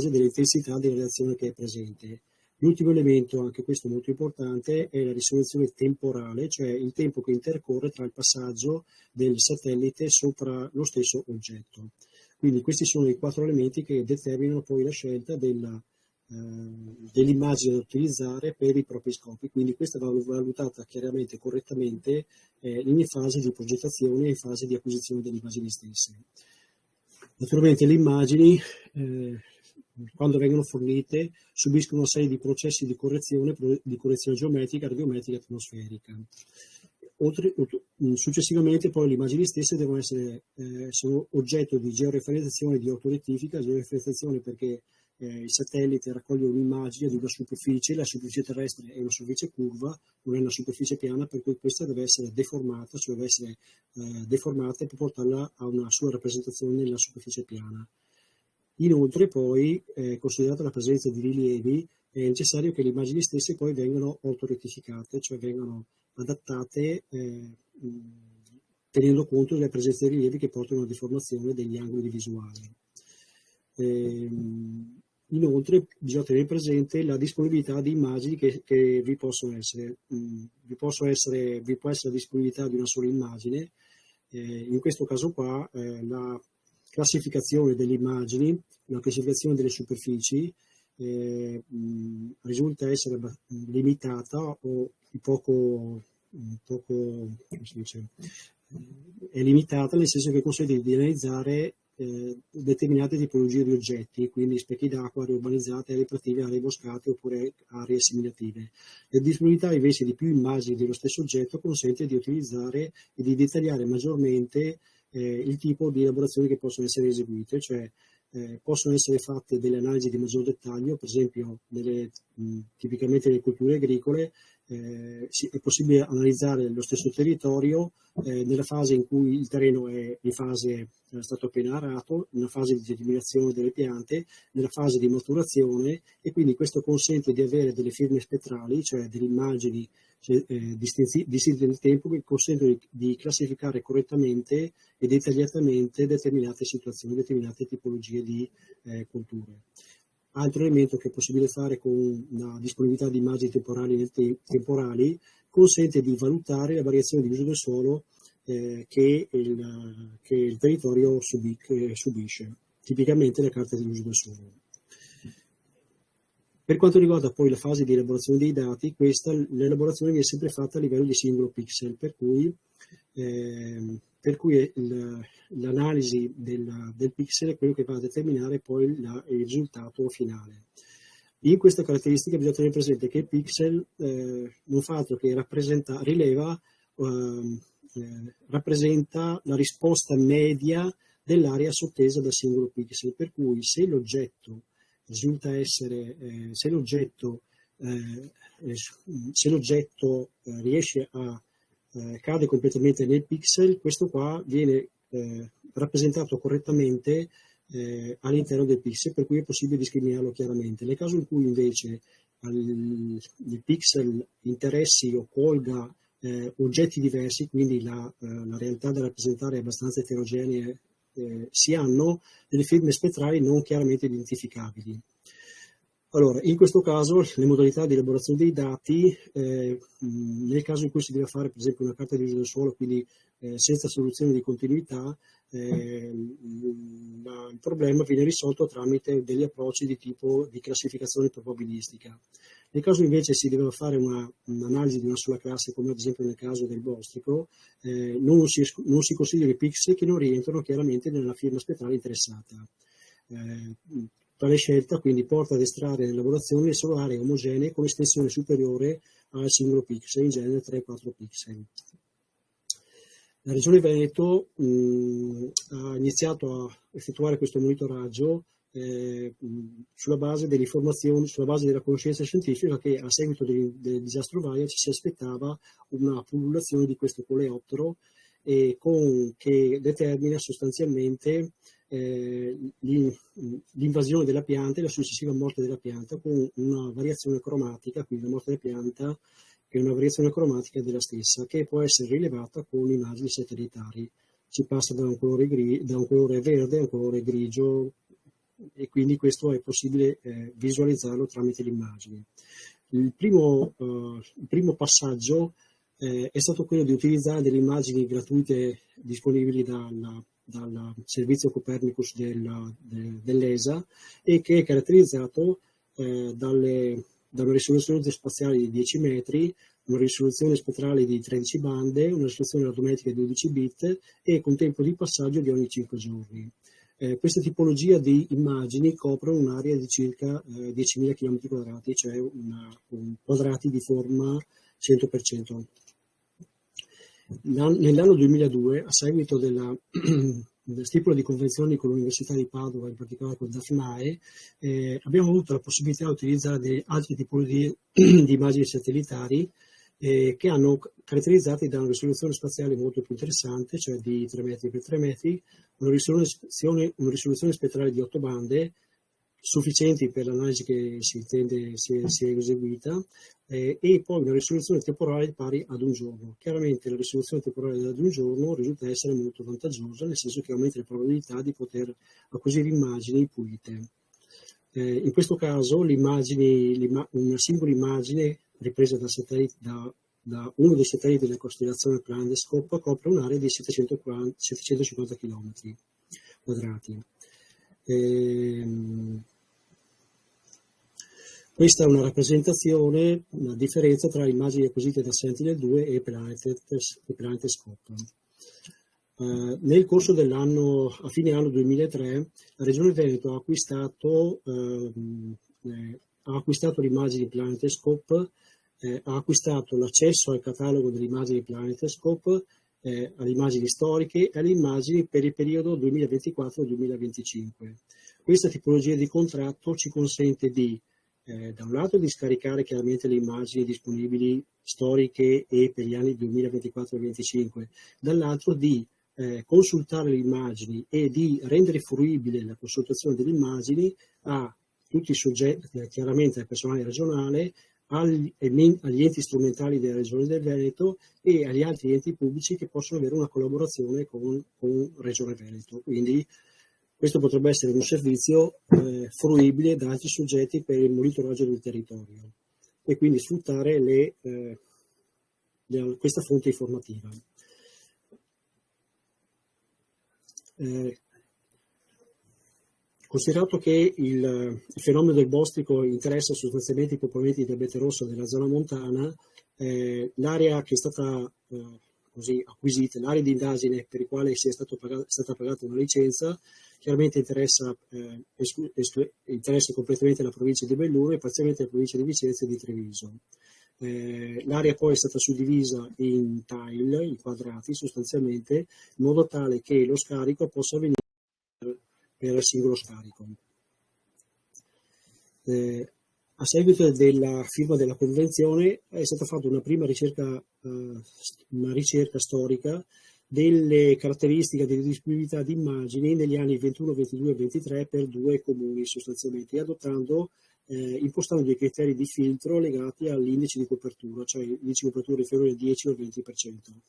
dell'intensità della radiazione che è presente. L'ultimo elemento, anche questo molto importante, è la risoluzione temporale, cioè il tempo che intercorre tra il passaggio del satellite sopra lo stesso oggetto. Quindi questi sono i 4 elementi che determinano poi la scelta dell'immagine da utilizzare per i propri scopi. Quindi questa va valutata chiaramente, correttamente, in fase di progettazione e in fase di acquisizione delle immagini stesse. Naturalmente le immagini, quando vengono fornite, subiscono una serie di processi di correzione geometrica, radiometrica e atmosferica. Successivamente poi le immagini stesse sono oggetto di georeferenziazione e di autorettifica. Georeferenziazione perché il satellite raccoglie un'immagine di una superficie, la superficie terrestre è una superficie curva, non è una superficie piana, per cui questa deve essere deformata, cioè deve essere deformata per portarla a una sua rappresentazione nella superficie piana. Inoltre poi, considerata la presenza di rilievi, è necessario che le immagini stesse poi vengano ortorettificate, cioè vengano adattate tenendo conto della presenza di rilievi che portano a una deformazione degli angoli visuali. Inoltre bisogna tenere presente la disponibilità di immagini che vi possono essere. Vi può essere la disponibilità di una sola immagine. In questo caso qua la classificazione delle immagini, la classificazione delle superfici risulta essere limitata o è limitata, nel senso che consente di analizzare determinate tipologie di oggetti, quindi specchi d'acqua, aree urbanizzate, aree prative, aree boscate oppure aree assimilative. La disponibilità invece di più immagini dello stesso oggetto consente di utilizzare e di dettagliare maggiormente il tipo di elaborazioni che possono essere eseguite, cioè possono essere fatte delle analisi di maggior dettaglio, per esempio tipicamente nelle colture agricole. È possibile analizzare lo stesso territorio nella fase in cui il terreno è stato appena arato, nella fase di germinazione delle piante, nella fase di maturazione, e quindi questo consente di avere delle firme spettrali, cioè delle immagini distinte nel tempo, che consentono di classificare correttamente e dettagliatamente determinate situazioni, determinate tipologie di colture. Altro elemento che è possibile fare con la disponibilità di immagini temporali consente di valutare la variazione di uso del suolo che il territorio subisce, tipicamente la carta dell'uso del suolo. Per quanto riguarda poi la fase di elaborazione dei dati, l'elaborazione viene sempre fatta a livello di singolo pixel, per cui l'analisi del pixel è quello che va a determinare poi il risultato finale. In questa caratteristica bisogna tenere presente che il pixel non fa altro che rappresenta la risposta media dell'area sottesa dal singolo pixel, per cui se l'oggetto riesce a cade completamente nel pixel, questo qua viene rappresentato correttamente all'interno del pixel, per cui è possibile discriminarlo chiaramente. Nel caso in cui invece il pixel interessi o colga oggetti diversi, quindi la realtà da rappresentare è abbastanza eterogenea, si hanno delle firme spettrali non chiaramente identificabili. Allora, in questo caso le modalità di elaborazione dei dati, nel caso in cui si deve fare per esempio una carta di uso del suolo, quindi senza soluzione di continuità, il problema viene risolto tramite degli approcci di tipo di classificazione probabilistica. Nel caso invece si deve fare un'analisi di una sola classe, come ad esempio nel caso del bostrico, non si considerano i pixel che non rientrano chiaramente nella firma spettrale interessata. Tale scelta quindi porta ad estrarre nell'elaborazione solo aree omogenee con estensione superiore al singolo pixel, in genere 3-4 pixel. La Regione Veneto ha iniziato a effettuare questo monitoraggio sulla base delle informazioni, sulla base della conoscenza scientifica che a seguito del disastro Vaia ci si aspettava una pullulazione di questo coleottero che determina sostanzialmente l'invasione della pianta e la successiva morte della pianta con una variazione cromatica, quindi la morte della pianta che è una variazione cromatica della stessa che può essere rilevata con immagini satellitari. Si passa da un colore verde a un colore grigio e quindi questo è possibile visualizzarlo tramite le immagini. Il primo passaggio è stato quello di utilizzare delle immagini gratuite disponibili dal servizio Copernicus dell'ESA e che è caratterizzato da una risoluzione spaziale di 10 metri, una risoluzione spettrale di 13 bande, una risoluzione arithmetica di 12 bit e con tempo di passaggio di ogni 5 giorni. Questa tipologia di immagini copre un'area di circa 10.000 km², cioè quadrati di forma 100%. Nell'anno 2002, a seguito stipula di convenzioni con l'Università di Padova, in particolare con DAFNAE, abbiamo avuto la possibilità di utilizzare altre tipologie di immagini satellitari che hanno caratterizzati da una risoluzione spaziale molto più interessante, cioè di 3 metri per 3 metri, una risoluzione spettrale di 8 bande, sufficienti per l'analisi che si è eseguita, e poi una risoluzione temporale pari ad un giorno. Chiaramente la risoluzione temporale ad un giorno risulta essere molto vantaggiosa, nel senso che aumenta le probabilità di poter acquisire immagini pulite. In questo caso una singola immagine ripresa da uno dei satelliti della costellazione Planiscope copre un'area di 750 km quadrati. Questa è una rappresentazione, una differenza tra immagini acquisite da Sentinel-2 e Planetoscope. Nel corso dell'anno, a fine anno 2003, la Regione Veneto ha acquistato le immagini Planetoscope, ha acquistato l'accesso al catalogo delle immagini Planetoscope, alle immagini storiche e alle immagini per il periodo 2024-2025. Questa tipologia di contratto ci consente di, da un lato, di scaricare chiaramente le immagini disponibili storiche e per gli anni 2024-2025, dall'altro di consultare le immagini e di rendere fruibile la consultazione delle immagini a tutti i soggetti, chiaramente al personale regionale, agli enti strumentali della Regione del Veneto e agli altri enti pubblici che possono avere una collaborazione con Regione Veneto. Quindi questo potrebbe essere un servizio fruibile da altri soggetti per il monitoraggio del territorio e quindi sfruttare questa fonte informativa. Considerato che il fenomeno del bostrico interessa sostanzialmente i popolamenti di abete rosso della zona montana, l'area che è stata acquisita, l'area di indagine per il quale sia stata pagata una licenza, chiaramente interessa completamente la provincia di Belluno e parzialmente la provincia di Vicenza e di Treviso. L'area poi è stata suddivisa in tile, in quadrati sostanzialmente, in modo tale che lo scarico possa avvenire per il singolo scarico. A seguito della firma della convenzione è stata fatta una prima ricerca storica delle caratteristiche delle disponibilità di immagini negli anni 21, 22 e 23 per 2 comuni sostanzialmente, impostando dei criteri di filtro legati all'indice di copertura, cioè l'indice di copertura inferiore al 10 o al 20%.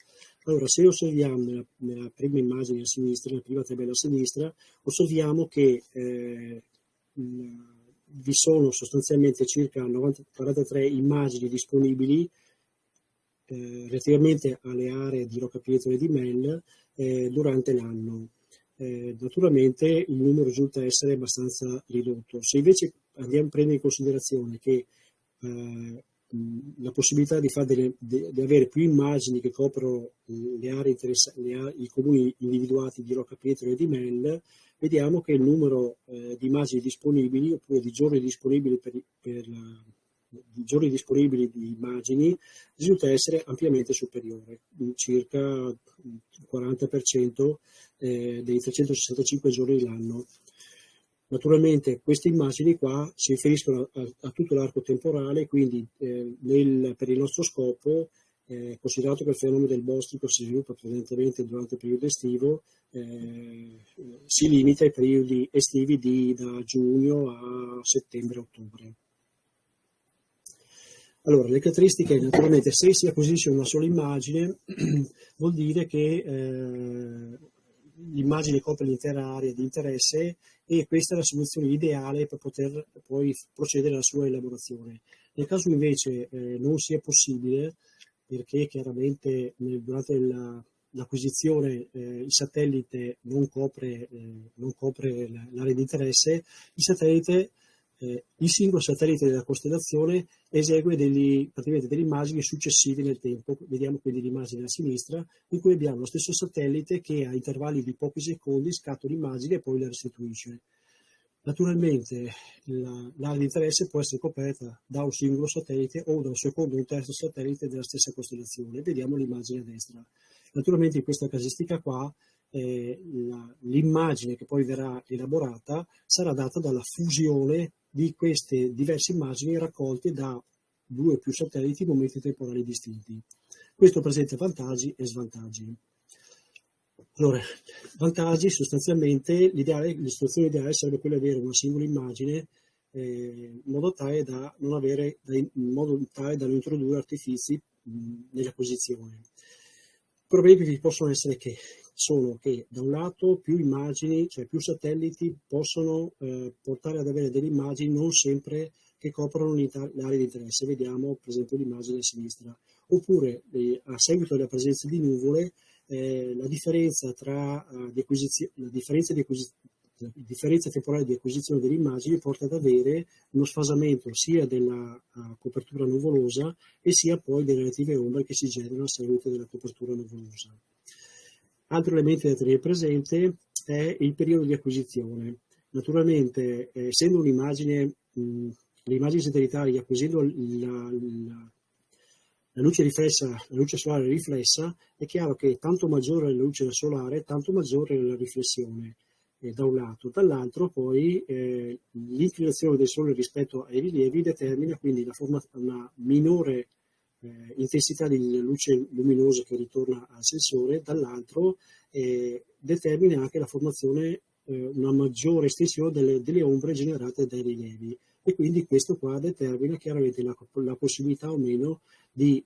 Allora, se osserviamo nella prima immagine a sinistra, nella prima tabella a sinistra, osserviamo che vi sono sostanzialmente circa 43 immagini disponibili relativamente alle aree di Roccapietro e di Mel durante l'anno. Naturalmente il numero risulta essere abbastanza ridotto. Se invece andiamo a prendere in considerazione che la possibilità di avere più immagini che coprono le aree i comuni individuati di Roccapietro e di Mel, vediamo che il numero di immagini disponibili, oppure di giorni disponibili di giorni disponibili di immagini, risulta essere ampiamente superiore, circa il 40% dei 365 giorni dell'anno. Naturalmente queste immagini qua si riferiscono a tutto l'arco temporale, quindi per il nostro scopo, considerato che il fenomeno del bostrico si sviluppa prevalentemente durante il periodo estivo, si limita ai periodi estivi da giugno a settembre-ottobre. Allora, le caratteristiche, naturalmente, se si acquisisce una sola immagine, vuol dire che l'immagine copre l'intera area di interesse e questa è la soluzione ideale per poter poi procedere alla sua elaborazione. Nel caso invece non sia possibile, perché chiaramente durante l'acquisizione il satellite non copre l'area di interesse, il singolo satellite della costellazione esegue praticamente delle immagini successive nel tempo. Vediamo quindi l'immagine a sinistra, in cui abbiamo lo stesso satellite che a intervalli di pochi secondi scatta un'immagine e poi la restituisce. Naturalmente l'area di interesse può essere coperta da un singolo satellite o da un secondo o un terzo satellite della stessa costellazione. Vediamo l'immagine a destra. Naturalmente in questa casistica qua l'immagine che poi verrà elaborata sarà data dalla fusione di queste diverse immagini raccolte da 2 o più satelliti in momenti temporali distinti. Questo presenta vantaggi e svantaggi. Allora, vantaggi sostanzialmente, l'istituzione ideale sarebbe quella di avere una singola immagine in modo tale da non introdurre artifici nella acquisizione. I problemi che possono essere sono che da un lato più immagini, cioè più satelliti possono portare ad avere delle immagini non sempre che coprono l'area di interesse. Vediamo per esempio l'immagine a sinistra. Oppure a seguito della presenza di nuvole la differenza temporale di acquisizione delle immagini porta ad avere uno sfasamento sia della copertura nuvolosa e sia poi delle relative ombre che si generano a seguito della copertura nuvolosa. Altro elemento da tenere presente è il periodo di acquisizione. Naturalmente, essendo un'immagine, le immagini satellitari acquisendo la luce riflessa, la luce solare riflessa, è chiaro che tanto maggiore è la luce solare, tanto maggiore è la riflessione da un lato. Dall'altro poi l'inclinazione del Sole rispetto ai rilievi determina quindi una minore intensità di luce luminosa che ritorna al sensore, dall'altro determina anche la formazione, una maggiore estensione delle ombre generate dai rilievi, e quindi questo qua determina chiaramente la possibilità o meno di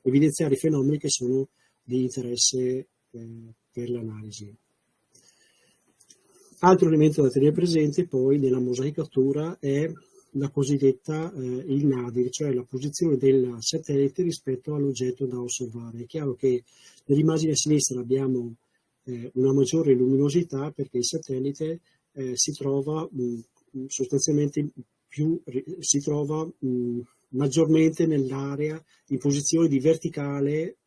evidenziare i fenomeni che sono di interesse per l'analisi. Altro elemento da tenere presente poi nella mosaicatura è la cosiddetta il nadir, cioè la posizione del satellite rispetto all'oggetto da osservare. È chiaro che nell'immagine a sinistra abbiamo una maggiore luminosità perché il satellite si trova sostanzialmente maggiormente nell'area in posizione di verticale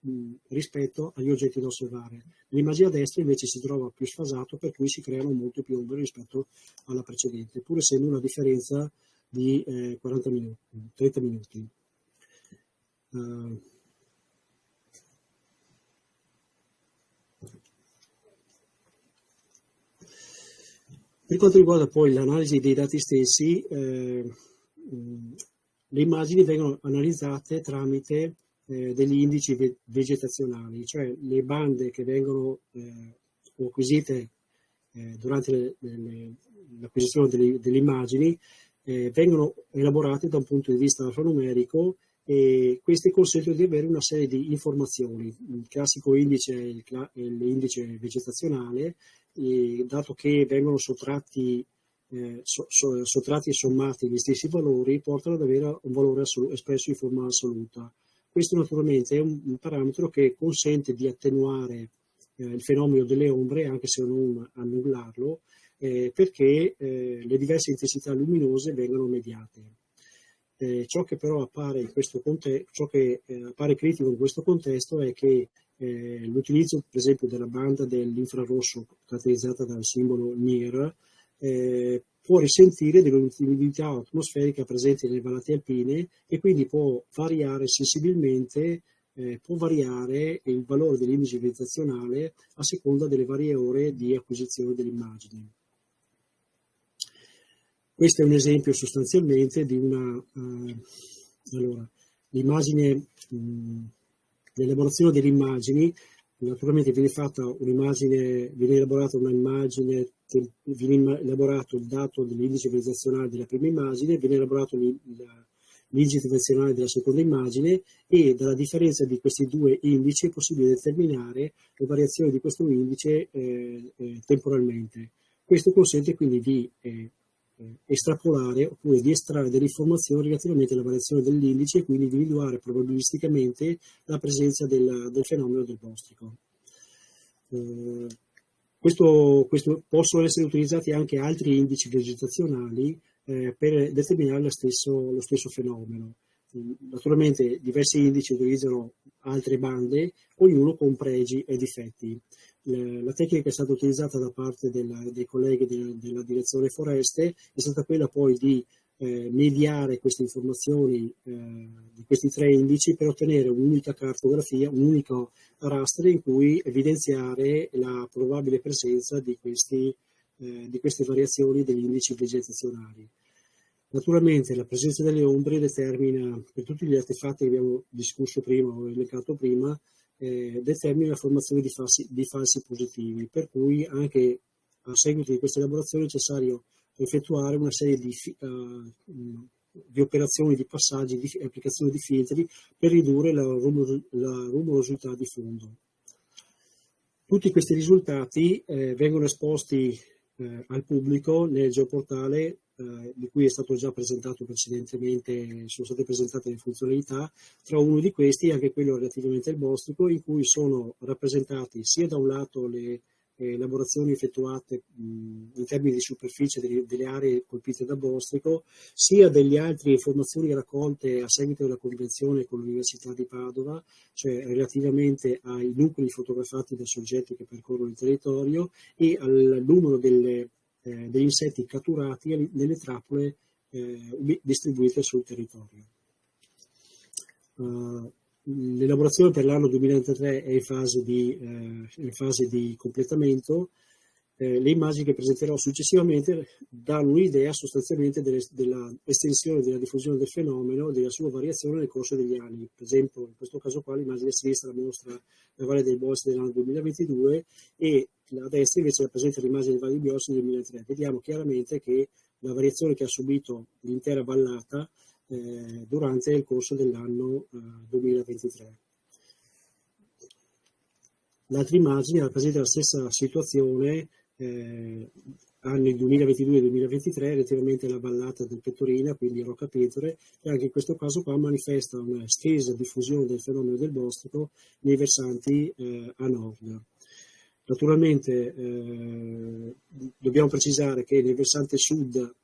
rispetto agli oggetti da osservare. Nell'immagine a destra invece si trova più sfasato, per cui si creano molte più ombre rispetto alla precedente, pur essendo una differenza di 30 minuti. Per quanto riguarda poi l'analisi dei dati stessi, le immagini vengono analizzate tramite degli indici vegetazionali, cioè le bande che vengono acquisite durante l'acquisizione delle immagini vengono elaborate da un punto di vista alfanumerico, e queste consentono di avere una serie di informazioni. Il classico indice è l'indice vegetazionale, dato che vengono sottratti e sommati gli stessi valori, portano ad avere un valore espresso in forma assoluta. Questo naturalmente è un parametro che consente di attenuare il fenomeno delle ombre, anche se non annullarlo, perché le diverse intensità luminose vengono mediate. Ciò che però appare critico in questo contesto è che l'utilizzo per esempio della banda dell'infrarosso caratterizzata dal simbolo NIR può risentire dell'umidità atmosferica presente nelle vallate alpine, e quindi può variare sensibilmente, può variare il valore dell'indice vegetazionale a seconda delle varie ore di acquisizione delle immagini. Questo è un esempio sostanzialmente di l'immagine, l'elaborazione delle immagini. Naturalmente viene elaborata un'immagine, viene elaborato il dato dell'indice vegetazionale della prima immagine, viene elaborato l'indice vegetazionale della seconda immagine, e dalla differenza di questi due indici è possibile determinare le variazioni di questo indice temporalmente. Questo consente quindi di estrapolare oppure di estrarre delle informazioni relativamente alla variazione dell'indice, e quindi individuare probabilisticamente la presenza del fenomeno del bostrico. Possono essere utilizzati anche altri indici vegetazionali per determinare lo stesso fenomeno. Naturalmente diversi indici utilizzano altre bande, ognuno con pregi e difetti. La tecnica che è stata utilizzata da parte dei colleghi della direzione foreste è stata quella poi di mediare queste informazioni di questi 3 indici per ottenere un'unica cartografia, un unico raster in cui evidenziare la probabile presenza di queste variazioni degli indici vegetazionali. Naturalmente la presenza delle ombre determina, per tutti gli artefatti che abbiamo discusso prima o elencato prima, determina la formazione di falsi positivi, per cui anche a seguito di questa elaborazione è necessario effettuare una serie di operazioni, di passaggi, di applicazioni di filtri per ridurre la rumorosità di fondo. Tutti questi risultati vengono esposti al pubblico nel geoportale di cui è stato già presentato precedentemente, sono state presentate le funzionalità, tra uno di questi anche quello relativamente al bostrico, in cui sono rappresentati sia da un lato le elaborazioni effettuate in termini di superficie delle aree colpite da bostrico, sia delle altre informazioni raccolte a seguito della convenzione con l'Università di Padova, cioè relativamente ai nuclei fotografati da soggetti che percorrono il territorio e al numero degli insetti catturati nelle trappole distribuite sul territorio. L'elaborazione per l'anno 2023 è in fase di completamento. Le immagini che presenterò successivamente danno un'idea sostanzialmente della estensione della diffusione del fenomeno e della sua variazione nel corso degli anni. Per esempio, in questo caso qua l'immagine a sinistra mostra la Valle del Boste dell'anno 2022 e a destra invece rappresenta l'immagine del Valle di Biossi del 2003. Vediamo chiaramente che la variazione che ha subito l'intera vallata durante il corso dell'anno 2023. L'altra immagine rappresenta la stessa situazione anni 2022-2023 relativamente alla vallata del Pettorina, quindi Rocca Petore, e anche in questo caso qua manifesta una estesa diffusione del fenomeno del bostrico nei versanti a nord. Naturalmente dobbiamo precisare che nel versante sud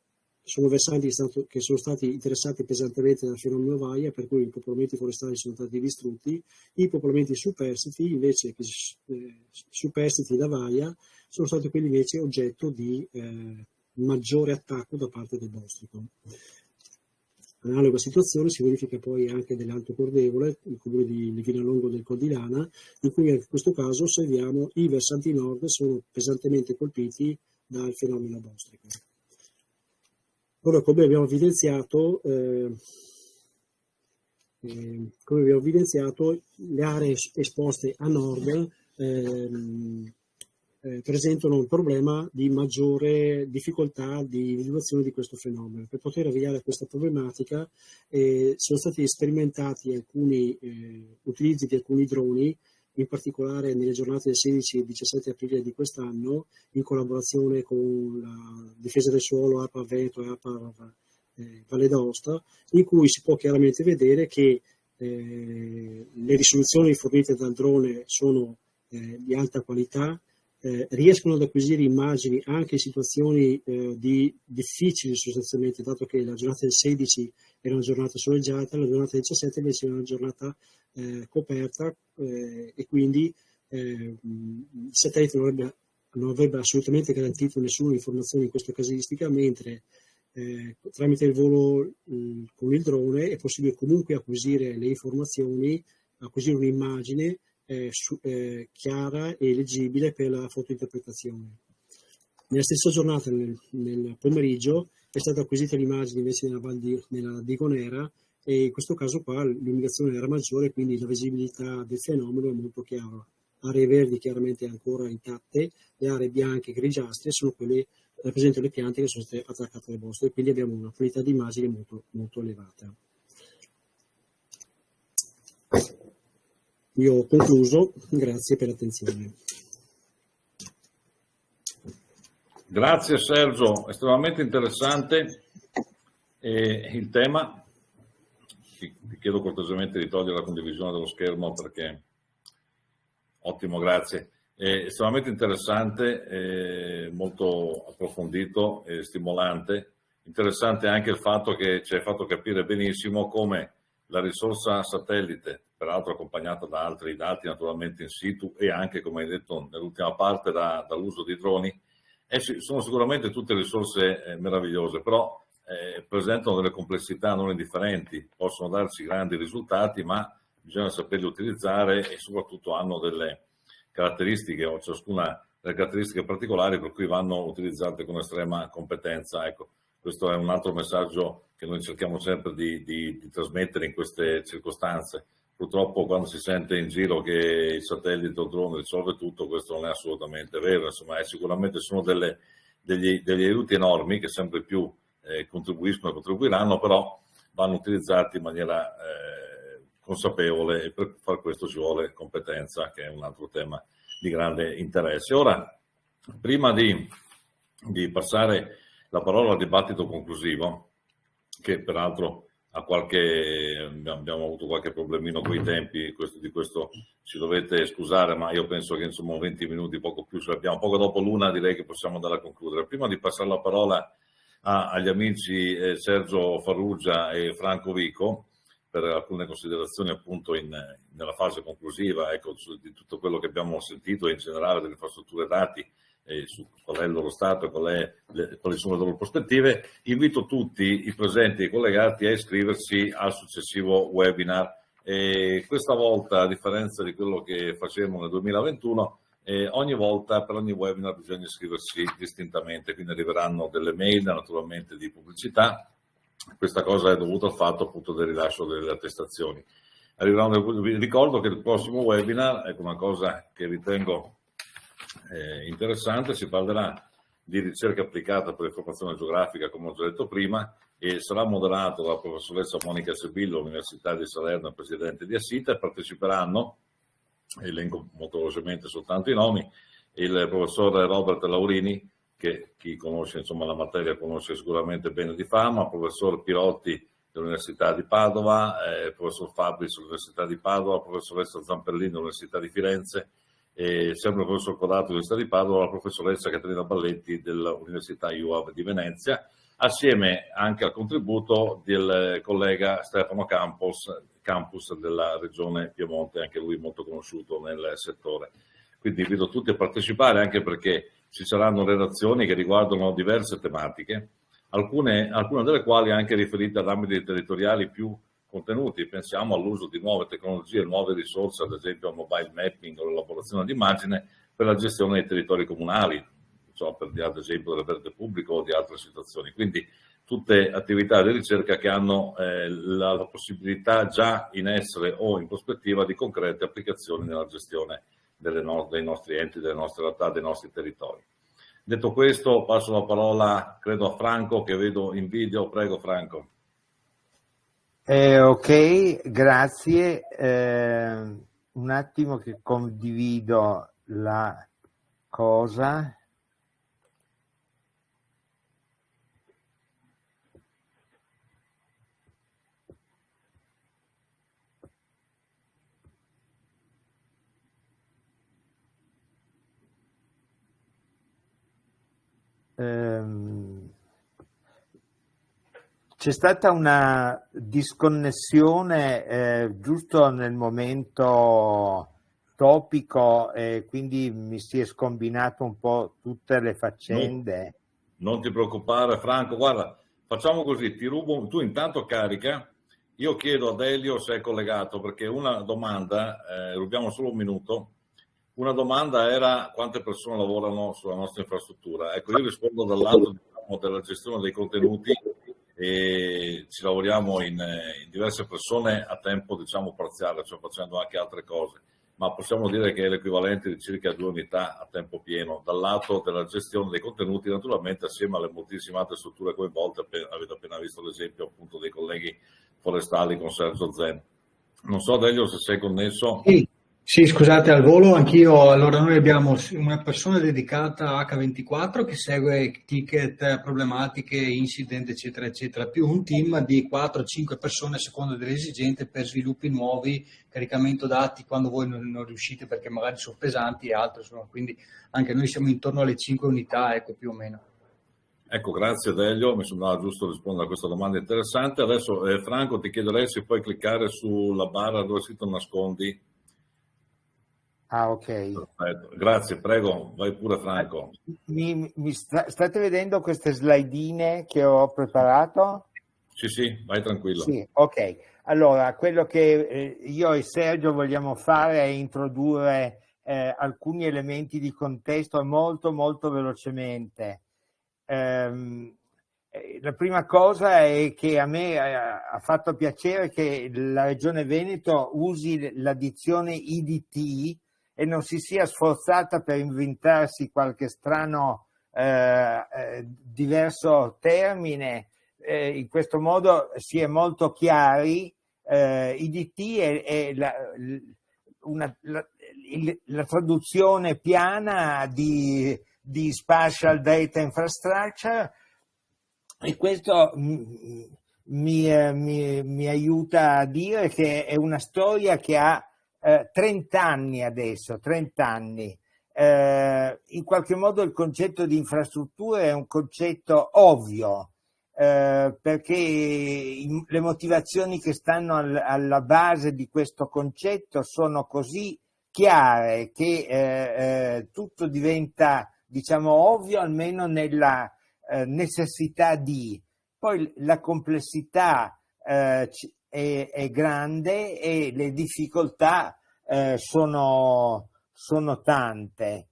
sono versanti che sono stati interessati pesantemente dal fenomeno vaia, per cui i popolamenti forestali sono stati distrutti. I popolamenti superstiti, invece, superstiti da vaia, sono stati quelli invece oggetto di maggiore attacco da parte del bostrico. Analoga situazione si verifica poi anche nell'Alto Cordevole, il comune di Livinallongo del Codilana, in cui anche in questo caso osserviamo i versanti nord sono pesantemente colpiti dal fenomeno bostrico. Ora, come abbiamo evidenziato, le aree esposte a nord presentano un problema di maggiore difficoltà di individuazione di questo fenomeno. Per poter avviare a questa problematica sono stati sperimentati alcuni utilizzi di alcuni droni, in particolare nelle giornate del 16 e 17 aprile di quest'anno, in collaborazione con la Difesa del Suolo, ARPA Veneto e ARPA Valle d'Aosta, in cui si può chiaramente vedere che le risoluzioni fornite dal drone sono di alta qualità, riescono ad acquisire immagini anche in situazioni difficili sostanzialmente, dato che la giornata del 16 era una giornata soleggiata, la giornata del 17 invece era una giornata coperta e quindi il satellite non avrebbe assolutamente garantito nessuna informazione in questa casistica, mentre tramite il volo con il drone è possibile comunque acquisire le informazioni, acquisire un'immagine chiara e leggibile per la fotointerpretazione. Nella stessa giornata, nel pomeriggio, è stata acquisita l'immagine invece nella Digonera, e in questo caso qua l'illuminazione era maggiore, quindi la visibilità del fenomeno è molto chiara. Aree verdi chiaramente ancora intatte, le aree bianche e grigiastre sono quelle che rappresentano le piante che sono state attaccate alle bosche, quindi abbiamo una qualità di immagine molto, molto elevata. Io ho concluso, grazie per l'attenzione. Grazie Sergio, estremamente interessante il tema. Ti chiedo cortesemente di togliere la condivisione dello schermo perché ottimo, grazie. È estremamente interessante, molto approfondito e stimolante. Interessante anche il fatto che ci hai fatto capire benissimo come la risorsa satellite, peraltro accompagnata da altri dati naturalmente in situ e anche, come hai detto nell'ultima parte, dall'uso di droni, sono sicuramente tutte risorse meravigliose, però presentano delle complessità non indifferenti, possono darci grandi risultati, ma bisogna saperli utilizzare e soprattutto hanno delle caratteristiche, o ciascuna delle caratteristiche particolari per cui vanno utilizzate con estrema competenza. Ecco, questo è un altro messaggio che noi cerchiamo sempre di trasmettere in queste circostanze. Purtroppo quando si sente in giro che il satellite o il drone risolve tutto, questo non è assolutamente vero, insomma, sicuramente sono degli aiuti enormi che sempre più contribuiscono e contribuiranno, però vanno utilizzati in maniera consapevole, e per far questo ci vuole competenza, che è un altro tema di grande interesse. Ora, prima di passare la parola al dibattito conclusivo, che peraltro abbiamo avuto qualche problemino con i tempi, di questo ci dovete scusare, ma io penso che insomma 20 minuti, poco più ce l'abbiamo, poco dopo l'una direi che possiamo andare a concludere. Prima di passare la parola agli amici Sergio Farrugia e Franco Vico per alcune considerazioni appunto nella fase conclusiva, ecco, di tutto quello che abbiamo sentito e in generale delle infrastrutture dati, su qual è il loro stato e quali sono le loro prospettive, invito tutti i presenti e i collegati a iscriversi al successivo webinar. Questa volta, a differenza di quello che facevamo nel 2021, ogni volta, per ogni webinar bisogna iscriversi distintamente, quindi arriveranno delle mail naturalmente di pubblicità. Questa cosa è dovuta al fatto appunto del rilascio delle attestazioni. Vi ricordo che il prossimo webinar, ecco una cosa che ritengo interessante, si parlerà di ricerca applicata per l'informazione geografica, come ho già detto prima, e sarà moderato dalla professoressa Monica Sebillo, Università di Salerno, presidente di Assita, e parteciperanno, elenco molto velocemente soltanto i nomi, il professor Robert Laurini, che chi conosce insomma la materia conosce sicuramente bene di fama, il professor Pirotti dell'Università di Padova, il professor Fabris dell'Università di Padova, la professoressa Zamperlini dell'Università di Firenze, sempre il professor Codato dell'Università di Padova, la professoressa Caterina Balletti dell'Università IUAV di Venezia, assieme anche al contributo del collega Stefano Campus della Regione Piemonte, anche lui molto conosciuto nel settore. Quindi invito tutti a partecipare, anche perché ci saranno relazioni che riguardano diverse tematiche, alcune delle quali anche riferite ad ambiti territoriali più contenuti. Pensiamo all'uso di nuove tecnologie, nuove risorse, ad esempio al mobile mapping o l'elaborazione d'immagine per la gestione dei territori comunali, ad esempio del verde pubblico o di altre situazioni. Quindi tutte attività di ricerca che hanno la possibilità già in essere o in prospettiva di concrete applicazioni nella gestione dei nostri enti, delle nostre realtà, dei nostri territori. Detto questo, passo la parola, credo, a Franco, che vedo in video. Prego, Franco. Ok, grazie. Un attimo che condivido la cosa. C'è stata una disconnessione giusto nel momento topico, e quindi mi si è scombinato un po' tutte le faccende. Non ti preoccupare, Franco, guarda, facciamo così, ti rubo, tu intanto carica, io chiedo ad Elio se è collegato, perché una domanda, rubiamo solo un minuto. Una domanda era: quante persone lavorano sulla nostra infrastruttura? Ecco, io rispondo dal lato della gestione dei contenuti, e ci lavoriamo in diverse persone a tempo parziale, cioè facendo anche altre cose, ma possiamo dire che è l'equivalente di circa 2 unità a tempo pieno dal lato della gestione dei contenuti, naturalmente assieme alle moltissime altre strutture coinvolte. Avete appena visto l'esempio appunto dei colleghi forestali con Sergio Zen. Non so, Delio, se sei connesso. Sì, scusate al volo, anch'io. Allora, noi abbiamo una persona dedicata a H24 che segue ticket, problematiche, incident, eccetera, eccetera, più un team di 4-5 persone a seconda delle esigenze per sviluppi nuovi, caricamento dati quando voi non riuscite perché magari sono pesanti e altro, insomma, quindi anche noi siamo intorno alle 5 unità, ecco, più o meno. Ecco, grazie Delio, mi sembrava giusto rispondere a questa domanda interessante. Adesso Franco, ti chiederei se puoi cliccare sulla barra dove è scritto nascondi. Ah, ok. Perfetto. Grazie, prego, vai pure Franco. State vedendo queste slidine che ho preparato? Sì, vai tranquillo. Sì, ok. Allora, quello che io e Sergio vogliamo fare è introdurre alcuni elementi di contesto molto, molto velocemente. La prima cosa è che a me ha fatto piacere che la Regione Veneto usi l'addizione IDT e non si sia sforzata per inventarsi qualche strano diverso termine. In questo modo si è molto chiari. IDT è la traduzione piana di Spatial Data Infrastructure, e questo mi aiuta a dire che è una storia che ha 30 anni adesso, 30 anni. In qualche modo il concetto di infrastrutture è un concetto ovvio, perché le motivazioni che stanno alla base di questo concetto sono così chiare che tutto diventa, diciamo, ovvio, almeno nella necessità di. Poi la complessità è grande e le difficoltà sono tante.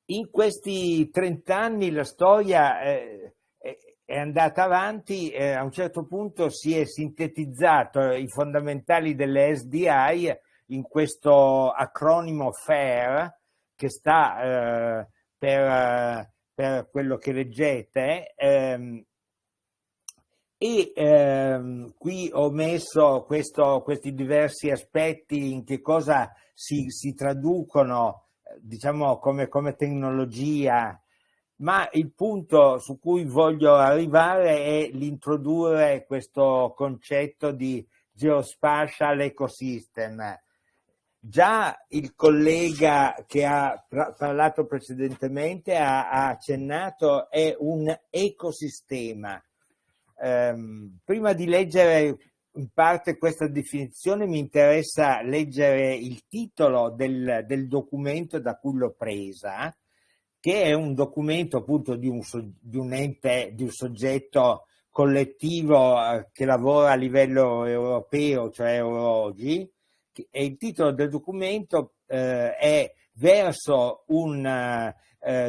In questi 30 anni la storia è andata avanti, a un certo punto si è sintetizzato i fondamentali delle SDI in questo acronimo FAIR, che sta per quello che leggete, qui ho messo questi diversi aspetti in che cosa si traducono, diciamo, come tecnologia, ma il punto su cui voglio arrivare è l'introdurre questo concetto di geospatial ecosystem. Già il collega che ha parlato precedentemente ha accennato, è un ecosistema. Prima di leggere in parte questa definizione mi interessa leggere il titolo del documento da cui l'ho presa, che è un documento appunto di un ente, di un soggetto collettivo che lavora a livello europeo, cioè EuroOGI, e il titolo del documento è Verso un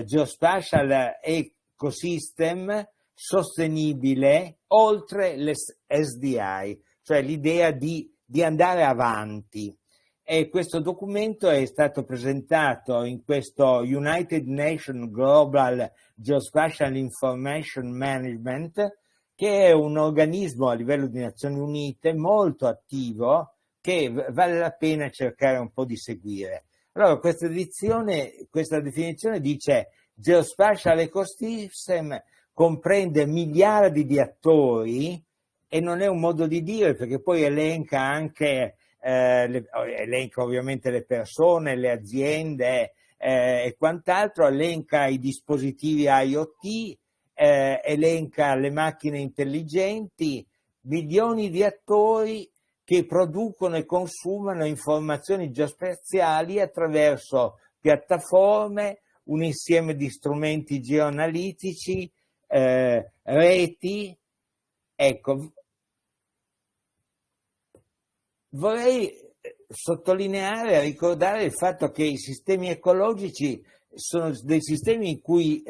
geospatial ecosystem sostenibile oltre le SDI, cioè l'idea di andare avanti. E questo documento è stato presentato in questo United Nations Global Geospatial Information Management, che è un organismo a livello di Nazioni Unite molto attivo, che vale la pena cercare un po' di seguire. Allora, questa definizione dice: Geospatial Ecosystem comprende miliardi di attori, e non è un modo di dire, perché poi elenca anche elenca ovviamente le persone, le aziende e quant'altro, elenca i dispositivi IoT, elenca le macchine intelligenti, milioni di attori che producono e consumano informazioni geospaziali attraverso piattaforme, un insieme di strumenti geoanalitici, reti. Ecco, vorrei sottolineare, ricordare il fatto che i sistemi ecologici sono dei sistemi in cui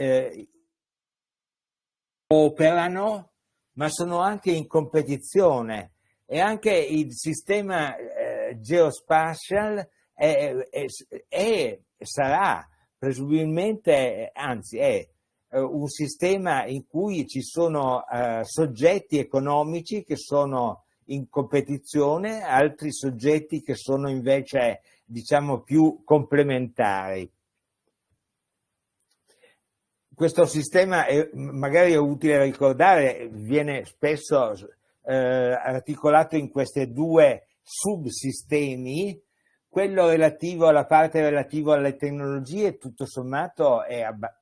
operano, ma sono anche in competizione, e anche il sistema geospatial sarà presumibilmente, anzi è un sistema in cui ci sono soggetti economici che sono in competizione, altri soggetti che sono invece, diciamo, più complementari. Questo sistema, magari è utile ricordare, viene spesso articolato in questi due subsistemi. Quello relativo alla parte relativa alle tecnologie, tutto sommato,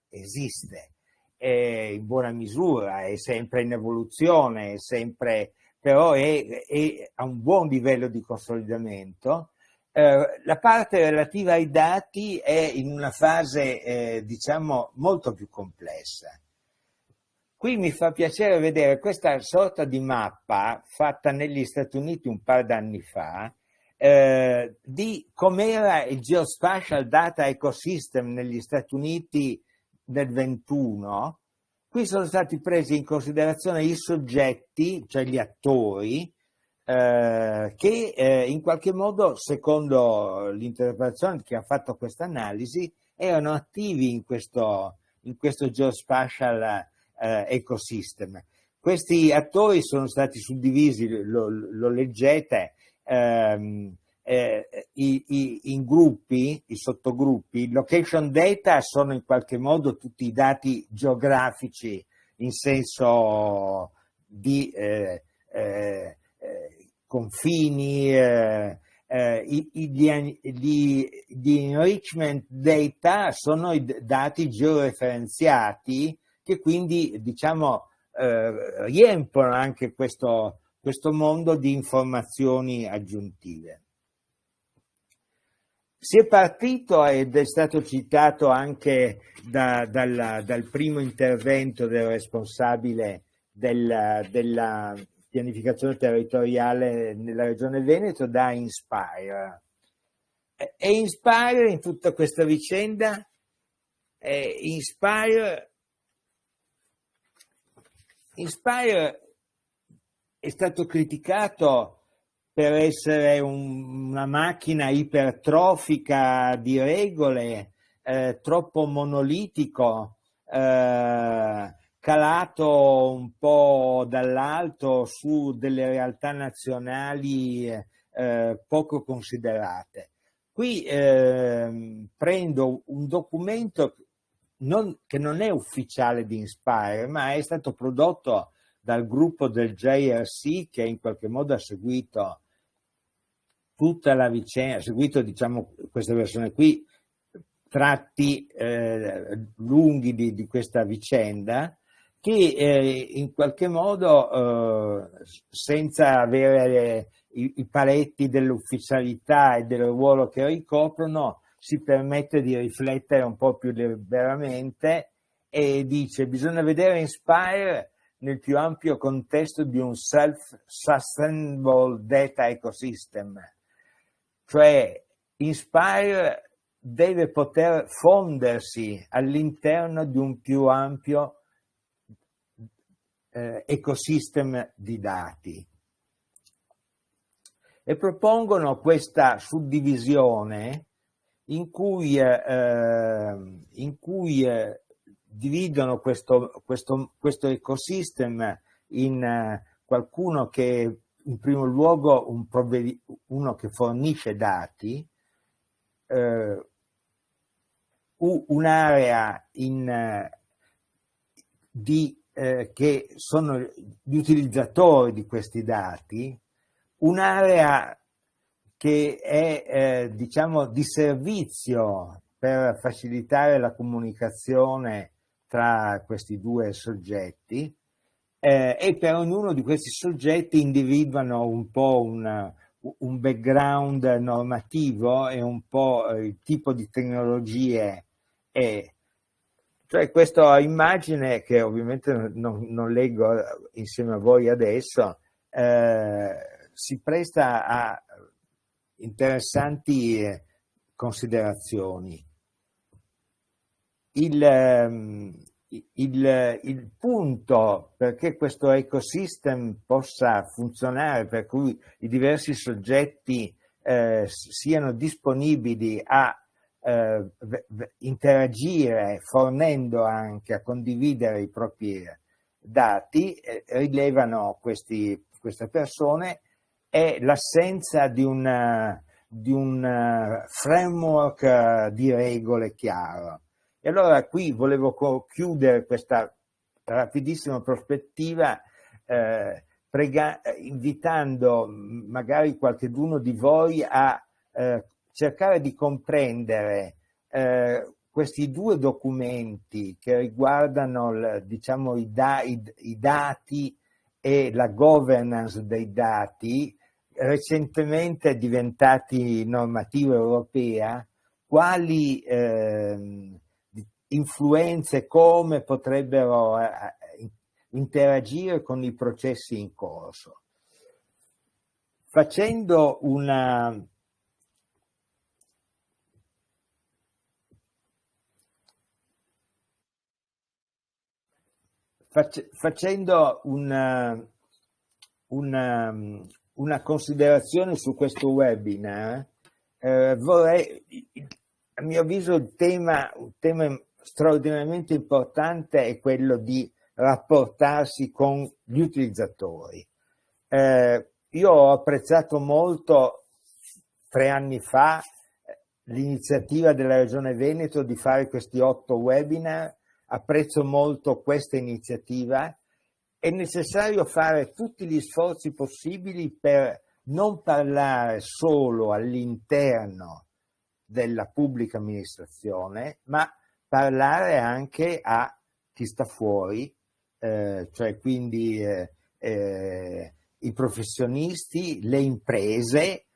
esiste, è in buona misura, è sempre in evoluzione, è sempre, però ha un buon livello di consolidamento. La parte relativa ai dati è in una fase, diciamo, molto più complessa. Qui mi fa piacere vedere questa sorta di mappa fatta negli Stati Uniti un paio d'anni fa, di com'era il Geospatial Data Ecosystem negli Stati Uniti del 21. Qui sono stati presi in considerazione i soggetti, cioè gli attori, che in qualche modo, secondo l'interpretazione che ha fatto questa analisi, erano attivi in questo Geospatial Ecosystem. Questi attori sono stati suddivisi, lo leggete, in gruppi, i sottogruppi. Location data sono in qualche modo tutti i dati geografici in senso di confini, gli enrichment data sono i dati georeferenziati che quindi, diciamo, riempiono anche questo mondo di informazioni aggiuntive. Si è partito, ed è stato citato anche dal primo intervento del responsabile della pianificazione territoriale nella regione Veneto, da Inspire. E Inspire in tutta questa vicenda, Inspire è stato criticato per essere una macchina ipertrofica di regole, troppo monolitico, calato un po' dall'alto su delle realtà nazionali poco considerate. Qui prendo un documento che non è ufficiale di Inspire, ma è stato prodotto dal gruppo del JRC, che in qualche modo ha seguito tutta la vicenda, ha seguito, diciamo, questa versione qui, tratti lunghi di questa vicenda, che in qualche modo, senza avere i paletti dell'ufficialità e del ruolo che ricoprono, si permette di riflettere un po' più liberamente e dice: bisogna vedere Inspire nel più ampio contesto di un self-sustainable data ecosystem, cioè Inspire deve poter fondersi all'interno di un più ampio ecosystem di dati, e propongono questa suddivisione in cui dividono questo ecosystem in qualcuno che in primo luogo uno che fornisce dati, un'area che sono gli utilizzatori di questi dati, un'area che è diciamo di servizio per facilitare la comunicazione tra questi due soggetti, e per ognuno di questi soggetti individuano un po' un background normativo e un po' il tipo di tecnologie. Cioè questa immagine, che ovviamente non leggo insieme a voi adesso, si presta a interessanti considerazioni. Il punto perché questo ecosystem possa funzionare, per cui i diversi soggetti siano disponibili a interagire, fornendo anche a condividere i propri dati, rilevano queste persone, è l'assenza di un framework di regole chiaro. E allora qui volevo chiudere questa rapidissima prospettiva invitando magari qualcheduno di voi a cercare di comprendere questi due documenti che riguardano diciamo, i dati e la governance dei dati, recentemente diventati normativa europea, quali influenze, come potrebbero interagire con i processi in corso. Facendo una considerazione su questo webinar, vorrei, a mio avviso, un tema straordinariamente importante è quello di rapportarsi con gli utilizzatori. Io ho apprezzato molto 3 anni fa l'iniziativa della Regione Veneto di fare questi 8 webinar. Apprezzo molto questa iniziativa. È necessario fare tutti gli sforzi possibili per non parlare solo all'interno della pubblica amministrazione, ma parlare anche a chi sta fuori, cioè quindi i professionisti, le imprese,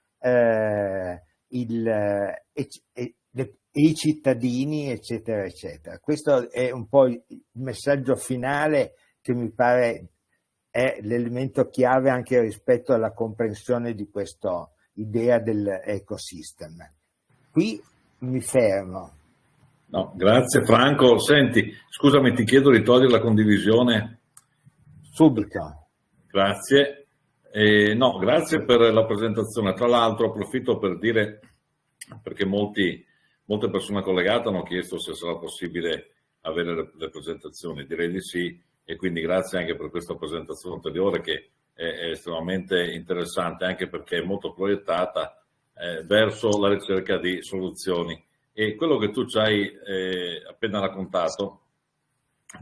i cittadini, eccetera, eccetera. Questo è un po' il messaggio finale che mi pare è l'elemento chiave anche rispetto alla comprensione di questa idea dell'ecosystem. Qui mi fermo. No, grazie Franco. Senti, scusami, ti chiedo di togliere la condivisione. Subito. Grazie. No, grazie per la presentazione. Tra l'altro approfitto per dire, perché molte persone collegate hanno chiesto se sarà possibile avere le presentazioni. Direi di sì, e quindi grazie anche per questa presentazione ulteriore che è estremamente interessante, anche perché è molto proiettata verso la ricerca di soluzioni. E quello che tu ci hai appena raccontato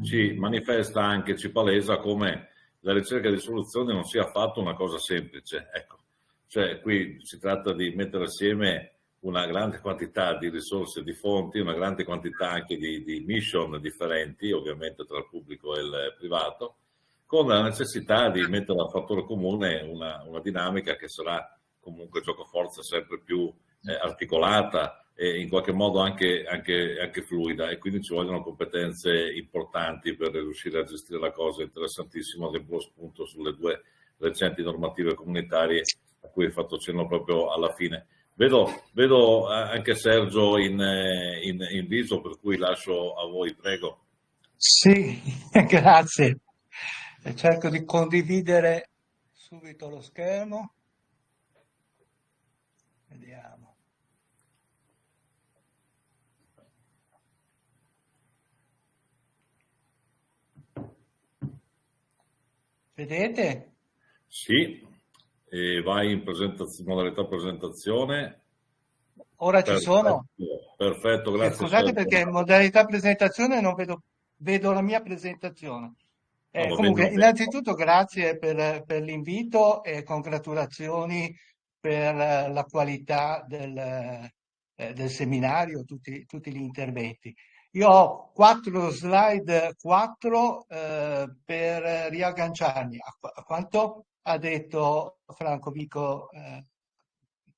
ci manifesta anche, ci palesa come la ricerca di soluzioni non sia affatto una cosa semplice. Ecco, cioè qui si tratta di mettere assieme una grande quantità di risorse, di fonti, una grande quantità anche di mission differenti, ovviamente tra il pubblico e il privato, con la necessità di mettere a fattore comune una dinamica che sarà comunque giocoforza sempre più articolata e in qualche modo anche fluida, e quindi ci vogliono competenze importanti per riuscire a gestire la cosa. Interessantissimo che lo spunto sulle 2 recenti normative comunitarie a cui hai fatto cenno proprio alla fine. Vedo anche Sergio in viso, per cui lascio a voi, prego. Sì, grazie. Cerco di condividere subito lo schermo. Vediamo. Vedete? Sì, e vai in modalità presentazione. Ora ci sono? Perfetto, grazie. Scusate Sergio. perché in modalità presentazione non vedo la mia presentazione. Comunque, bene. innanzitutto grazie per l'invito e congratulazioni per la qualità del seminario, tutti gli interventi. Io ho 4 slide per riagganciarmi a quanto ha detto Franco Vico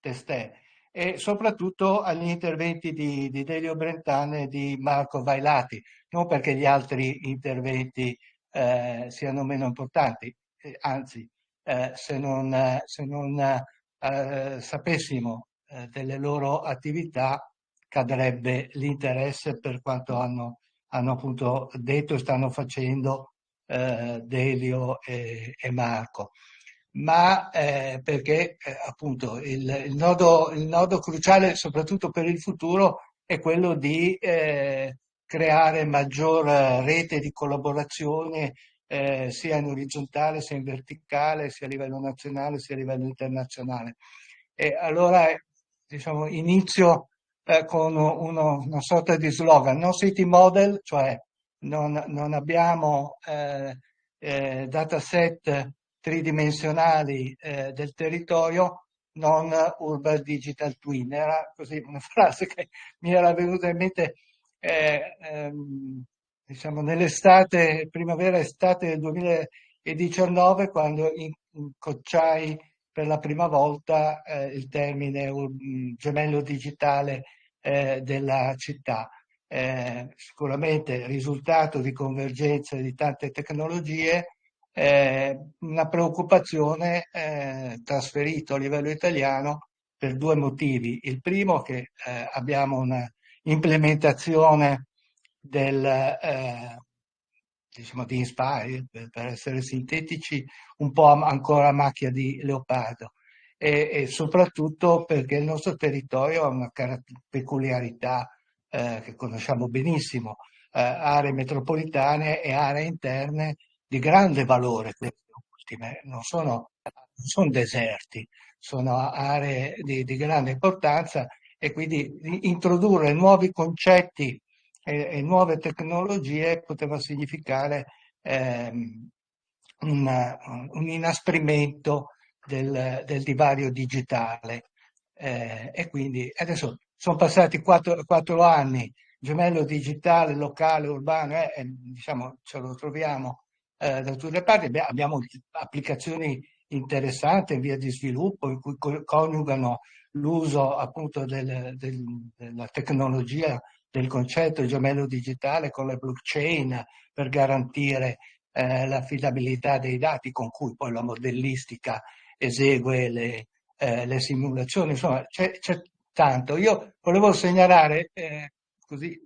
testè, e soprattutto agli interventi di Delio Brentano e di Marco Vailati, non perché gli altri interventi siano meno importanti, anzi, se non sapessimo delle loro attività cadrebbe l'interesse per quanto hanno appunto detto e stanno facendo Delio e Marco. Ma perché appunto il nodo cruciale, soprattutto per il futuro, è quello di creare maggior rete di collaborazione sia in orizzontale, sia in verticale, sia a livello nazionale, sia a livello internazionale. E allora, diciamo, inizio con una sorta di slogan: no city model, cioè non abbiamo dataset tridimensionali del territorio, non urban digital twin. Era così una frase che mi era venuta in mente diciamo nell'estate, primavera-estate del 2019, quando incocciai per la prima volta il termine gemello digitale della città. Sicuramente risultato di convergenza di tante tecnologie, una preoccupazione trasferita a livello italiano per due motivi. Il primo, che abbiamo una implementazione diciamo di Inspire, per essere sintetici, un po' ancora a macchia di leopardo, e soprattutto perché il nostro territorio ha una peculiarità che conosciamo benissimo, aree metropolitane e aree interne di grande valore. Queste ultime non sono deserti, sono aree di grande importanza, e quindi introdurre nuovi concetti e nuove tecnologie poteva significare un inasprimento del divario digitale. E quindi adesso sono passati 4 anni, gemello digitale, locale, urbano, diciamo, ce lo troviamo da tutte le parti. Abbiamo applicazioni interessanti in via di sviluppo, in cui coniugano l'uso appunto della tecnologia, del concetto gemello digitale con la blockchain per garantire l'affidabilità dei dati con cui poi la modellistica esegue le simulazioni. Insomma, c'è tanto. Io volevo segnalare così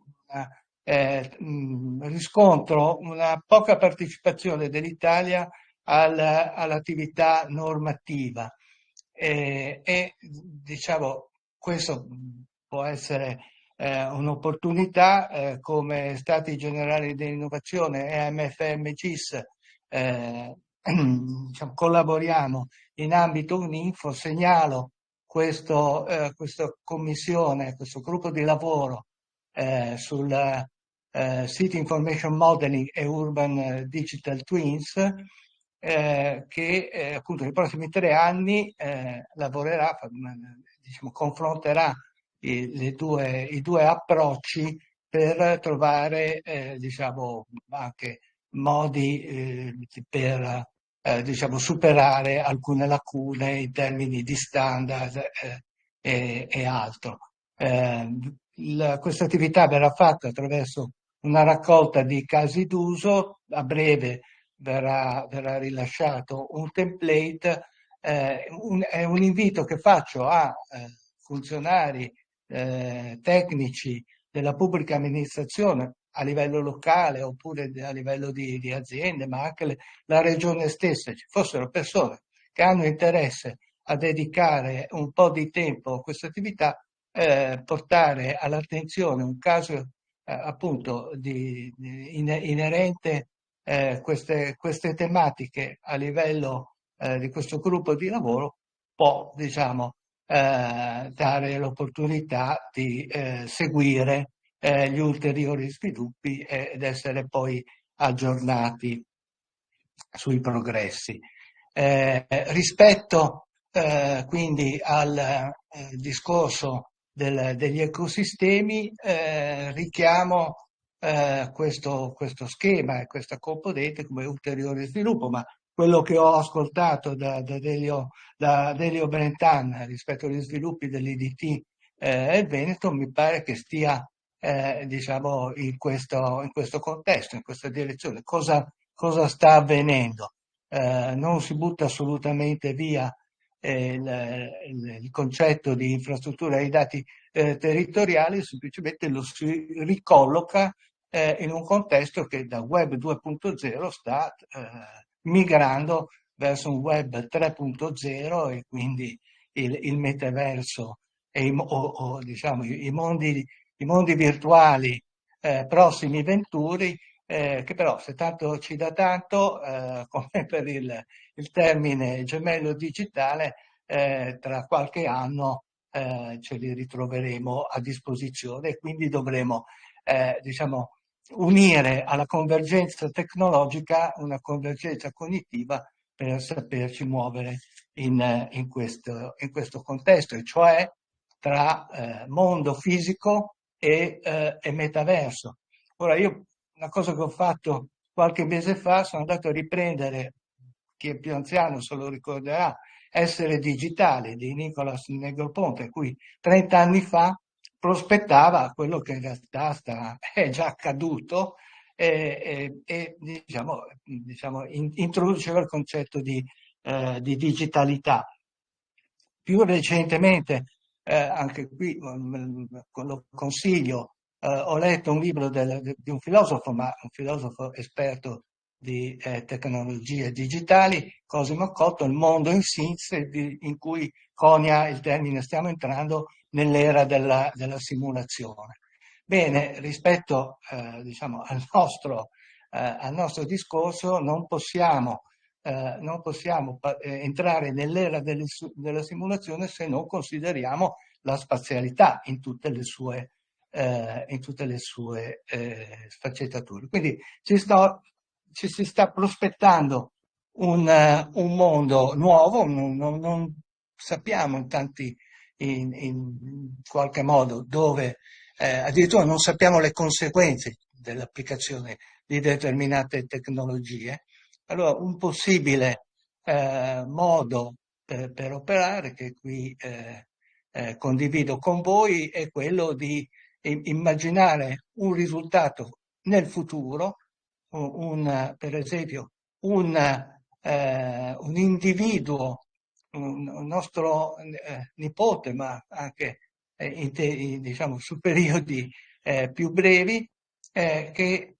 riscontro una poca partecipazione dell'Italia all'attività normativa, e diciamo questo può essere un'opportunità. Come Stati Generali dell'Innovazione e AMFM-GIS diciamo, collaboriamo in ambito UNINFO. Segnalo questa commissione, questo gruppo di lavoro sul City Information Modeling e Urban Digital Twins, che appunto nei prossimi 3 anni lavorerà, diciamo, confronterà i due approcci per trovare diciamo, anche modi per diciamo, superare alcune lacune in termini di standard e altro. Questa attività verrà fatta attraverso una raccolta di casi d'uso. A breve verrà rilasciato un template. È un invito che faccio a funzionari tecnici della pubblica amministrazione a livello locale oppure a livello di aziende, ma anche la regione stessa, ci fossero persone che hanno interesse a dedicare un po' di tempo a questa attività, portare all'attenzione un caso appunto inerente queste tematiche a livello di questo gruppo di lavoro, può, diciamo, dare l'opportunità di seguire gli ulteriori sviluppi ed essere poi aggiornati sui progressi. Rispetto quindi al discorso degli ecosistemi, richiamo questo schema e questa componente come ulteriore sviluppo, ma quello che ho ascoltato da Delio Brentan rispetto agli sviluppi dell'IDT e Veneto mi pare che stia diciamo in questo contesto, in questa direzione. Cosa sta avvenendo? Non si butta assolutamente via il concetto di infrastruttura dei dati territoriali, semplicemente lo si ricolloca in un contesto che da web 2.0 sta migrando verso un web 3.0, e quindi il metaverso e diciamo, i mondi virtuali prossimi venturi, che però se tanto ci dà tanto, come per il termine gemello digitale, tra qualche anno ce li ritroveremo a disposizione, e quindi dovremo diciamo, unire alla convergenza tecnologica una convergenza cognitiva per saperci muovere in questo contesto, e cioè tra mondo fisico e metaverso. Ora, io una cosa che ho fatto qualche mese fa, sono andato a riprendere chi è più anziano se lo ricorderà, Essere digitale di Nicolas Negroponte, cui 30 anni fa prospettava quello che in realtà è già accaduto e introduceva il concetto di digitalità. Più recentemente, anche qui lo consiglio, ho letto un libro di un filosofo, ma un filosofo esperto di tecnologie digitali, Cosimo Cotto, Il mondo in sintesi, in cui conia il termine stiamo entrando nell'era della simulazione. Bene, rispetto al nostro discorso non possiamo entrare nell'era della simulazione se non consideriamo la spazialità in tutte le sue sfaccettature. Quindi ci si sta prospettando un mondo nuovo, non sappiamo in qualche modo dove, addirittura non sappiamo le conseguenze dell'applicazione di determinate tecnologie. Allora, un possibile modo per operare, che qui condivido con voi, è quello di immaginare un risultato nel futuro, per esempio un individuo, un nostro nipote, ma anche su periodi più brevi, che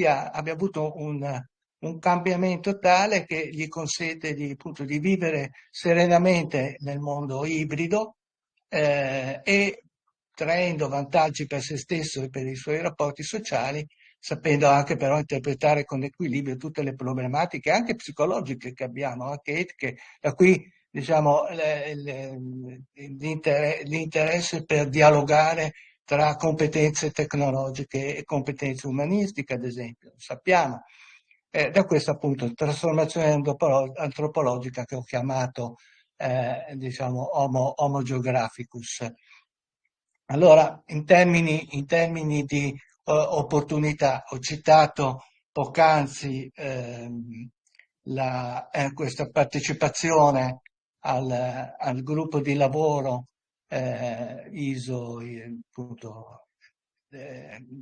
abbia avuto un cambiamento tale che gli consente di vivere serenamente nel mondo ibrido e traendo vantaggi per se stesso e per i suoi rapporti sociali, sapendo anche però interpretare con equilibrio tutte le problematiche anche psicologiche che abbiamo, anche etiche, da qui l'interesse per dialogare tra competenze tecnologiche e competenze umanistiche, ad esempio. Sappiamo da questa appunto trasformazione antropologica che ho chiamato Homo geographicus. Allora, in termini di opportunità, ho citato poc'anzi questa partecipazione al gruppo di lavoro ISO, appunto,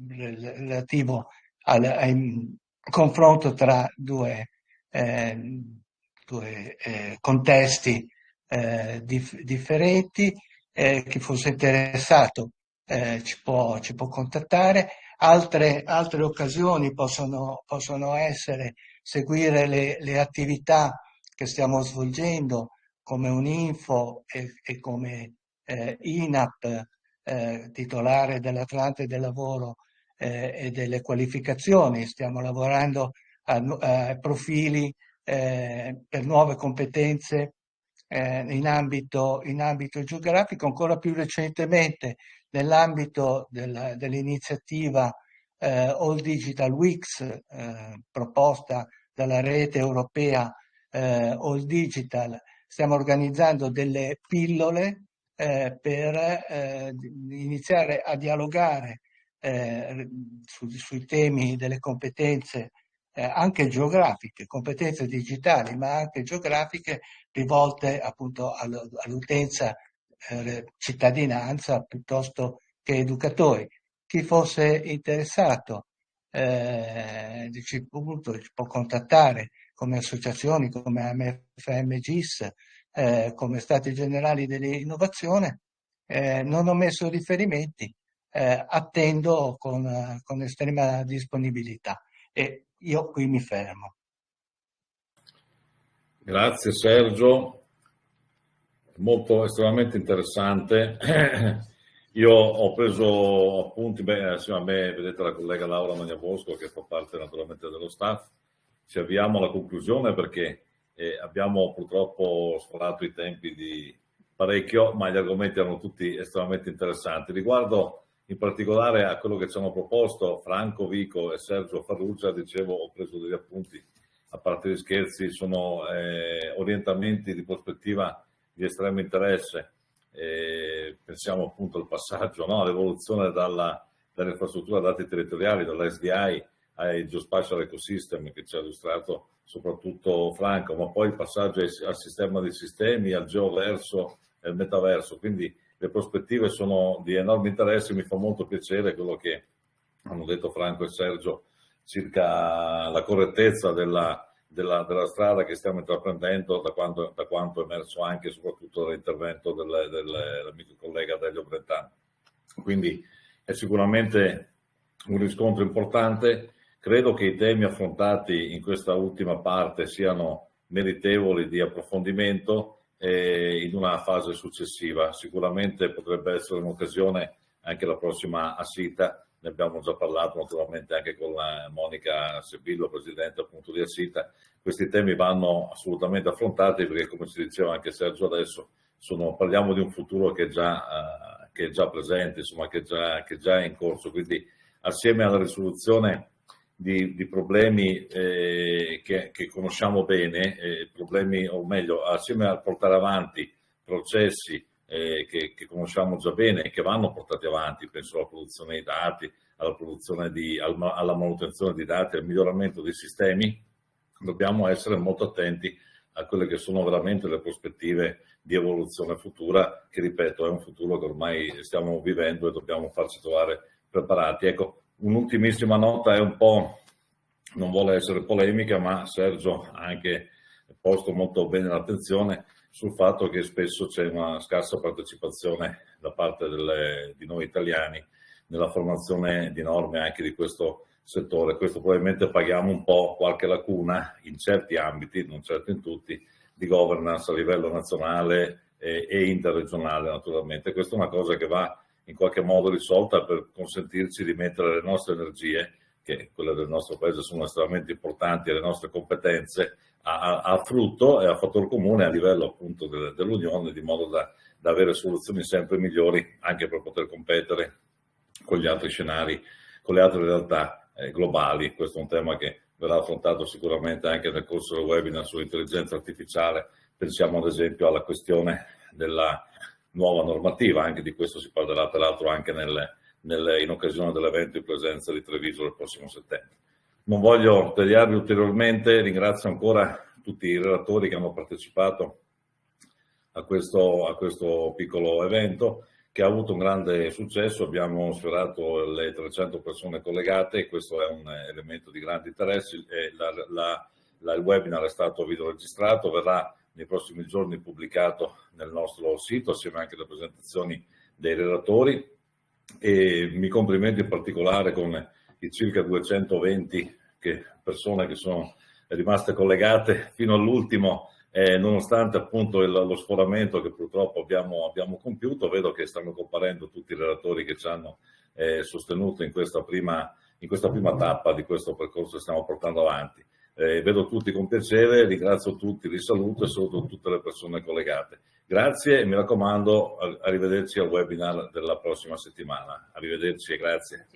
relativo al confronto tra due contesti differenti. Chi fosse interessato ci può contattare. Altre occasioni possono essere seguire le attività che stiamo svolgendo come Uninfo e come INAP, titolare dell'Atlante del lavoro e delle qualificazioni. Stiamo lavorando a profili per nuove competenze in ambito geografico. Ancora più recentemente nell'ambito dell'iniziativa All Digital Weeks proposta dalla rete europea All Digital, stiamo organizzando delle pillole per iniziare a dialogare sui temi delle competenze anche geografiche, competenze digitali, ma anche geografiche, rivolte appunto all'utenza cittadinanza piuttosto che educatori. Chi fosse interessato ci può contattare come associazioni, come AMFM GIS, come Stati Generali dell'Innovazione. Non ho messo riferimenti, attendo con estrema disponibilità e io qui mi fermo. Grazie Sergio, molto estremamente interessante. Io ho preso appunti, assieme a me vedete la collega Laura Magnabosco che fa parte naturalmente dello staff. Ci avviamo alla conclusione perché abbiamo purtroppo sforato i tempi di parecchio, ma gli argomenti erano tutti estremamente interessanti. Riguardo in particolare a quello che ci hanno proposto Franco Vico e Sergio Farrugia, dicevo, ho preso degli appunti, a parte gli scherzi, sono orientamenti di prospettiva di estremo interesse. Pensiamo appunto al passaggio, no? All'evoluzione dall'infrastruttura dati territoriali, dalla SDI ai Geospatial Ecosystem che ci ha illustrato soprattutto Franco, ma poi il passaggio al sistema dei sistemi, al geoverso e al metaverso. Quindi le prospettive sono di enorme interesse. Mi fa molto piacere quello che hanno detto Franco e Sergio circa la correttezza della strada che stiamo intraprendendo, da quanto è emerso anche e soprattutto dall'intervento dell'amico collega Delio Brentano. Quindi è sicuramente un riscontro importante. Credo che i temi affrontati in questa ultima parte siano meritevoli di approfondimento in una fase successiva. Sicuramente potrebbe essere un'occasione anche la prossima ASITA. Ne abbiamo già parlato naturalmente anche con la Monica Sebillo, presidente appunto di ASITA. Questi temi vanno assolutamente affrontati perché, come ci diceva anche Sergio adesso, parliamo di un futuro che è già presente, insomma, che è già in corso. Quindi assieme alla risoluzione di problemi che conosciamo bene, problemi, o meglio, assieme a portare avanti processi che conosciamo già bene e che vanno portati avanti, penso alla produzione dei dati, alla manutenzione dei dati, al miglioramento dei sistemi, dobbiamo essere molto attenti a quelle che sono veramente le prospettive di evoluzione futura, che ripeto è un futuro che ormai stiamo vivendo e dobbiamo farci trovare preparati. Ecco, un'ultimissima nota, è un po', non vuole essere polemica, ma Sergio ha anche posto molto bene l'attenzione sul fatto che spesso c'è una scarsa partecipazione da parte di noi italiani nella formazione di norme anche di questo settore. Questo probabilmente paghiamo un po' qualche lacuna in certi ambiti, non certo in tutti, di governance a livello nazionale e interregionale naturalmente. Questa è una cosa che va in qualche modo risolta per consentirci di mettere le nostre energie, che quelle del nostro paese sono estremamente importanti, e le nostre competenze a frutto e a fattor comune a livello appunto dell'Unione, di modo da avere soluzioni sempre migliori anche per poter competere con gli altri scenari, con le altre realtà globali. Questo è un tema che verrà affrontato sicuramente anche nel corso del webinar sull'intelligenza artificiale. Pensiamo ad esempio alla questione della nuova normativa, anche di questo si parlerà peraltro anche in occasione dell'evento in presenza di Treviso il prossimo settembre. Non voglio tediarvi ulteriormente, ringrazio ancora tutti i relatori che hanno partecipato a questo piccolo evento, che ha avuto un grande successo. Abbiamo sfiorato le 300 persone collegate e questo è un elemento di grande interesse. Il webinar è stato videoregistrato, verrà nei prossimi giorni pubblicato nel nostro sito assieme anche alle presentazioni dei relatori, e mi complimento in particolare con i circa 220 persone che sono rimaste collegate fino all'ultimo, nonostante appunto lo sforamento che purtroppo abbiamo compiuto. Vedo che stanno comparendo tutti i relatori che ci hanno sostenuto in questa prima tappa di questo percorso che stiamo portando avanti. Vedo tutti con piacere, ringrazio tutti, vi saluto e saluto tutte le persone collegate. Grazie e mi raccomando, arrivederci al webinar della prossima settimana. Arrivederci e grazie.